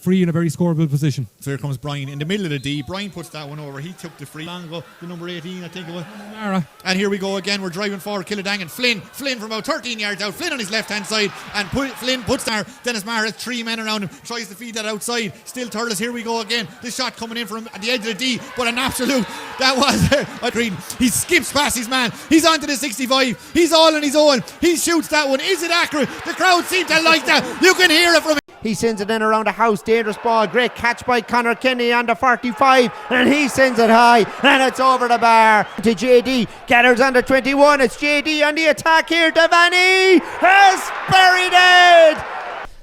free in a very scoreable position. So here comes Brian in the middle of the D. Brian puts that one over. He took the free. Long ago, the number 18, I think it was. And here we go again. We're driving forward. Kildangan. Flynn from about 13 yards out. Flynn on his left hand side. And Flynn puts there. Dennis Maher has 3 men around him. Tries to feed that outside. Still Turles. Here we go again. The shot coming in from at the edge of the D. But an absolute. That was Green. He skips past his man. He's onto the 65. He's all on his own. He shoots that one. Is it accurate? The crowd seem to like that. You can hear it from him. He sends it in around the house. Dangerous ball. Great catch by Conor Kenny on the 45. And he sends it high. And it's over the bar to JD. Gathers on the 21. It's JD on the attack here. Devaney has buried it.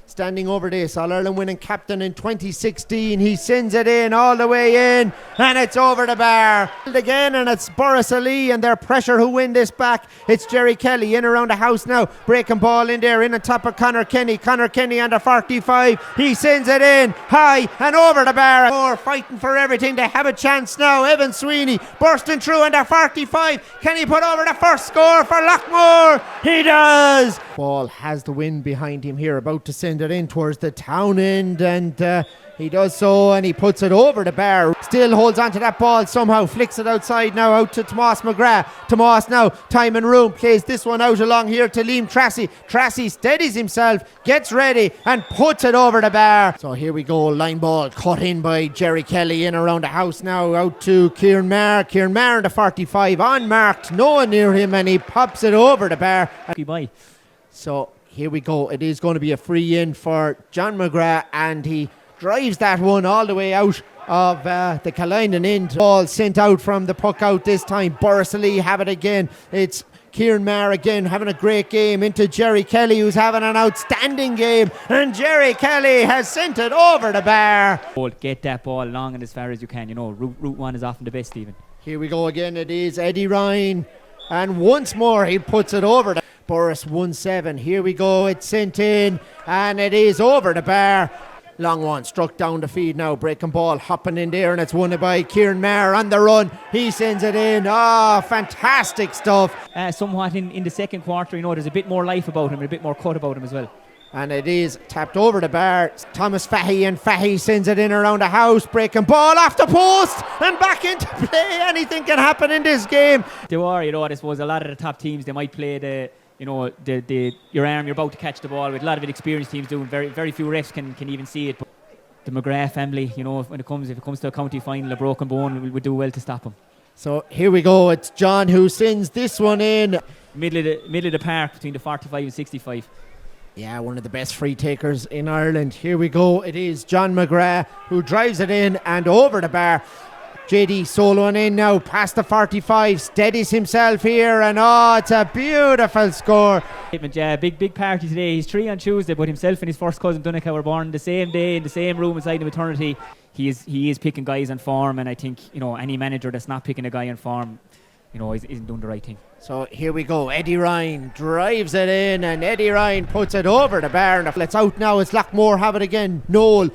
Standing over this, All-Ireland winning captain in 2016. He sends it in all the way in, and it's over the bar. Again, and it's Boris Ali and their pressure who win this back. It's Jerry Kelly in around the house now. Breaking ball in there, in on top of Conor Kenny. Conor Kenny on the 45. He sends it in high and over the bar. More fighting for everything. They have a chance now. Evan Sweeney bursting through on the 45. Can he put over the first score for Lockmore? He does. Ball has the wind behind him here, about to send it in towards the town end, and he does so, and he puts it over the bar. Still holds on to that ball, somehow flicks it outside now out to Tomas Mcgrath. Tomas now, time and room, plays this one out along here to Liam Tracy. Tracy steadies himself, gets ready and puts it over the bar. So here we go, line ball cut in by Jerry Kelly in around the house now out to Kieran Maher. Kieran Maher in the 45, unmarked, no one near him, and he pops it over the bar. So here we go. It is going to be a free in for John Mcgrath, and he drives that one all the way out of the Kalainen end. Ball sent out from the puck out this time. Boris Ali have it again. It's Kieran Maher again having a great game into Jerry Kelly, who's having an outstanding game, and Jerry Kelly has sent it over the bar. Get that ball long and as far as you can. You know, route one is often the best, Stephen. Here we go again. It is Eddie Ryan, and once more he puts it over the Boris 1-7. Here we go. It's sent in and it is over the bar. Long one struck down the feed now. Breaking ball hopping in there, and it's won by Kieran Maher on the run. He sends it in. Fantastic stuff. Somewhat in the second quarter, you know, there's a bit more life about him and a bit more cut about him as well. And it is tapped over the bar. Thomas Fahy, and Fahy sends it in around the house. Breaking ball off the post and back into play. Anything can happen in this game. They are, you know, I suppose a lot of the top teams, they might play your arm, you're about to catch the ball, with a lot of experienced teams doing. Very few refs can even see it. But the Mcgrath family, you know, if it comes to a county final, a broken bone, would do well to stop them. So here we go. It's John who sends this one in. Middle of the park between the 45 and 65. Yeah, one of the best free takers in Ireland. Here we go. It is John Mcgrath who drives it in and over the bar. JD soloing in now past the 45, steadies himself here, and it's a beautiful score. Yeah, big party today. He's 3 on Tuesday, but himself and his first cousin Donncha were born the same day in the same room inside the maternity. He is picking guys on form, and I think, you know, any manager that's not picking a guy on form, you know, isn't doing the right thing. So here we go. Eddie Ryan drives it in, and Eddie Ryan puts it over the bar. And it's out now. It's Lockmore have it again. Noel,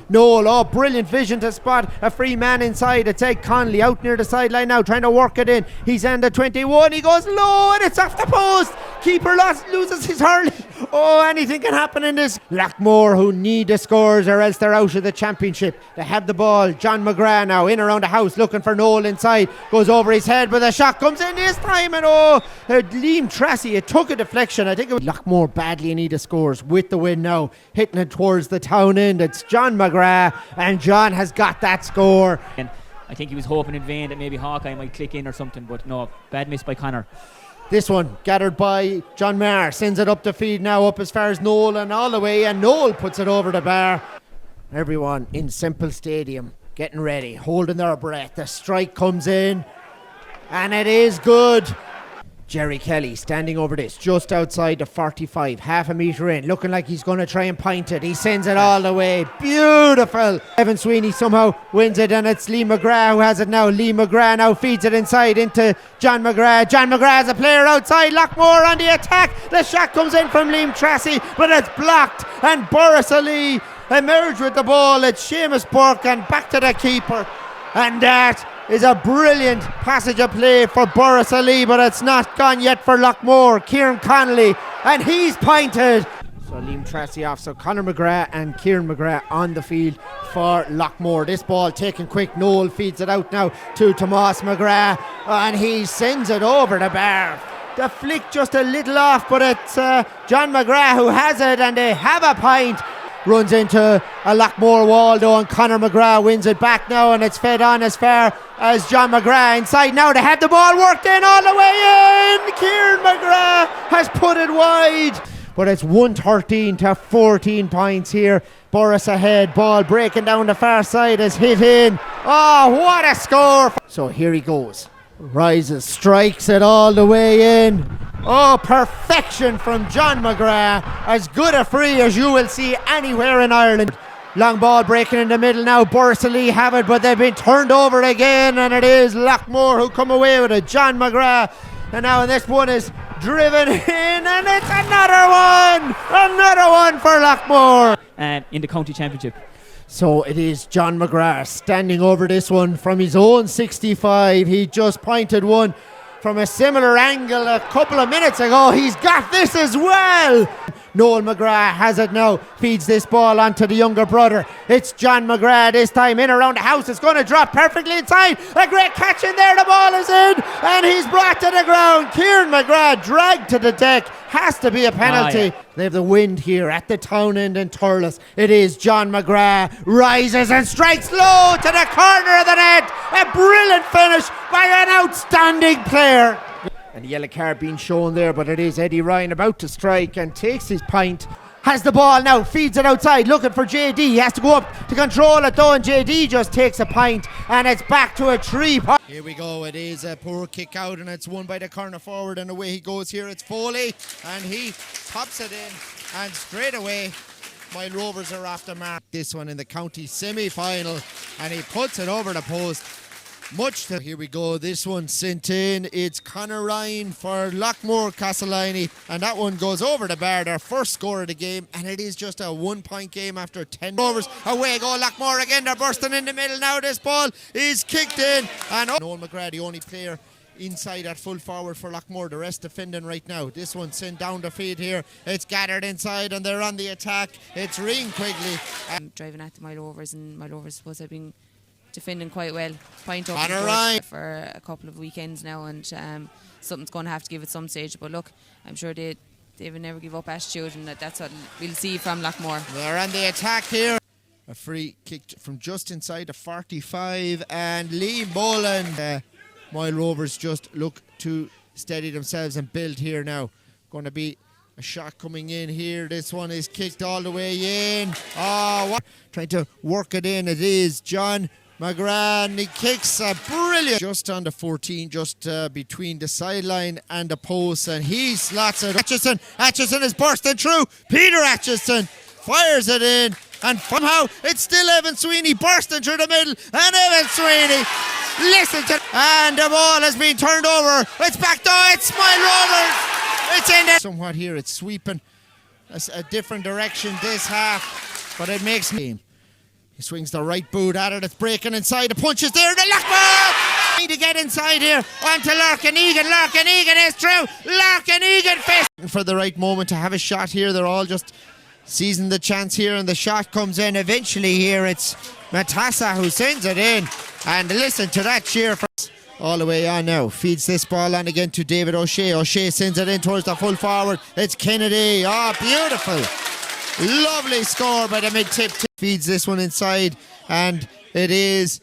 brilliant vision to spot a free man inside. It's Ed Conley out near the sideline now, trying to work it in. He's on the 21. He goes low, and it's off the post. Keeper loses his hurley. Oh, anything can happen in this. Lockmore, who need the scores or else they're out of the championship. They have the ball. John Mcgrath now in around the house looking for Noel inside. Goes over his head, but the shot comes in this time. And Liam Tracy, it took a deflection. I think it was Lockmore badly need the scores with the win now. Hitting it towards the town end. It's John Mcgrath, and John has got that score. And I think he was hoping in vain that maybe Hawkeye might click in or something, but no, bad miss by Connor. This one gathered by John Maher, sends it up the feed now, up as far as Noel and all the way, and Noel puts it over the bar. Everyone in Semple Stadium getting ready, holding their breath. The strike comes in, and it is good. Jerry Kelly standing over this, just outside the 45, half a metre in, looking like he's going to try and pint it. He sends it all the way. Beautiful. Evan Sweeney somehow wins it, and it's Lee Mcgrath who has it now. Lee Mcgrath now feeds it inside into John Mcgrath. John Mcgrath is a player outside. Lockmore on the attack. The shot comes in from Liam Tracy, but it's blocked, and Boris Ali emerged with the ball. It's Seamus Burke, and back to the keeper. And that is a brilliant passage of play for Boris Ali, but it's not gone yet for Lockmore. Kieran Connolly, and he's pointed. So Liam Tracy off, so Conor Mcgrath and Kieran Mcgrath on the field for Lockmore. This ball taken quick. Noel feeds it out now to Tomas Mcgrath, and he sends it over the bar. The flick just a little off, but it's John Mcgrath who has it, and they have a point. Runs into a Lockmore wall though, and Conor Mcgrath wins it back now, and it's fed on as far as John Mcgrath inside now. They had the ball worked in all the way in. Kieran Mcgrath has put it wide, but it's 113 to 14 points here. Boris ahead, ball breaking down the far side is hit in. Oh, what a score. So here he goes, rises, strikes it all the way in. Oh, perfection from John Mcgrath. As good a free as you will see anywhere in Ireland. Long ball breaking in the middle now. Boris Ali have it, but they've been turned over again, and it is Lockmore who come away with it. John Mcgrath. And now this one is driven in, and it's another one. Another one for Lockmore. In the county championship. So it is John Mcgrath standing over this one from his own 65. He just pointed one from a similar angle a couple of minutes ago. He's got this as well. Noel Mcgrath has it now, feeds this ball onto the younger brother. It's John Mcgrath this time in around the house. It's going to drop perfectly inside. A great catch in there. The ball is in, and he's brought to the ground. Kieran Mcgrath dragged to the deck. Has to be a penalty. Yeah. They have the wind here at the town end in Thurles. It is John Mcgrath, rises and strikes low to the corner of the net. A brilliant finish by an outstanding player. And the yellow card being shown there, but it is Eddie Ryan about to strike and takes his pint. Has the ball now, feeds it outside, looking for JD. He has to go up to control it though, and JD just takes a pint, and it's back to a 3 point. Here we go, it is a poor kick out, and it's won by the corner forward, and away he goes here. It's Foley, and he pops it in, and straight away Mile Rovers are off the mark. This one in the county semi-final, and he puts it over the post. Here we go, this one sent in. It's Conor Ryan for Lockmore Castleiney, and that one goes over the bar, their first score of the game, and it is just a 1 point game after 10 overs. Away go Lockmore again, they're bursting in the middle now. This ball is kicked in, and Noel Mcgrath, the only player inside at full forward for Lockmore, the rest defending right now. This one sent down the feed here. It's gathered inside, and they're on the attack. It's Rian Quigley. Driving at the Mile Rovers, and Mile Rovers suppose have been defending quite well. Point up for a couple of weekends now, and something's going to have to give at some stage. But look, I'm sure they will never give up attitude, and that's what we'll see from Lockmore. They're on the attack here. A free kick from just inside the 45, and Lee Boland. Mile Rovers just look to steady themselves and build here now. Going to be a shot coming in here. This one is kicked all the way in. Trying to work it in. It is John Mcgrath, and he kicks a brilliant just on the 14, just between the sideline and the post, and he slots it. Atchison is bursting through. Peter Atchison fires it in, and somehow it's still Evan Sweeney bursting through the middle, and Evan Sweeney and the ball has been turned over. It's back though. It's Mile Rovers. It's in there. Somewhat here. It's sweeping a different direction this half, but it makes game. He swings the right boot at it. It's breaking inside. The punch is there. The Lockmore Need to get inside here onto Larkin Egan. Larkin Egan is through. Larkin Egan fist for the right moment to have a shot here. They're all just seizing the chance here, and the shot comes in eventually here. It's Matassa who sends it in, and listen to that cheer for all the way on now. Feeds this ball on again to David O'Shea. O'Shea sends it in towards the full forward. It's Kennedy. Oh, beautiful. Lovely score by the mid-tip. Feeds this one inside, and it is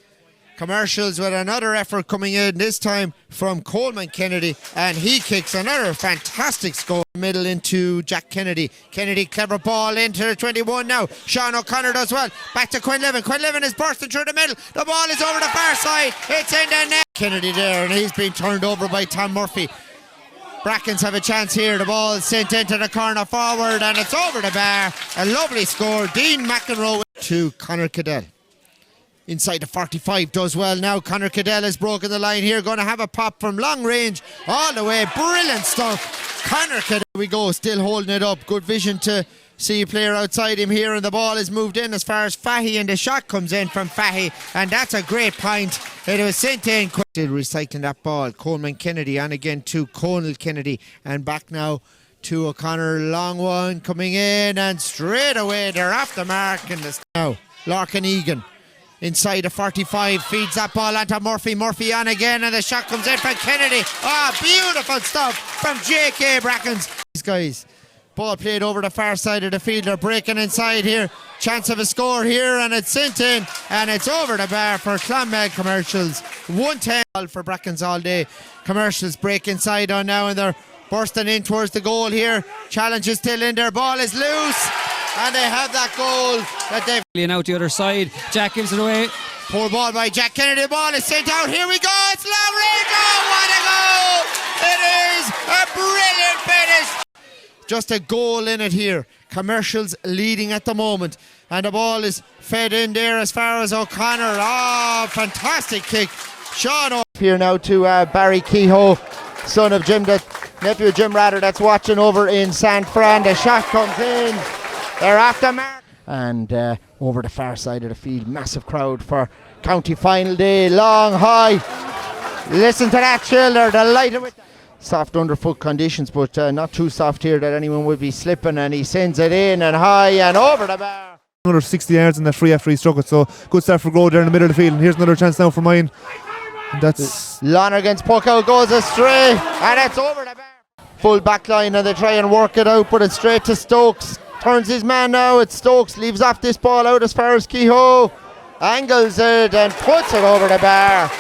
Commercials with another effort coming in, this time from Coleman Kennedy, and he kicks another fantastic score. Middle into Jack Kennedy. Kennedy, clever ball into the 21 now. Sean O'Connor does well. Back to Quinlevin. Quinlevin is bursting through the middle. The ball is over the far side. It's in the net. Kennedy there, and he's been turned over by Tom Murphy. Brackens have a chance here. The ball is sent into the corner forward, and it's over the bar. A lovely score. Dean McEnroe to Conor Cadell. Inside the 45 does well now. Conor Cadell has broken the line here. Going to have a pop from long range all the way. Brilliant stuff. Conor Cadell, we go, still holding it up. Good vision to see a player outside him here, and the ball is moved in as far as Fahy, and the shot comes in from Fahy, and that's a great point. It was sent in. Still recycling that ball. Coleman Kennedy on again to Conal Kennedy, and back now to O'Connor. Long one coming in, and straight away they're off the mark. And now Larkin Egan inside the 45 feeds that ball onto Murphy. Murphy on again, and the shot comes in from Kennedy. Ah, beautiful stuff from J.K. Brackens. These guys, ball played over the far side of the field. They're breaking inside here. Chance of a score here, and it's sent in, and it's over the bar for Clonmel Commercials. 1-10 for Brackens all day. Commercials break inside on now, and they're bursting in towards the goal here. Challenge is still in there. Ball is loose, and they have that goal that they've. Out the other side, Jack gives it away. Poor ball by Jack Kennedy. The ball is sent out. Here we go. It's long range. Oh, what a goal! It is a brilliant finish. Just a goal in it here. Commercials leading at the moment, and the ball is fed in there as far as O'Connor. Oh, fantastic kick. Sean here now to Barry Kehoe, son of Jim, nephew of Jim rather, that's watching over in San Fran. The shot comes in. They're after mark. And over the far side of the field, massive crowd for county final day. Long, high. Listen to that chill. They're delighted with that. Soft underfoot conditions, but not too soft here that anyone would be slipping, and he sends it in and high and over the bar. Another 60 yards in that free after he struck it, so good start for Grove there in the middle of the field. And here's another chance now for mine. And that's Lonergan's puck out goes astray, and it's over the bar. Full back line, and they try and work it out, but it's straight to Stokes. Turns his man now. It's Stokes, leaves off this ball out as far as Kehoe. Angles it and puts it over the bar.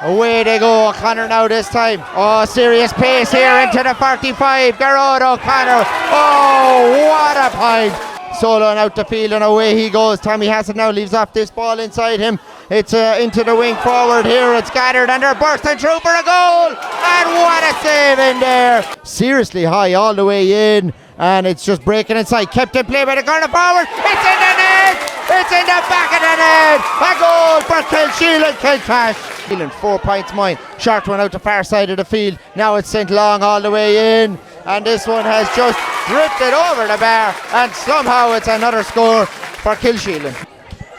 Away they go. O'Connor now this time. Oh, serious pace here into the 45. Gerard O'Connor. Oh, what a point. Solo and out the field, and away he goes. Tommy Hassett now leaves off this ball inside him. It's into the wing forward here. It's gathered, and they're bursting through for a goal. And what a save in there. Seriously high all the way in. And it's just breaking inside. Kept in play by the corner forward. It's in the net. It's in the back of the net. A goal for Kilsheelan and Kilcash. 4 points mine. Short one out the far side of the field. Now it's sent long all the way in. And this one has just drifted over the bar. And somehow it's another score for Kilsheelan.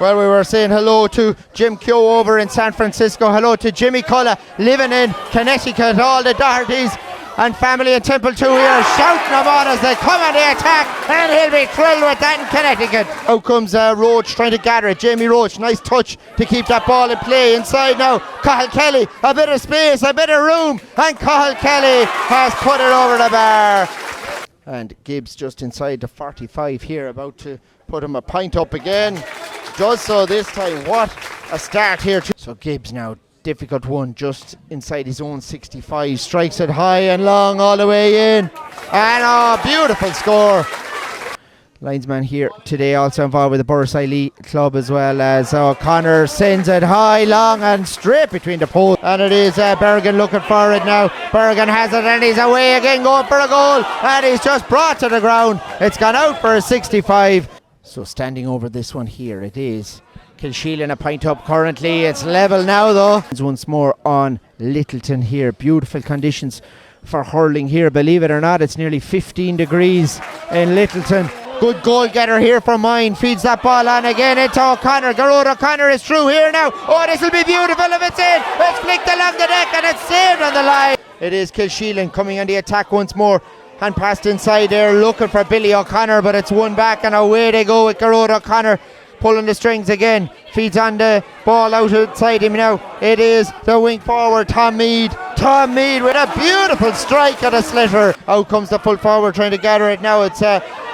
Well, we were saying hello to Jim Keogh over in San Francisco. Hello to Jimmy Cullen living in Connecticut. All the Dohertys and family in Temple 2 here shouting them on as they come on the attack, and he'll be thrilled with that in Connecticut. Out comes Roach trying to gather it. Jamie Roach, nice touch to keep that ball in play. Inside now, Cathal Kelly, a bit of space, a bit of room, and Cathal Kelly has put it over the bar. And Gibbs just inside the 45 here, about to put him a pint up again. Does so this time. What a start here. So Gibbs now, difficult one just inside his own 65, strikes it high and long all the way in, and beautiful score. Linesman here today also involved with the Borris club, as well as O'Connor sends it high, long and straight between the posts, and it is Berrigan looking for it now. Berrigan has it, and he's away again going for a goal, and he's just brought to the ground. It's gone out for a 65. So standing over this one here, it is Kilsheelan a pint up currently. It's level now though. Once more on Littleton here. Beautiful conditions for hurling here. Believe it or not, it's nearly 15 degrees in Littleton. Good goal getter here for mine. Feeds that ball on again into O'Connor. Garrod O'Connor is through here now. Oh, this will be beautiful if it's in. It's flicked along the deck and it's saved on the line. It is Kilsheelan coming on the attack once more. And passed inside there looking for Billy O'Connor, but it's won back and away they go with Garrod O'Connor pulling the strings again. Feeds on the ball outside him now. It is the wing forward Tom Mead. Tom Mead with a beautiful strike at a slitter. Out comes the full forward trying to gather it now. It's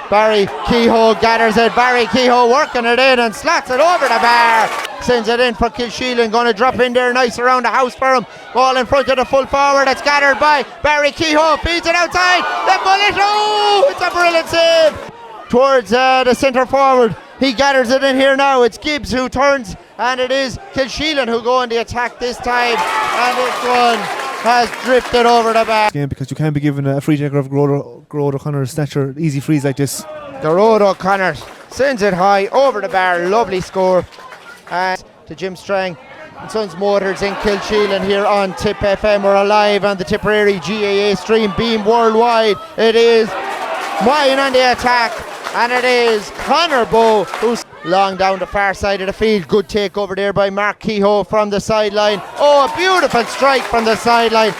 Barry Kehoe gathers it. Barry Kehoe working it in and slots it over the bar. Sends it in for Kilsheelan. Going to drop in there nice around the house for him. Ball in front of the full forward. It's gathered by Barry Kehoe. Feeds it outside. The bullet. Oh, it's a brilliant save. Towards the centre forward. He gathers it in here now. It's Gibbs who turns. And it is Kilsheelan who go on the attack this time. And this one has drifted over the bar. Game because you can't be given a free taker of Garrod O'Connor's stature. Easy frees like this. Garrod O'Connor sends it high over the bar. Lovely score. And to Jim Strang and Sons Motors in Kilsheelan here on Tipp FM. We're alive on the Tipperary GAA stream beam worldwide. It is Mine on the attack. And it is Conor Bowe who's long down the far side of the field. Good take over there by Mark Kehoe from the sideline. Oh, a beautiful strike from the sideline.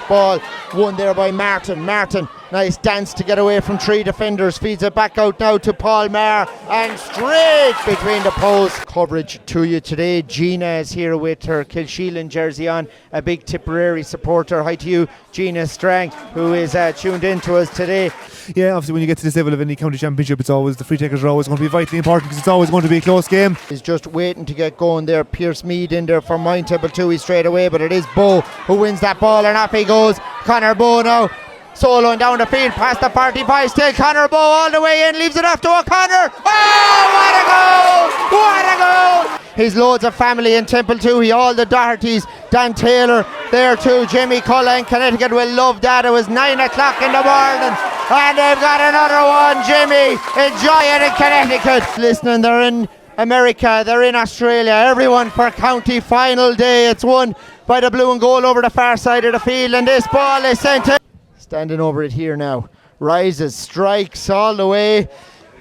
Ball won there by Martin. Martin, nice dance to get away from three defenders. Feeds it back out now to Paul Maher and straight between the posts. Coverage to you today. Gina is here with her Kilsheelan jersey on. A big Tipperary supporter. Hi to you, Gina Strang, who is tuned in to us today. Yeah, obviously when you get to this level of any county championship, it's always the free takers are always going to be vitally important because it's always going to be a close game. He's just waiting to get going there. Pierce Mead in there for Mine Temple 2. He's straight away, but it is Bowe who wins that ball and off he goes. Conor Bowe now soloing down the field past the party boy. Still Conor Bowe all the way in, leaves it off to O'Connor. Oh, what a goal! What a goal! He's loads of family in Temple 2. He all the Dohertys, Dan Taylor there too. Jimmy Cullen in Connecticut will love that. It was 9 o'clock in the morning and they've got another one. Jimmy, enjoy it in Connecticut. Listening, they're in America, they're in Australia. Everyone for county final day. It's won by the blue and gold over the far side of the field and this ball is sent in. Standing over it here now. Rises, strikes all the way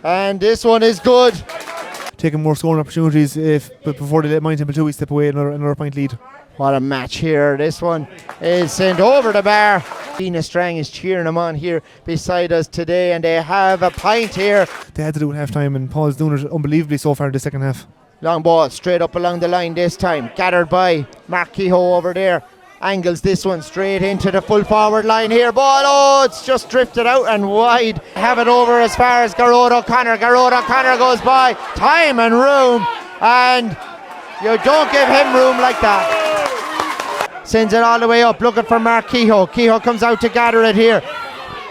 and this one is good. Taking more scoring opportunities but before they let Mine Temple 2 step away another point lead. What a match here. This one is sent over the bar. Gina Strang is cheering them on here beside us today and they have a pint here. They had to do it half time and Paul's doing it unbelievably so far in the second half. Long ball straight up along the line this time. Gathered by Mark Kehoe over there. Angles this one straight into the full forward line here. Ball, oh, it's just drifted out and wide. Have it over as far as Garrod O'Connor. Garrod O'Connor goes by. Time and room. And you don't give him room like that. Sends it all the way up looking for Mark Kehoe. Kehoe comes out to gather it here.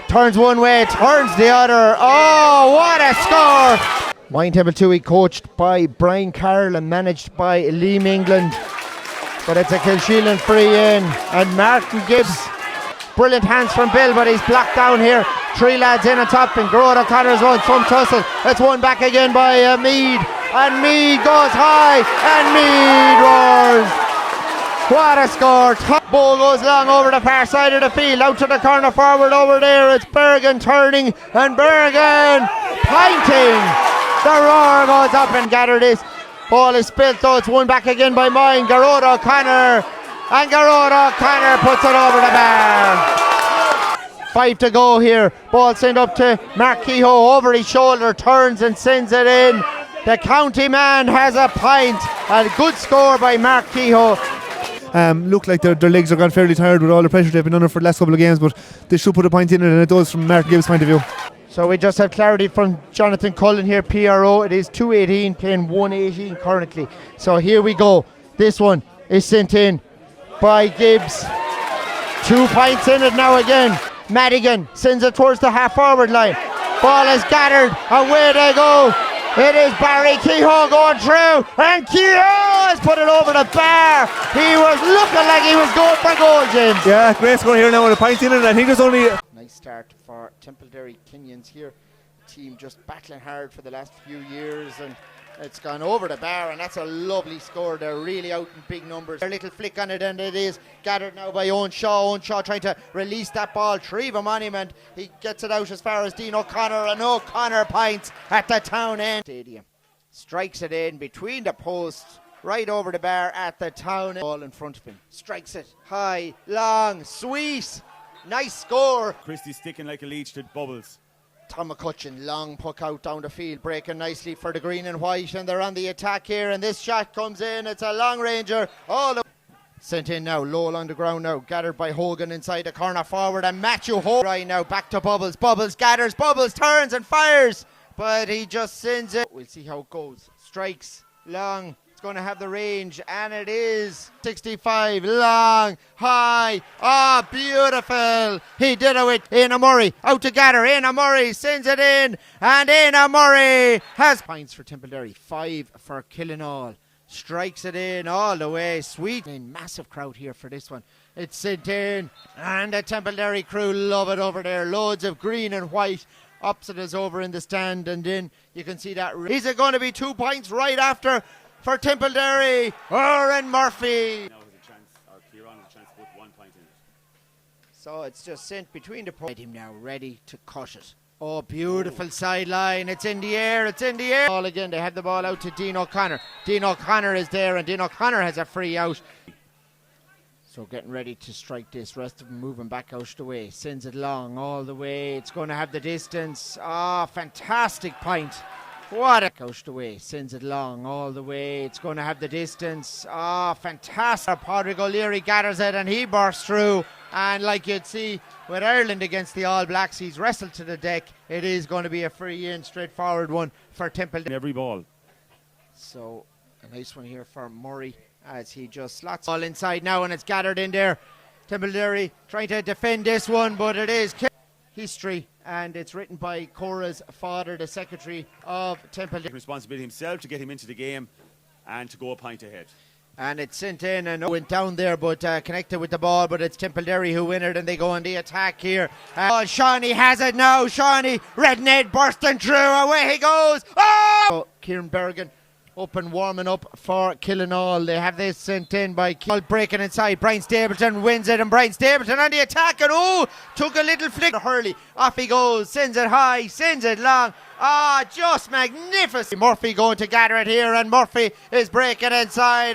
Turns one way, turns the other. Oh, what a score. Mine Temple 2 coached by Brian Carroll and managed by Liam England. But it's a Kilsheelan free in and Martin Gibbs. Brilliant hands from Bill, but he's blocked down here. Three lads in on top and Garrod O'Connor's one. Some tussle. It's won back again by Mead. And Mead goes high and Mead roars. What a score. Bowe goes long over the far side of the field. Out to the corner forward over there. It's Bergen turning and Bergen pointing. The roar goes up and gather this. Ball is spilt though, it's won back again by mine. Garrod O'Connor. And Garrod O'Connor puts it over the bar. 5 to go here. Ball sent up to Mark Kehoe over his shoulder. Turns and sends it in. The county man has a pint. A good score by Mark Kehoe. Look like their legs are gone fairly tired with all the pressure they've been under for the last couple of games, but they should put a point in it and it does from Martin Gibbs' point of view. So we just have clarity from Jonathan Cullen here, PRO. It is 2:18 playing 1:18 currently. So here we go. This one is sent in by Gibbs. 2 points in it now again. Madigan sends it towards the half forward line. Ball is gathered. Away they go. It is Barry Kehoe going through. And Kehoe has put it over the bar. He was looking like he was going for goal, James. Yeah, great score here now with a point in it. I think there's only... Nice start for Temple Kenyans here. Team just battling hard for the last few years and It's gone over the bar, and that's a lovely score. They're really out in big numbers. A little flick on it, and it is gathered now by Owen Shaw. Owen Shaw trying to release that ball. Three of them on him, and he gets it out as far as Dean O'Connor, and O'Connor points at the town end. Stadium strikes it in between the posts, right over the bar at the town end. Ball in front of him. Strikes it high, long, sweet. Nice score. Christie sticking like a leech to Bubbles. Tom McCutcheon, long puck out down the field, breaking nicely for the green and white, and they're on the attack here, and this shot comes in. It's a long ranger, all sent in now, low along the ground now, gathered by Hogan inside the corner forward, and Matthew Hogan right now, back to Bubbles. Bubbles gathers, Bubbles turns and fires, but he just sends it. We'll see how it goes. Strikes, long, going to have the range, and it is 65, long, high. Oh, beautiful. He did it with Éanna Murray, out to gather. Éanna Murray sends it in, and Éanna Murray has points for Tipperary, 5 for Killinall. Strikes it in all the way. Sweet. Massive crowd here for this one. It's sent in, and the Tipperary crew love it over there. Loads of green and white. Opposite us over in the stand, and then you can see that. Is it going to be 2 points right after for Tipperary? Oren Murphy. Now has a chance, or Kieran has a chance to put 1 point in it. So it's just sent between the posts. Him now ready to cut it. Oh, beautiful sideline. It's in the air. It's in the air. All again. They have the ball out to Dean O'Connor. Dean O'Connor is there, and Dean O'Connor has a free out. So getting ready to strike this. Rest of them moving back out the way. Sends it long all the way. It's going to have the distance. Ah, fantastic point. What a coached away. Sends it long all the way. It's going to have the distance. Ah, fantastic. Padraig O'Leary gathers it, and he bursts through. And like you'd see with Ireland against the All Blacks, he's wrestled to the deck. It is going to be a free in, straightforward one for Temple. Every ball. So a nice one here for Murray, as he just slots all inside now, and it's gathered in there. Tipperary trying to defend this one, but it is history, and it's written by Cora's father, the secretary of Tipperary. Responsibility himself to get him into the game and to go a point ahead. And it's sent in and went down there, but connected with the ball, but it's Tipperary who win it, and they go on the attack here. Shawnee has it now. Shawnee, red net bursting through, away he goes. Oh! Kieran Bergen up and warming up for Killinall. They have this sent in by Killinall, breaking inside. Brian Stapleton wins it, and Brian Stapleton on the attack, and took a little flick. Hurley, off he goes, sends it high, sends it long. Just magnificent. Murphy going to gather it here, and Murphy is breaking inside.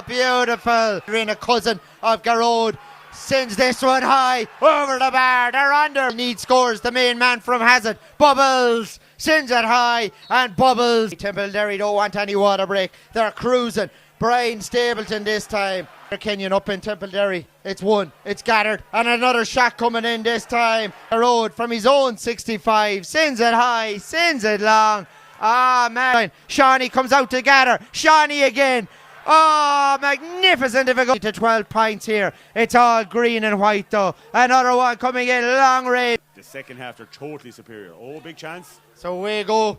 Beautiful. Rena, cousin of Garrod, sends this one high over the bar. They're under. Need scores. The main man from Hazard, Bubbles, sends it high, and Bubbles. Tipperary don't want any water break. They're cruising. Brian Stapleton this time. Kenyon up in Tipperary. It's one. It's gathered, and another shot coming in this time. The road from his own 65. Sends it high. Sends it long. Man. Shawnee comes out to gather. Shawnee again. Magnificent. If it goes to 12 points here. It's all green and white though. Another one coming in, long range. The second half, they're totally superior. Big chance. So we go.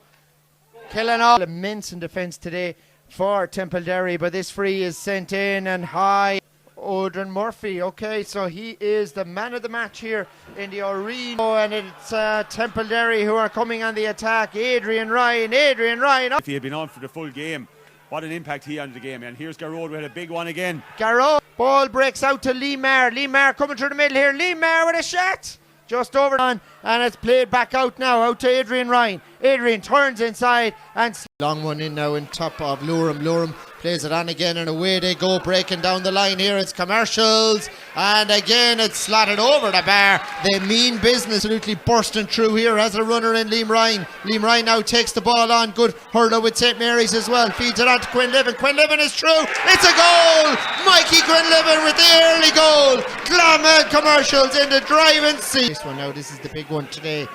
Killinall. Immense in defence today for Tipperary, but this free is sent in and high. Odrin Murphy, okay, so he is the man of the match here in the arena, and it's Tipperary who are coming on the attack. Adrian Ryan. If he had been on for the full game, what an impact he had on the game. And here's Garrod with a big one again. Garrod, ball breaks out to Lee Maher. Lee Maher coming through the middle here. Lee Maher with a shot. Just over on, and it's played back out now, out to Adrian Ryan. Adrian turns inside, and long one in now in top of Luram. Luram plays it on again, and away they go, breaking down the line here. It's commercials, and again it's slotted over the bar. They mean business. Absolutely bursting through here as a runner in Liam Ryan. Liam Ryan now takes the ball on. Good hurler with St. Mary's as well. Feeds it on to Quinlivan. Quinlivan is through. It's a goal. Mikey Quinlivan with the early goal. Clonmel Commercials in the driving seat. This one now, this is the big one today.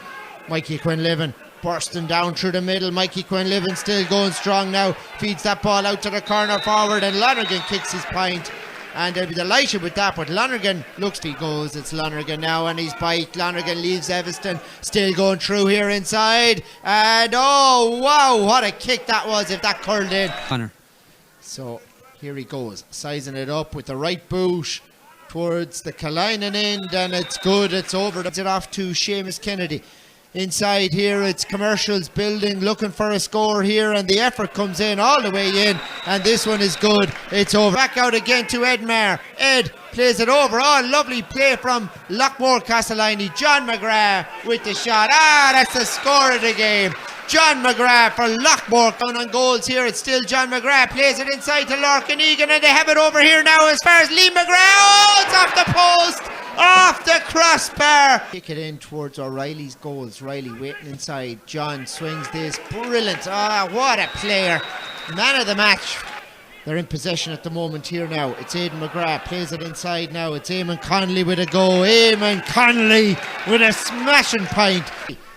Mikey Quinlivan bursting down through the middle. Mikey Quinlivan still going strong now. Feeds that ball out to the corner forward, and Lonergan kicks his point. And they'll be delighted with that, but Lonergan looks, he goes, it's Lonergan now, and his bite. Lonergan leaves Evanston, still going through here inside, and oh wow, what a kick that was if that curled in. Connor. So here he goes, sizing it up with the right boot towards the Kalinin end, and it's good, it's over. It's it off to Seamus Kennedy inside here. It's Commercials building, looking for a score here, and the effort comes in all the way in, and this one is good. It's over. Back out again to Edmar. Ed plays it over. Oh, lovely play from Lockmore Castellini. John Mcgrath with the shot. That's the score of the game. John Mcgrath for Lockmore. Down on goals here. It's still John Mcgrath. Plays it inside to Larkin Egan, and they have it over here now as far as Lee Mcgrath. Oh, it's off the post. Off the crossbar. Kick it in towards O'Reilly's goals. Riley waiting inside. John swings this. Brilliant. What a player. Man of the match. They're in possession at the moment here now. It's Aidan Mcgrath. Plays it inside now. It's Eamon Connolly with a go. Eamon Connolly with a smashing point.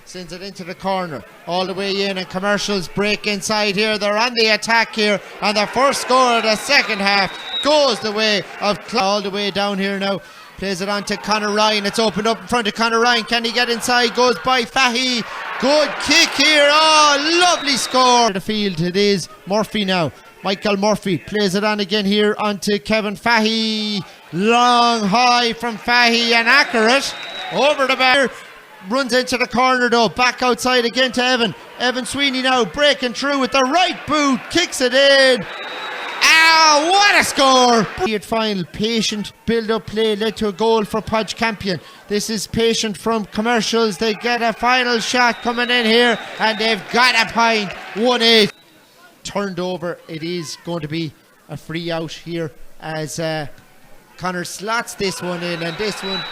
Sends it into the corner. All the way in, and Commercials break inside here. They're on the attack here. And the first score of the second half goes the way of all the way down here now. Plays it on to Conor Ryan. It's opened up in front of Conor Ryan. Can he get inside? Goes by Fahy. Good kick here. Oh, lovely score. The field, it is Murphy now. Michael Murphy plays it on again here onto Kevin Fahy. Long high from Fahy and accurate. Over the bar. Runs into the corner though. Back outside again to Evan. Evan Sweeney now breaking through with the right boot. Kicks it in. What a score! At final, patient build-up play led to a goal for Podge Campion. This is patient from Commercials. They get a final shot coming in here, and they've got a point. 1-8. Turned over. It is going to be a free out here as Connor slots this one in, and this one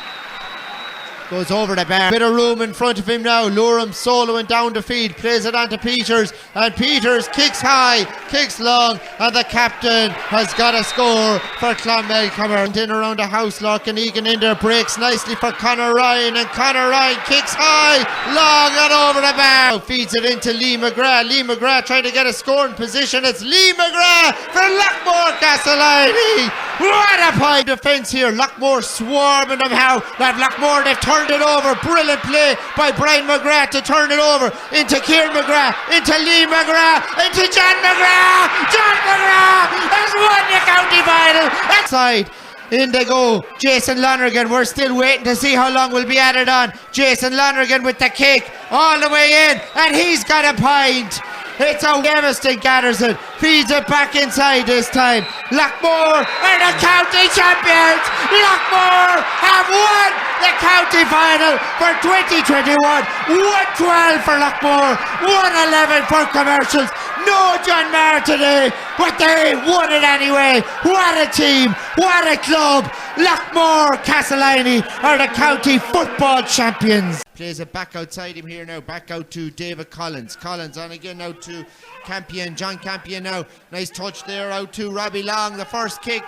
goes over the bar. Bit of room in front of him now. Lurham soloing down the field. Plays it on to Peters. And Peters kicks high, kicks long. And the captain has got a score for Clonmel. In around the house. Larkin Egan in there. Breaks nicely for Conor Ryan. And Conor Ryan kicks high, long and over the bar. Feeds it into Lee Mcgrath. Lee Mcgrath trying to get a scoring position. It's Lee Mcgrath for Lockmore Castellini. What a point defence here. Lockmore swarming them how. Lockmore, they've turned it over. Brilliant play by Brian Mcgrath to turn it over into Kieran Mcgrath, into Lee Mcgrath, into John Mcgrath. John Mcgrath has won the county final. Outside. In they go. Jason Lonergan. We're still waiting to see how long we'll be added on. Jason Lonergan with the kick all the way in, and he's got a point. It's a devastating Gatterson. Feeds it back inside this time. Lockmore are the county champions. Lockmore have won the county final for 2021. 1-12 for Lockmore. 1-11 for Commercials. No John Maher today, but they won it anyway. What a team. What a club. Lockmore Castellini are the county football champions. Plays it back outside him here now. Back out to David Collins. Collins on again now to Campion. John Campion now. Nice touch there out to Robbie Long. The first kick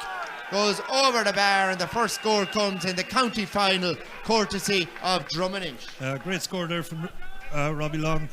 goes over the bar, and the first score comes in the county final, courtesy of Drummond. Great score there from Robbie Long.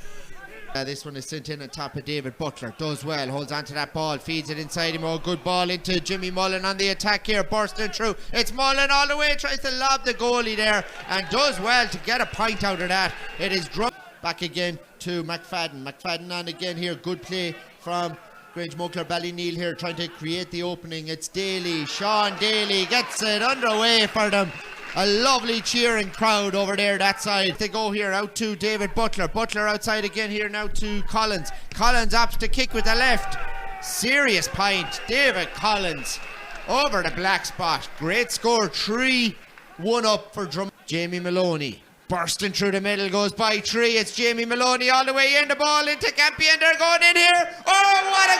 This one is sent in on top of David Butler. Does well, holds on to that ball, feeds it inside him. Oh, good ball into Jimmy Mullen on the attack here, bursting through. It's Mullen all the way, tries to lob the goalie there, and does well to get a point out of that. It is Drum. Back again to McFadden. McFadden on again here, good play from Grange Muckler Ballyneal here, trying to create the opening. It's Daly, Sean Daly gets it underway for them. A lovely cheering crowd over there that side. They go here out to David Butler. Butler outside again here now to Collins. Collins opts to kick with the left. Serious point. David Collins over the black spot. Great score. 3-1 up for Drummond. Jamie Maloney bursting through the middle, goes by 3. It's Jamie Maloney all the way in. The ball into Campion. They're going in here. Oh, what a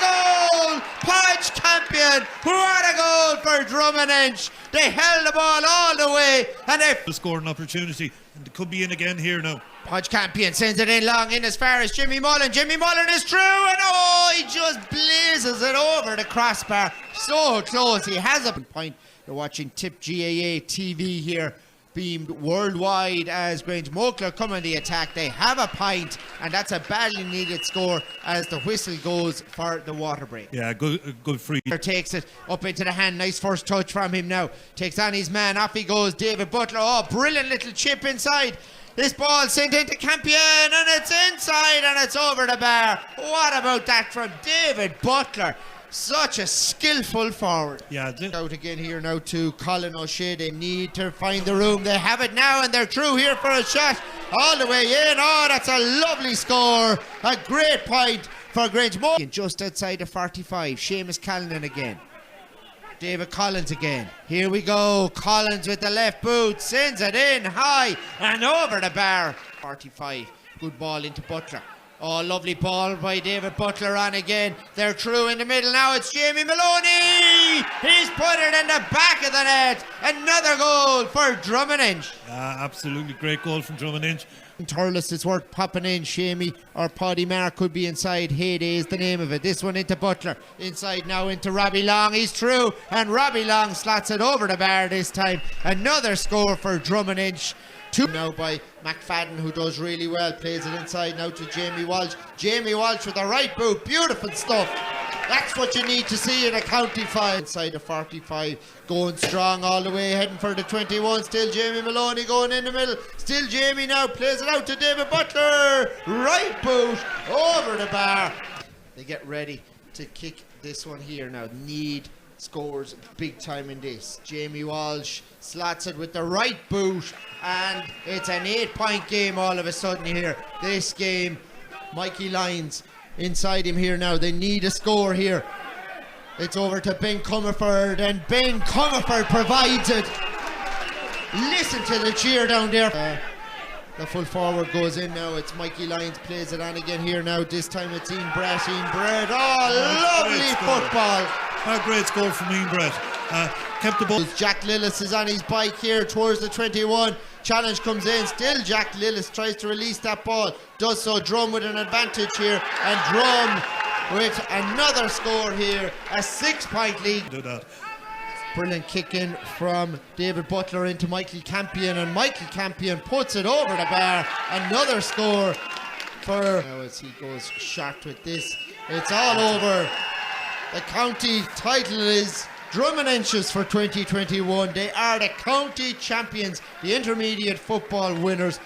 goal! Podge Campion. What a goal for Drummond. They held the ball all the way, and they scored an opportunity, and it could be in again here now. Podge Campion sends it in long, in as far as Jimmy Mullen. Jimmy Mullen is through, and oh, he just blazes it over the crossbar. So close. He has a point. You're watching Tipp GAA TV here, beamed worldwide as Grange Muckler come on the attack. They have a point, and that's a badly needed score as the whistle goes for the water break. Yeah, good free. Takes it up into the hand. Nice first touch from him now. Takes on his man. Off he goes. David Butler. Oh, brilliant little chip inside. This ball sent into Campion, and it's inside, and it's over the bar. What about that from David Butler? Such a skillful forward. Yeah. Out again here now to Colin O'Shea. They need to find the room. They have it now and they're through here for a shot. All the way in. Oh, that's a lovely score. A great point for Grange. Just outside of 45. Seamus Callanan again. David Collins again. Here we go. Collins with the left boot. Sends it in high and over the bar. 45. Good ball into Butler. Oh, lovely ball by David Butler on again. They're through in the middle now. It's Jamie Maloney. He's put it in the back of the net. Another goal for Drummond. Absolutely great goal from Drummond. Turles is worth popping in. Shamey or Paddy Mark could be inside. Heyday is the name of it. This one into Butler. Inside now into Robbie Long. He's through and Robbie Long slots it over the bar this time. Another score for Drummond. Two now by McFadden, who does really well. Plays it inside now to Jamie Walsh. Jamie Walsh with the right boot. Beautiful stuff. That's what you need to see in a county final. Inside the 45, going strong all the way, heading for the 21. Still Jamie Maloney going in the middle. Still Jamie now, plays it out to David Butler. Right boot over the bar. They get ready to kick this one here now. Need scores big time in this. Jamie Walsh slots it with the right boot, and it's an 8-point game all of a sudden here. This game, Mikey Lyons inside him here now. They need a score here. It's over to Ben Comerford, and Ben Comerford provides it. Listen to the cheer down there. The full forward goes in now. It's Mikey Lyons, plays it on again here now. This time it's Ian Brett. Oh, lovely football. A great score from Ian Brett. Kept the ball. Jack Lillis is on his bike here towards the 21. Challenge comes in. Still Jack Lillis tries to release that ball. Does so. Drum with an advantage here. And Drum with another score here. A 6-point lead. Do that. Brilliant kick in from David Butler into Michael Campion, and Michael Campion puts it over the bar. Another score for now as he goes short with this. It's all over. The county title is Drummond for 2021. They are the county champions, the intermediate football winners.